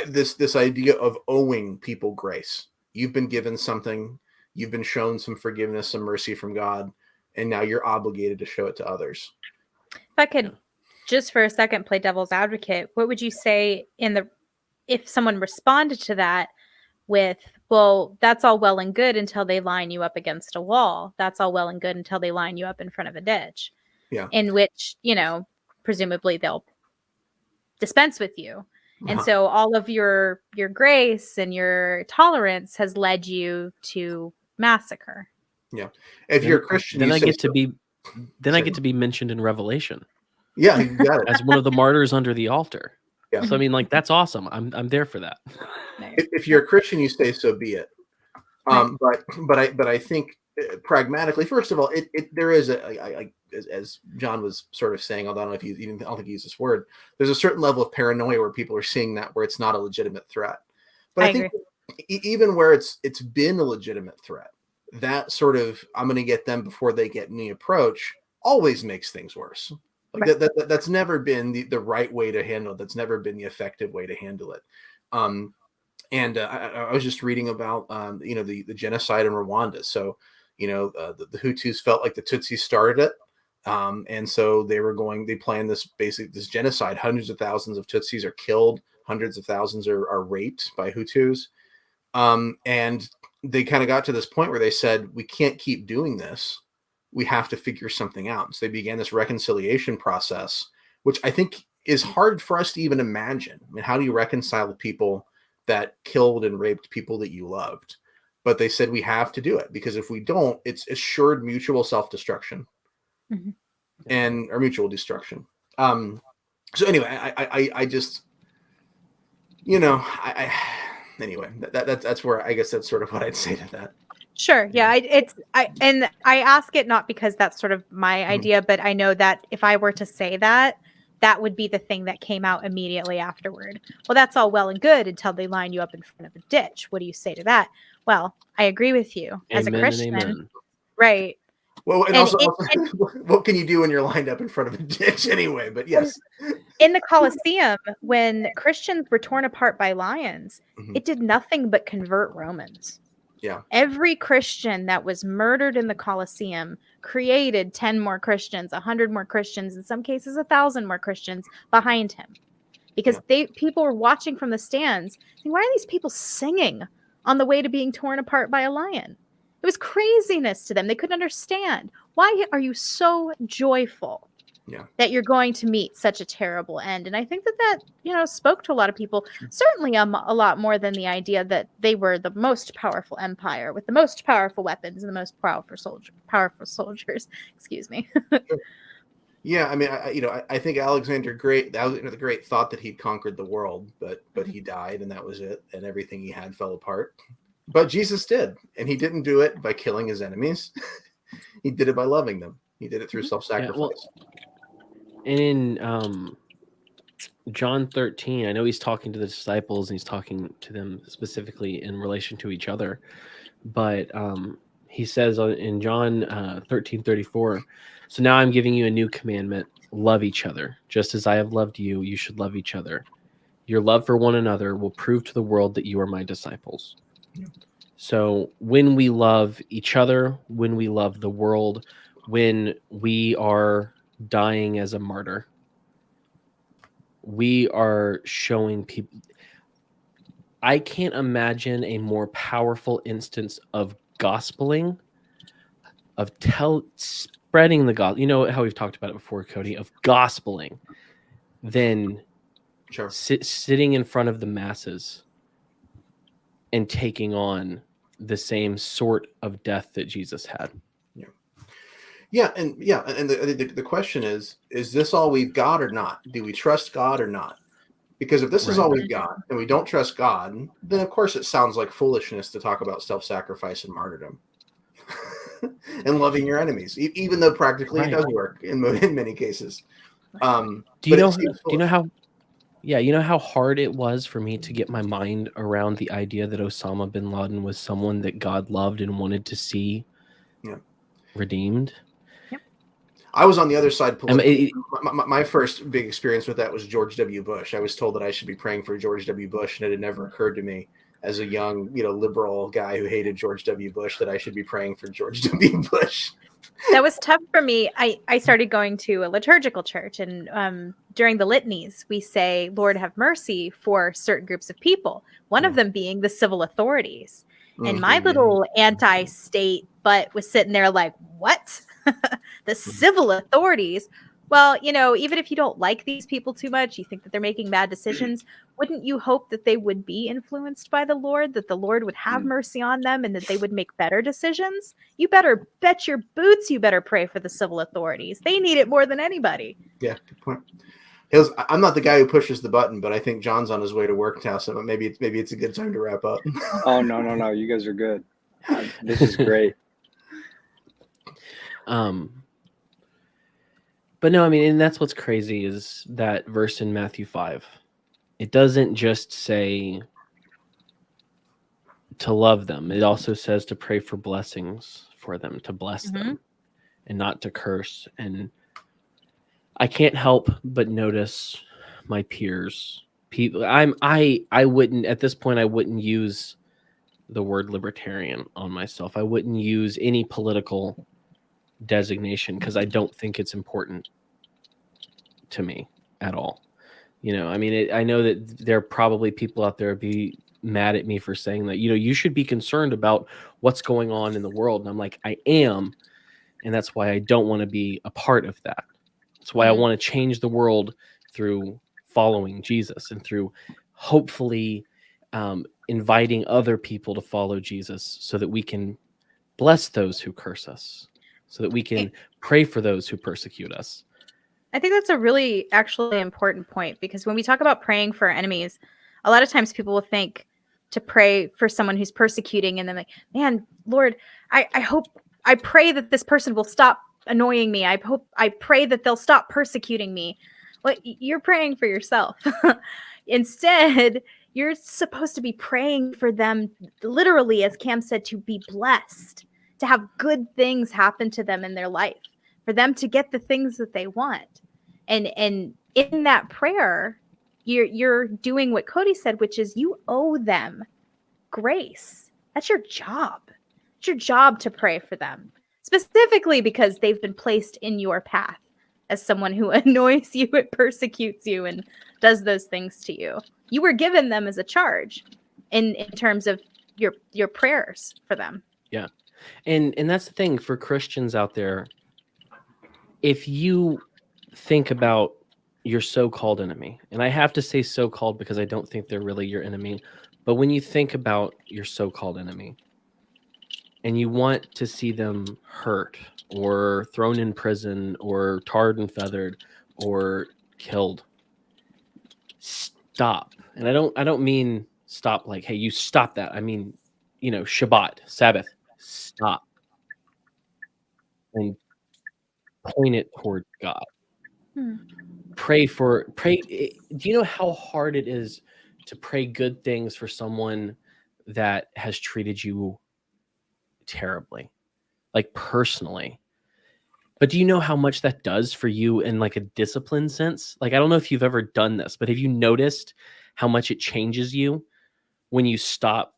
[SPEAKER 2] this idea of owing people grace. You've been given something, you've been shown some forgiveness, some mercy from God, and now you're obligated to show it to others.
[SPEAKER 4] If I could just for a second play devil's advocate, what would you say if someone responded to that with, well, that's all well and good until they line you up against a wall. That's all well and good until they line you up in front of a ditch.
[SPEAKER 2] Yeah.
[SPEAKER 4] In which, presumably they'll dispense with you. And so all of your grace and your tolerance has led you to massacre.
[SPEAKER 2] Yeah. If you're a Christian,
[SPEAKER 1] then I get to be mentioned in Revelation.
[SPEAKER 2] Yeah, you got it.
[SPEAKER 1] As one of the martyrs under the altar.
[SPEAKER 2] Yeah.
[SPEAKER 1] So I mean, that's awesome. I'm there for that.
[SPEAKER 2] If you're a Christian, you say so be it. But I think pragmatically, first of all, there is as John was sort of saying, although I don't think he used this word, there's a certain level of paranoia where people are seeing that where it's not a legitimate threat. But I think even where it's been a legitimate threat, that sort of I'm going to get them before they get me approach always makes things worse. Like
[SPEAKER 4] Right.
[SPEAKER 2] that's never been the right way to handle it. That's never been the effective way to handle it. And I was just reading about the genocide in Rwanda. So the Hutus felt like the Tutsis started it, and so they planned this genocide. Hundreds of thousands of Tutsis are killed. Hundreds of thousands are raped by Hutus. And they kind of got to this point where they said, we can't keep doing this. We have to figure something out. So they began this reconciliation process, which I think is hard for us to even imagine. I mean, how do you reconcile the people that killed and raped people that you loved? But they said, we have to do it, because if we don't, it's assured mutual self-destruction or mutual destruction. So anyway, I just, anyway, that's where I guess that's sort of what I'd say to that.
[SPEAKER 4] Sure. Yeah. I ask it not because that's sort of my idea, but I know that if I were to say that, that would be the thing that came out immediately afterward. Well, that's all well and good until they line you up in front of a ditch. What do you say to that? Well, I agree with you as a Christian. Right.
[SPEAKER 2] Well, and also, what can you do when you're lined up in front of a ditch anyway? But yes.
[SPEAKER 4] In the Colosseum, when Christians were torn apart by lions, it did nothing but convert Romans.
[SPEAKER 2] Yeah.
[SPEAKER 4] Every Christian that was murdered in the Colosseum created 10 more Christians, 100 more Christians, in some cases 1,000 more Christians behind him. Because people were watching from the stands, saying, why are these people singing on the way to being torn apart by a lion? It was craziness to them. They couldn't understand. Why are you so joyful that you're going to meet such a terrible end? And I think that spoke to a lot of people, certainly a lot more than the idea that they were the most powerful empire with the most powerful weapons and the most powerful soldiers. Excuse me.
[SPEAKER 2] Yeah, I mean, I think Alexander the Great thought that he'd conquered the world, but he died, and that was it, and everything he had fell apart. But Jesus did, and he didn't do it by killing his enemies. He did it by loving them. He did it through self-sacrifice.
[SPEAKER 1] And in John 13, I know he's talking to the disciples, and he's talking to them specifically in relation to each other. But he says in John 13:34, so now I'm giving you a new commandment, love each other. Just as I have loved you, you should love each other. Your love for one another will prove to the world that you are my disciples. So when we love each other, when we love the world, when we are dying as a martyr, we are showing people. I can't imagine a more powerful instance of gospeling, of spreading the gospel. You know how we've talked about it before, Cody, of gospeling, than sitting in front of the masses and taking on the same sort of death that Jesus had.
[SPEAKER 2] And the question is this all we've got or not? Do we trust God or not? Because if this is all we've got and we don't trust God, then of course it sounds like foolishness to talk about self-sacrifice and martyrdom and loving your enemies, even though practically it does work in many cases.
[SPEAKER 1] Do you know how hard it was for me to get my mind around the idea that Osama bin Laden was someone that God loved and wanted to see redeemed?
[SPEAKER 2] I was on the other side politically. My first big experience with that was George W. Bush. I was told that I should be praying for George W. Bush, and it had never occurred to me as a young, liberal guy who hated George W. Bush that I should be praying for George W. Bush.
[SPEAKER 4] That was tough for me. I started going to a liturgical church, and during the litanies, we say, Lord, have mercy for certain groups of people, one of them being the civil authorities. And my little anti-state butt was sitting there like, what? The civil authorities? Well, even if you don't like these people too much, you think that they're making bad decisions, wouldn't you hope that they would be influenced by the Lord, that the Lord would have mercy on them, and that they would make better decisions? You better bet your boots you better pray for the civil authorities. They need it more than anybody.
[SPEAKER 2] Yeah, good point. I'm not the guy who pushes the button, but I think John's on his way to work now, so maybe it's a good time to wrap up.
[SPEAKER 3] Oh, no. You guys are good. This is great.
[SPEAKER 1] But no, I mean, and that's what's crazy is that verse in Matthew 5. It doesn't just say to love them. It also says to pray for blessings for them, to bless them and not to curse. And I can't help but notice my peers. People, I wouldn't at this point. I wouldn't use the word libertarian on myself. I wouldn't use any political designation because I don't think it's important to me at all. You know, I mean, I know that there are probably people out there be mad at me for saying that, you know, you should be concerned about what's going on in the world. And I'm like, I am. And that's why I don't want to be a part of that. That's why I want to change the world through following Jesus and through hopefully inviting other people to follow Jesus so that we can bless those who curse us, so that we can pray for those who persecute us.
[SPEAKER 4] I think that's a really actually important point, because when we talk about praying for our enemies, a lot of times people will think to pray for someone who's persecuting and then like, man, Lord, I pray that this person will stop annoying me. I pray that they'll stop persecuting me. Well, you're praying for yourself. Instead, you're supposed to be praying for them, literally, as Cam said, to be blessed, to have good things happen to them in their life, for them to get the things that they want. And in that prayer, you're doing what Cody said, which is you owe them grace. That's your job. It's your job to pray for them, specifically because they've been placed in your path as someone who annoys you and persecutes you and does those things to you. You were given them as a charge in terms of your prayers for them.
[SPEAKER 1] Yeah. And that's the thing for Christians out there. If you think about your so-called enemy, and I have to say so-called because I don't think they're really your enemy, but when you think about your so-called enemy and you want to see them hurt or thrown in prison or tarred and feathered or killed, stop. And I don't mean stop like, hey, you stop that. I mean, you know, Shabbat, Sabbath, stop and point it toward God. Pray. Do you know how hard it is to pray good things for someone that has treated you terribly, like personally? But do you know how much that does for you in like a discipline sense? Like, I don't know if you've ever done this, but have you noticed how much it changes you when you stop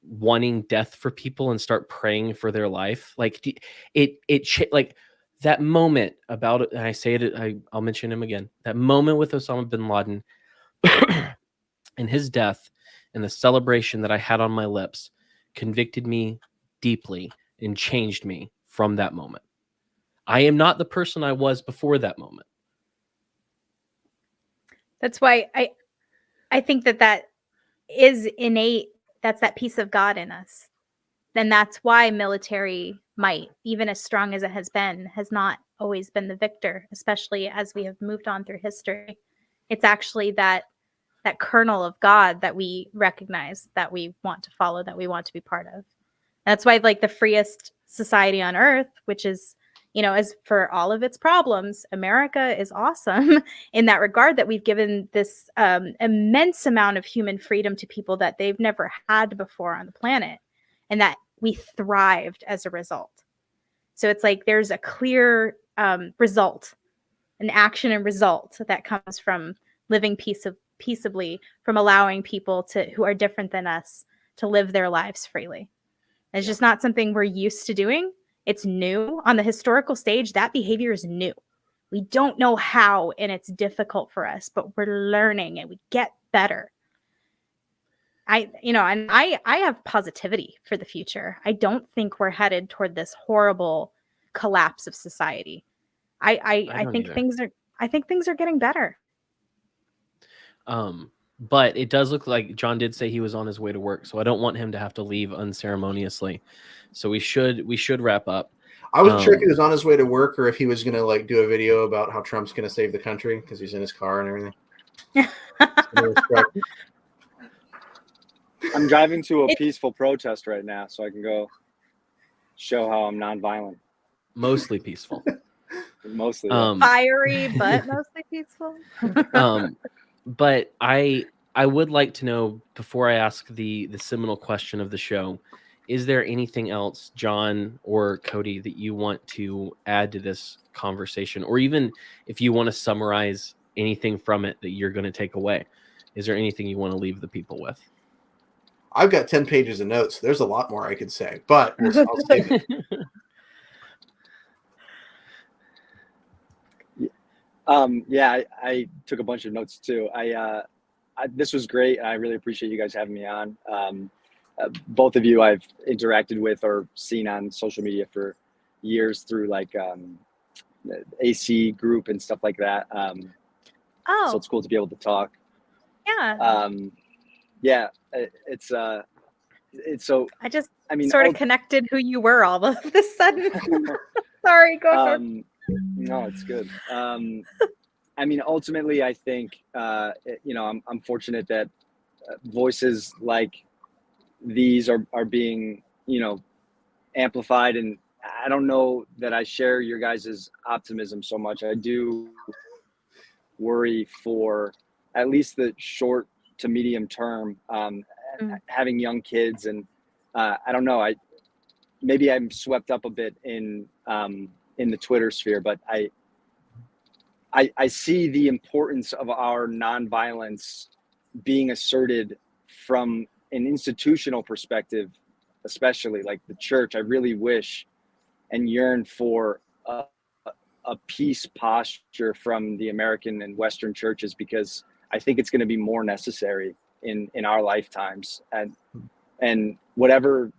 [SPEAKER 1] wanting death for people and start praying for their life? Like like that moment about it, and I say it, I'll mention him again. That moment with Osama bin Laden and his death and the celebration that I had on my lips convicted me deeply and changed me from that moment. I am not the person I was before that moment.
[SPEAKER 4] That's why I think that is innate. That's that piece of God in us. Then that's why military might, even as strong as it has not always been the victor, especially as we have moved on through history. It's actually that kernel of God that we recognize, that we want to follow, that we want to be part of. That's why, like, the freest society on earth, which is, you know, as for all of its problems, America is awesome in that regard, that we've given this immense amount of human freedom to people that they've never had before on the planet, and that we thrived as a result. So it's like there's a clear result, an action and result that comes from living peaceably, from allowing people who are different than us to live their lives freely. It's just not something we're used to doing. It's new. On the historical stage, that behavior is new. We don't know how, and it's difficult for us, but we're learning and we get better. I have positivity for the future. I don't think we're headed toward this horrible collapse of society. I think things are getting better.
[SPEAKER 1] But it does look like John did say he was on his way to work, so I don't want him to have to leave unceremoniously. So we should wrap up.
[SPEAKER 2] I wasn't sure if he was on his way to work or if he was going to like do a video about how Trump's going to save the country because he's in his car and everything.
[SPEAKER 3] I'm driving to a peaceful protest right now, so I can go show how I'm nonviolent.
[SPEAKER 1] Mostly peaceful.
[SPEAKER 3] Mostly.
[SPEAKER 4] Fiery, but mostly peaceful.
[SPEAKER 1] But I would like to know, before I ask the seminal question of the show, is there anything else, John or Cody, that you want to add to this conversation, or even if you want to summarize anything from it that you're going to take away? Is there anything you want to leave the people with?
[SPEAKER 2] I've got 10 pages of notes. There's a lot more I could say, but I'll save it.
[SPEAKER 3] Yeah, I took a bunch of notes too. This was great. I really appreciate you guys having me on. Both of you I've interacted with or seen on social media for years through like the AC group and stuff like that. So it's cool to be able to talk.
[SPEAKER 4] Yeah.
[SPEAKER 3] Yeah, it's so.
[SPEAKER 4] I just
[SPEAKER 3] I mean,
[SPEAKER 4] sort of connected who you were all of a sudden. Sorry, go ahead.
[SPEAKER 3] No, it's good. I mean, ultimately, I think I'm fortunate that voices like these are being amplified, and I don't know that I share your guys' optimism so much. I do worry for at least the short to medium term, having young kids, and I don't know. Maybe I'm swept up a bit in the Twitter sphere, but I see the importance of our nonviolence being asserted from an institutional perspective, especially like the church. I really wish and yearn for a peace posture from the American and Western churches, because I think it's going to be more necessary in our lifetimes, and whatever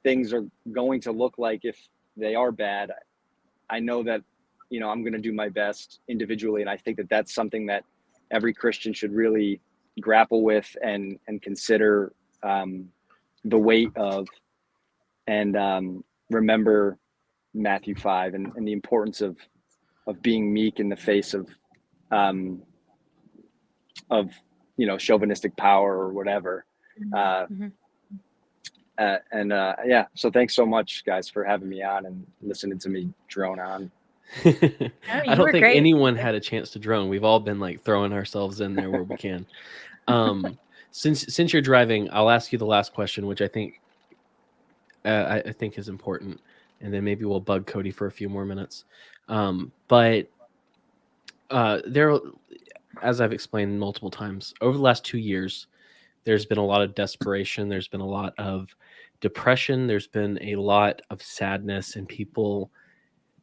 [SPEAKER 3] things are going to look like, if they are bad, I know that I'm going to do my best individually, and I think that that's something that every Christian should really grapple with and consider the weight of, and remember Matthew 5 and the importance of being meek in the face of chauvinistic power or whatever. Yeah, so thanks so much, guys, for having me on and listening to me drone on.
[SPEAKER 1] I don't think anyone had a chance to drone. We've all been like throwing ourselves in there where we can. Since you're driving, I'll ask you the last question, which I think is important, and then maybe we'll bug Cody for a few more minutes. But there, as I've explained multiple times, over the last 2 years, there's been a lot of desperation. There's been a lot of depression. There's been a lot of sadness, and people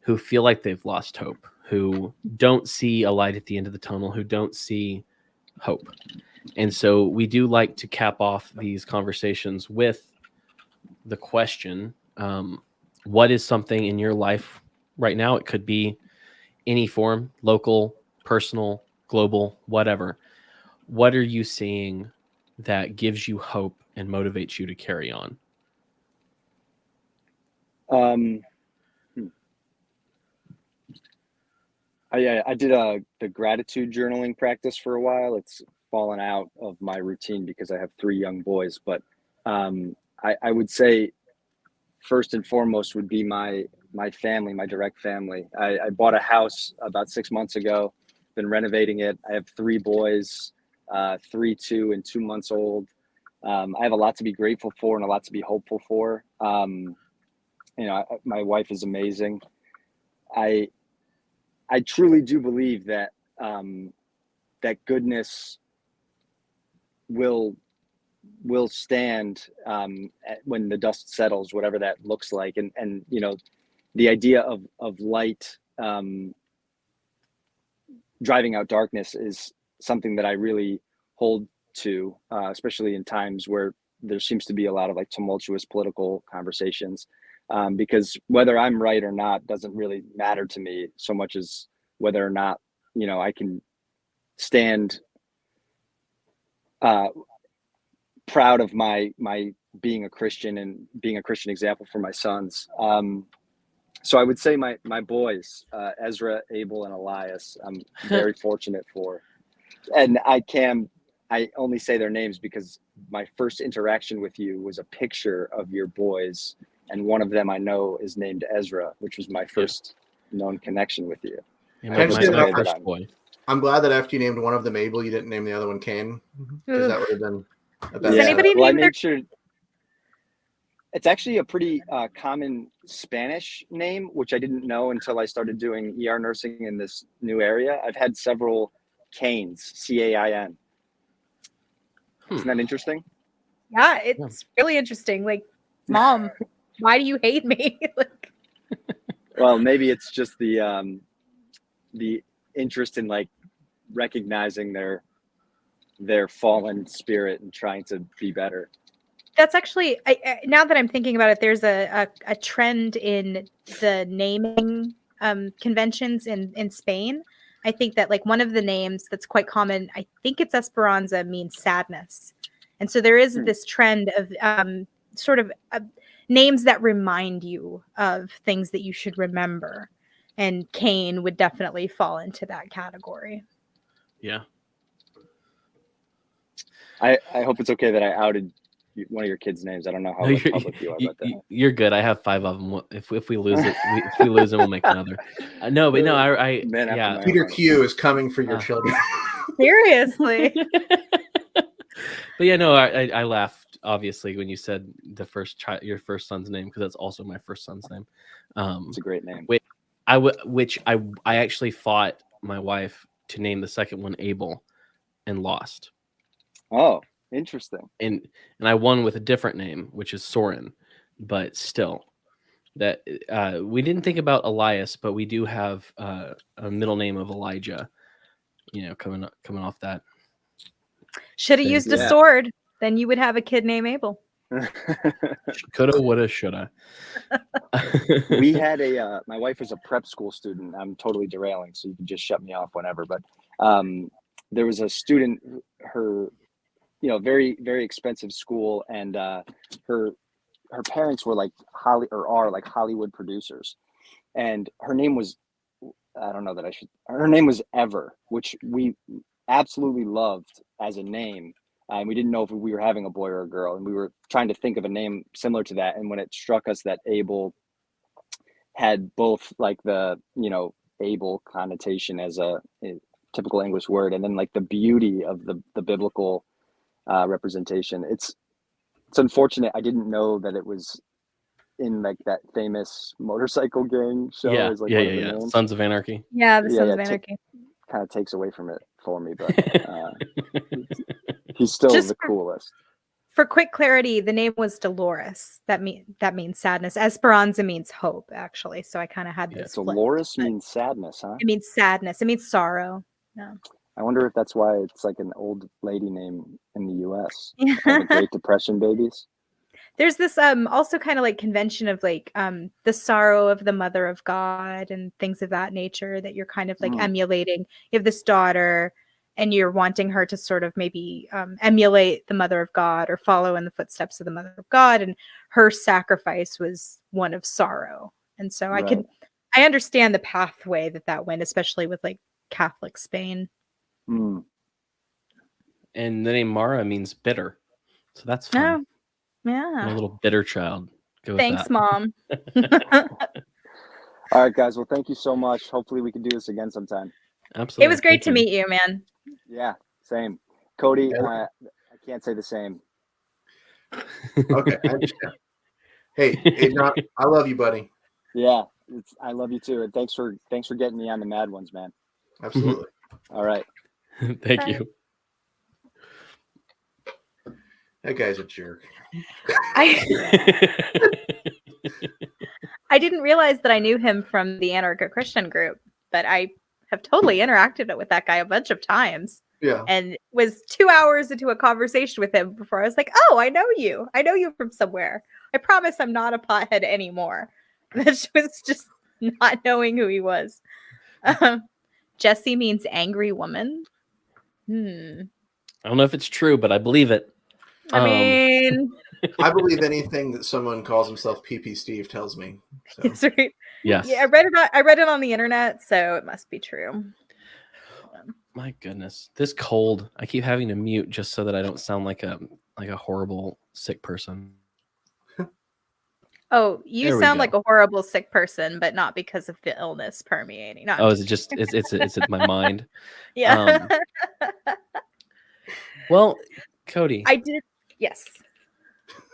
[SPEAKER 1] who feel like they've lost hope, who don't see a light at the end of the tunnel, who don't see hope. And so we do like to cap off these conversations with the question, what is something in your life right now? It could be any form, local, personal, global, whatever. What are you seeing that gives you hope and motivates you to carry on?
[SPEAKER 3] I did the gratitude journaling practice for a while. It's fallen out of my routine because I have 3 young boys, but I would say first and foremost would be my family, my direct family. I bought a house about 6 months ago, been renovating it. I have 3 boys, 3, 2, and 2 months old. I have a lot to be grateful for and a lot to be hopeful for. My wife is amazing. I truly do believe that that goodness will stand when the dust settles, whatever that looks like, and the idea of light driving out darkness is something that I really hold to, especially in times where there seems to be a lot of like tumultuous political conversations. Because whether I'm right or not doesn't really matter to me so much as whether or not, I can stand proud of my being a Christian and being a Christian example for my sons. So I would say my boys, Ezra, Abel, and Elias, I'm very fortunate for. And I only say their names because my first interaction with you was a picture of your boys and one of them I know is named Ezra, which was my first known connection with you.
[SPEAKER 1] Yeah,
[SPEAKER 3] I hope
[SPEAKER 2] just
[SPEAKER 3] it's
[SPEAKER 2] say
[SPEAKER 3] okay
[SPEAKER 2] that
[SPEAKER 3] that
[SPEAKER 1] boy.
[SPEAKER 2] I'm glad that after you named one of them Abel, you didn't name the other one Cain, because that would have been a bad
[SPEAKER 4] Does anybody
[SPEAKER 3] Well, I
[SPEAKER 4] name their
[SPEAKER 3] made sure. It's actually a pretty common Spanish name, which I didn't know until I started doing ER nursing in this new area. I've had several Cains, C-A-I-N. Isn't that interesting?
[SPEAKER 4] Yeah, it's really interesting. Like, Mom, why do you hate me? Like,
[SPEAKER 3] Well, maybe it's just the interest in like recognizing their fallen spirit and trying to be better.
[SPEAKER 4] that's actually now that I'm thinking about it, there's a trend in the naming conventions in Spain. I think that like one of the names that's quite common, I think it's Esperanza, means sadness, and so there is this trend of sort of names that remind you of things that you should remember, and Cain would definitely fall into that category.
[SPEAKER 1] Yeah.
[SPEAKER 3] I hope it's okay that I outed one of your kids' names. I don't know how
[SPEAKER 1] No,
[SPEAKER 3] public you are about that.
[SPEAKER 1] you're good. I have 5 of them. If we lose it, if we lose them, we'll make another. No, but no, I
[SPEAKER 3] Man after
[SPEAKER 1] yeah.
[SPEAKER 3] my
[SPEAKER 2] Peter
[SPEAKER 3] own heart.
[SPEAKER 2] Q is coming for your children.
[SPEAKER 4] Seriously.
[SPEAKER 1] But yeah, no, I laughed obviously when you said the your first son's name, because that's also my first son's name.
[SPEAKER 3] It's a great name.
[SPEAKER 1] Which I actually fought my wife to name the second one Abel, and lost.
[SPEAKER 3] Oh, interesting.
[SPEAKER 1] And I won with a different name, which is Soren, but still, that we didn't think about Elias, but we do have a middle name of Elijah. You know, coming off that.
[SPEAKER 4] Should have used a
[SPEAKER 2] Yeah.
[SPEAKER 4] sword, then you would have a kid named Abel.
[SPEAKER 1] Coulda, woulda, shoulda.
[SPEAKER 3] We had my wife was a prep school student. I'm totally derailing, so you can just shut me off whenever. But there was a student, her, very, very expensive school, and her parents were like Hollywood producers, and her name was, I don't know that I should. Her name was Ever, which we absolutely loved as a name. And we didn't know if we were having a boy or a girl, and we were trying to think of a name similar to that. And when it struck us that Abel had both like the Abel connotation as a typical English word, and then like the beauty of the biblical representation. It's unfortunate I didn't know that it was in like that famous motorcycle gang show.
[SPEAKER 1] Yeah,
[SPEAKER 3] Is like
[SPEAKER 1] yeah,
[SPEAKER 3] one of the
[SPEAKER 1] yeah.
[SPEAKER 3] names.
[SPEAKER 1] Sons of Anarchy.
[SPEAKER 4] Yeah, the Sons
[SPEAKER 3] Yeah,
[SPEAKER 4] of Anarchy.
[SPEAKER 3] Kind of takes away from it for me, but he's still
[SPEAKER 4] Just
[SPEAKER 3] the coolest.
[SPEAKER 4] For quick clarity, the name was Dolores. That means sadness. Esperanza means hope, actually. So I kind of had this.
[SPEAKER 3] Dolores means sadness, huh?
[SPEAKER 4] It means sadness. It means sorrow. No.
[SPEAKER 3] I wonder if that's why it's like an old lady name in the U.S. All the Great Depression babies.
[SPEAKER 4] There's this also kind of like convention of like the sorrow of the mother of God and things of that nature that you're kind of like emulating. You have this daughter, and you're wanting her to sort of maybe emulate the mother of God or follow in the footsteps of the mother of God, and her sacrifice was one of sorrow. And so I understand the pathway that went, especially with like Catholic Spain.
[SPEAKER 3] Mm.
[SPEAKER 1] And the name Mara means bitter, so that's fun.
[SPEAKER 4] Oh, yeah.
[SPEAKER 1] A little bitter child. Go with
[SPEAKER 4] Thanks,
[SPEAKER 1] that.
[SPEAKER 4] Mom.
[SPEAKER 3] All right, guys. Well, thank you so much. Hopefully we can do this again sometime.
[SPEAKER 1] Absolutely.
[SPEAKER 4] It was great to meet you, man.
[SPEAKER 3] Yeah, same. Cody, I can't say the same.
[SPEAKER 2] Okay, I understand. Hey, John, I love you, buddy.
[SPEAKER 3] Yeah, I love you too, and thanks for getting me on the Mad Ones, man.
[SPEAKER 2] Absolutely.
[SPEAKER 3] All right.
[SPEAKER 1] Thank you.
[SPEAKER 2] That guy's a jerk.
[SPEAKER 4] I didn't realize that I knew him from the anarcho-Christian group, but I have totally interacted with that guy a bunch of times.
[SPEAKER 2] Yeah.
[SPEAKER 4] And was 2 hours into a conversation with him before I was like, oh, I know you. I know you from somewhere. I promise I'm not a pothead anymore. That was just not knowing who he was. Jessie means angry woman.
[SPEAKER 1] I don't know if it's true, but I believe it.
[SPEAKER 4] I mean,
[SPEAKER 2] I believe anything that someone calls himself PP Steve tells me. So.
[SPEAKER 4] it's right.
[SPEAKER 1] Yes.
[SPEAKER 4] Yeah, I read it on the internet, so it must be true.
[SPEAKER 1] My goodness, this cold. I keep having to mute just so that I don't sound like a horrible sick person.
[SPEAKER 4] Oh, you
[SPEAKER 1] There we
[SPEAKER 4] sound
[SPEAKER 1] go.
[SPEAKER 4] like a horrible sick person, but not because of the illness permeating. No, I'm
[SPEAKER 1] Oh, is it just it's in my mind?
[SPEAKER 4] yeah.
[SPEAKER 1] Well, Cody,
[SPEAKER 4] I did. Yes.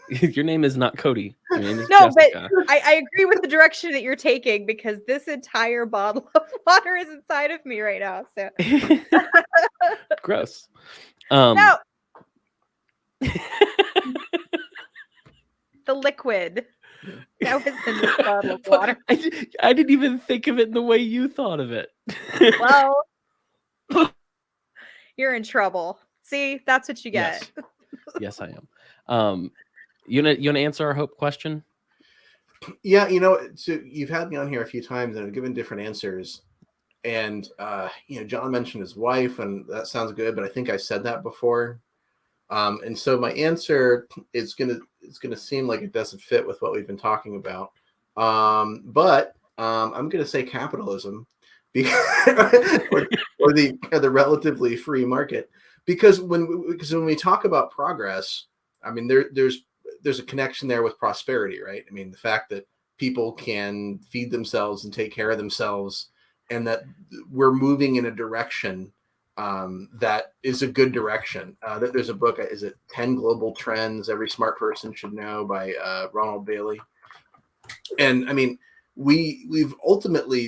[SPEAKER 1] your name is not Cody. Your name is
[SPEAKER 4] No, but
[SPEAKER 1] Jessica.
[SPEAKER 4] I agree with the direction that you're taking because this entire bottle of water is inside of me right now. So
[SPEAKER 1] Gross.
[SPEAKER 4] no, the liquid that was in this bottle of water.
[SPEAKER 1] I didn't even think of it in the way you thought of it.
[SPEAKER 4] Well, you're in trouble. See, that's what you get.
[SPEAKER 1] Yes, I am. You wanna answer our hope question?
[SPEAKER 2] Yeah, so you've had me on here a few times and I've given different answers. And John mentioned his wife, and that sounds good, but I think I said that before. And so my answer is gonna seem like it doesn't fit with what we've been talking about. But I'm gonna say capitalism, because, or the relatively free market, because when we talk about progress, I mean there's a connection there with prosperity, right? I mean, the fact that people can feed themselves and take care of themselves, and that we're moving in a direction that is a good direction. There's a book, is it 10 Global Trends Every Smart Person Should Know by Ronald Bailey. And I mean, we've ultimately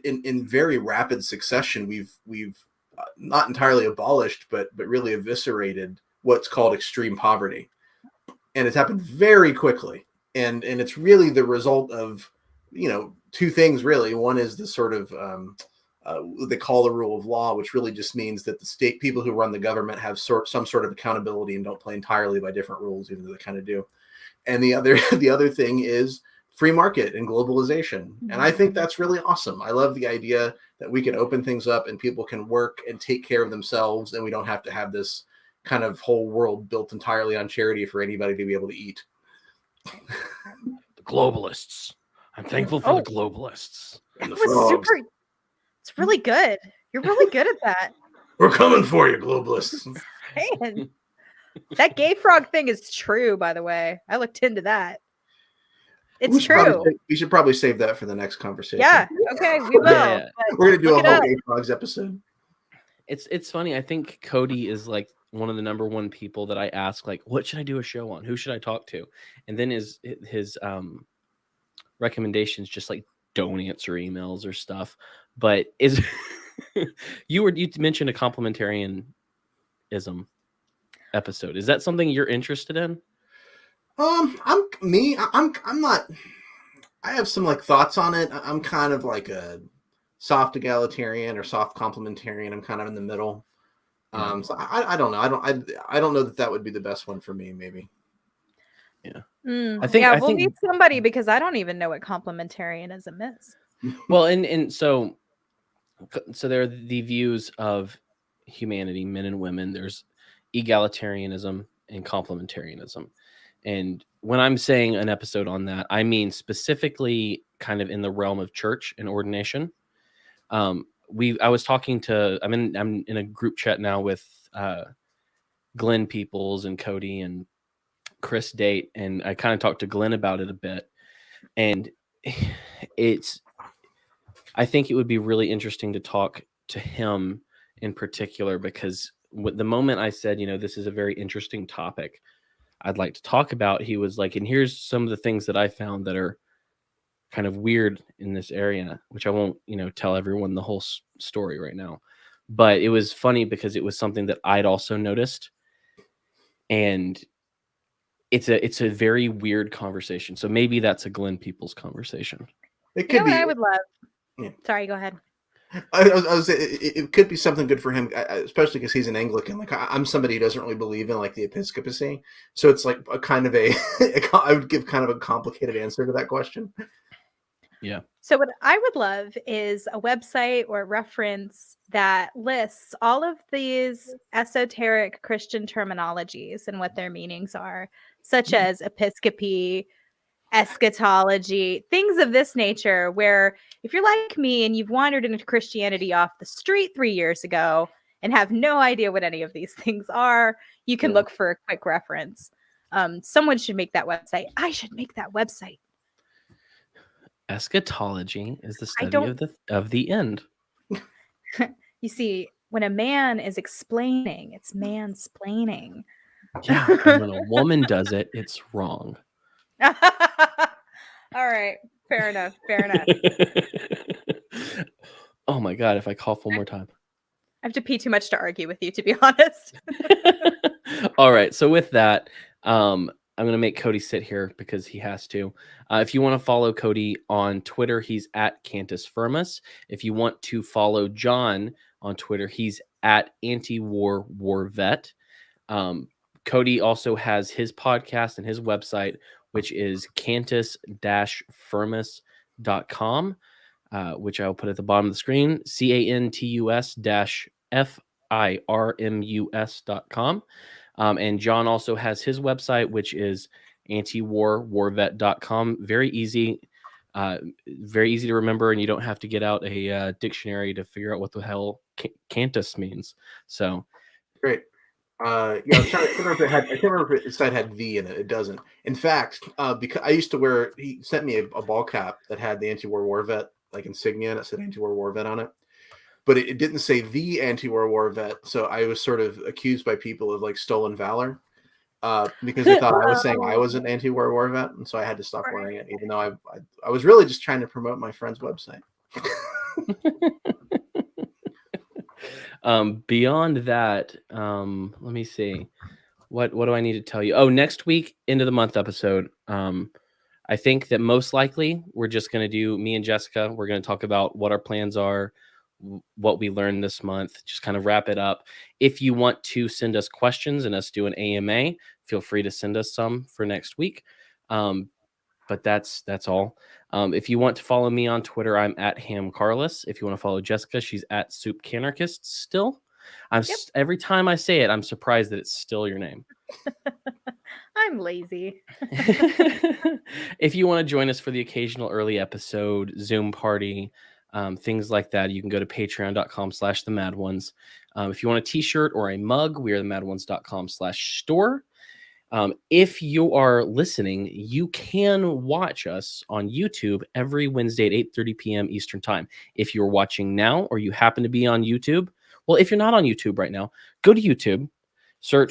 [SPEAKER 2] in very rapid succession, we've not entirely abolished, but really eviscerated what's called extreme poverty. And it's happened very quickly. And it's really the result of, two things really. One is the sort of, they call the rule of law, which really just means that the state people who run the government have some sort of accountability and don't play entirely by different rules, even though they kind of do. And the other thing is free market and globalization. And I think that's really awesome. I love the idea that we can open things up and people can work and take care of themselves, and we don't have to have this kind of whole world built entirely on charity for anybody to be able to eat.
[SPEAKER 1] The globalists. I'm thankful for the globalists.
[SPEAKER 2] And the
[SPEAKER 4] That was
[SPEAKER 2] frogs.
[SPEAKER 4] super. It's really good. You're really good at that.
[SPEAKER 2] We're coming for you, globalists.
[SPEAKER 4] Man, that gay frog thing is true, by the way. I looked into that. It's true.
[SPEAKER 2] We should probably save that for the next conversation.
[SPEAKER 4] Yeah. Okay, we will.
[SPEAKER 1] Yeah.
[SPEAKER 2] We're gonna do a
[SPEAKER 4] Look it
[SPEAKER 2] whole
[SPEAKER 4] up.
[SPEAKER 2] gay frogs episode.
[SPEAKER 1] It's funny. I think Cody is like one of the number one people that I ask, like, what should I do a show on? Who should I talk to? And then his recommendations just like don't answer emails or stuff. But is you mentioned a complementarianism episode. Is that something you're interested in?
[SPEAKER 2] I'm not. I have some like thoughts on it. I'm kind of like a soft egalitarian or soft complementarian. I'm kind of in the middle. So I don't know. I don't know that would be the best one for me. Maybe.
[SPEAKER 1] Yeah.
[SPEAKER 4] I
[SPEAKER 1] think
[SPEAKER 4] we'll need somebody, because I don't even know what complementarianism is.
[SPEAKER 1] Well, and so there are the views of humanity, men and women. There's egalitarianism and complementarianism. And when I'm saying an episode on that, I mean specifically kind of in the realm of church and ordination. I was talking to, I'm in a group chat now with Glenn Peoples and Cody and Chris Date, and I kind of talked to Glenn about it a bit. And I think it would be really interesting to talk to him in particular, because the moment I said, this is a very interesting topic I'd like to talk about, he was like, and here's some of the things that I found that are kind of weird in this area, which I won't, tell everyone the whole story right now. But it was funny because it was something that I'd also noticed. And it's a very weird conversation. So maybe that's a Glenn Peoples conversation.
[SPEAKER 2] It could be.
[SPEAKER 4] What I would love.
[SPEAKER 2] Yeah.
[SPEAKER 4] Sorry, go ahead.
[SPEAKER 2] I was saying it could be something good for him, especially because he's an Anglican. Like I'm somebody who doesn't really believe in like the episcopacy, so it's like a kind of I would give kind of a complicated answer to that question.
[SPEAKER 1] Yeah.
[SPEAKER 4] So what I would love is a website or a reference that lists all of these esoteric Christian terminologies and what their meanings are, such as episcopacy, eschatology, things of this nature, where if you're like me and you've wandered into Christianity off the street 3 years ago and have no idea what any of these things are, you can look for a quick reference. Someone should make that website. I should make that website.
[SPEAKER 1] Eschatology is the study
[SPEAKER 4] don't-
[SPEAKER 1] of the end.
[SPEAKER 4] You see, when a man is explaining, it's mansplaining.
[SPEAKER 1] Yeah, and when a woman does it, it's wrong.
[SPEAKER 4] All right, fair enough. Fair enough.
[SPEAKER 1] Oh my god! If I cough one more time.
[SPEAKER 4] I have to pee too much to argue with you, to be honest.
[SPEAKER 1] All right. So with that, I'm going to make Cody sit here because he has to. If you want to follow Cody on Twitter, he's at Cantus Firmus. If you want to follow John on Twitter, he's at Anti-War War Vet. Cody also has his podcast and his website, which is cantus-firmus.com, which I'll put at the bottom of the screen, cantus-firmus.com. And John also has his website, which is antiwarwarvet.com. Very easy to remember, and you don't have to get out a dictionary to figure out what the hell Cantus means. So
[SPEAKER 2] great. I can't remember if the site had V in it. It doesn't. In fact, because I used to he sent me a ball cap that had the Anti-War War Vet like insignia, and it said Anti-War War Vet on it. But it didn't say the Anti-War War Vet, so I was sort of accused by people of like stolen valor because they thought I was saying I was an Anti-War War Vet, and so I had to stop wearing it, even though I was really just trying to promote my friend's website.
[SPEAKER 1] Beyond that, let me see. What do I need to tell you? Oh, next week, end of the month episode. I think that most likely we're just going to do me and Jessica. We're going to talk about what our plans are, what we learned this month, just kind of wrap it up. If you want to send us questions and us do an AMA, feel free to send us some for next week. But that's all. If you want to follow me on Twitter, I'm at Ham Carlos. If you want to follow Jessica, she's at Soup Canarchist still. Every time I say it, I'm surprised that it's still your name.
[SPEAKER 4] I'm lazy.
[SPEAKER 1] If you want to join us for the occasional early episode, Zoom party, things like that, you can go to patreon.com/themadOnes. If you want a t-shirt or a mug, we are themadOnes.com/store. If you are listening, you can watch us on YouTube every Wednesday at 8:30 p.m. Eastern time. If you're watching now or you happen to be on YouTube, well, if you're not on YouTube right now, go to YouTube, go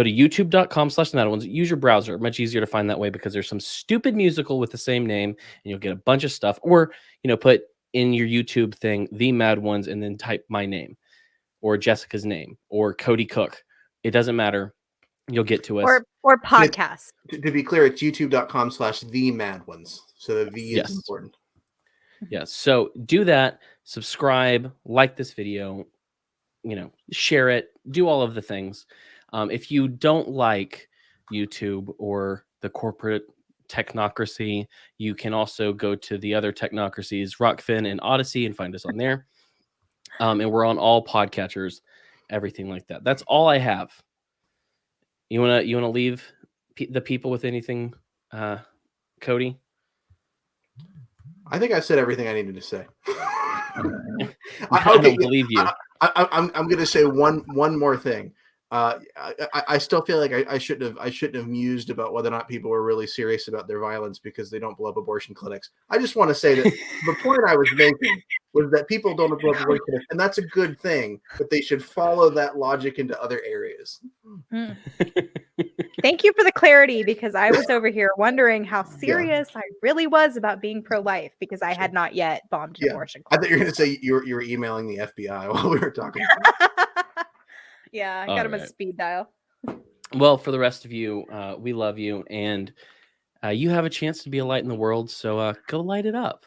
[SPEAKER 1] to youtube.com/themadOnes. Use your browser. Much easier to find that way because there's some stupid musical with the same name and you'll get a bunch of stuff. Or, put in your YouTube thing, The Mad Ones, and then type my name or Jessica's name or Cody Cook. It doesn't matter. You'll get to us.
[SPEAKER 4] Or podcasts.
[SPEAKER 2] To be clear, it's youtube.com/themadOnes. So the V is important.
[SPEAKER 1] Yes. So do that. Subscribe, like this video, share it, do all of the things. If you don't like YouTube or the corporate technocracy, you can also go to the other technocracies, Rockfin and Odyssey, and find us on there. And we're on all podcatchers, everything like that. That's all I have. You wanna leave the people with anything, Cody?
[SPEAKER 2] I think I said everything I needed to say.
[SPEAKER 1] I don't believe you.
[SPEAKER 2] I'm going to say one more thing. I still feel like I shouldn't have mused about whether or not people were really serious about their violence because they don't blow up abortion clinics. I just want to say that the point I was making was that people don't blow up abortion clinics, and that's a good thing, but they should follow that logic into other areas.
[SPEAKER 4] Thank you for the clarity, because I was over here wondering how serious I really was about being pro-life because I had not yet bombed an abortion clinic.
[SPEAKER 2] I thought you were going to say you were emailing the FBI while we were talking.
[SPEAKER 4] Yeah, I got him a speed dial.
[SPEAKER 1] Well, for the rest of you, we love you, and you have a chance to be a light in the world, so go light it up.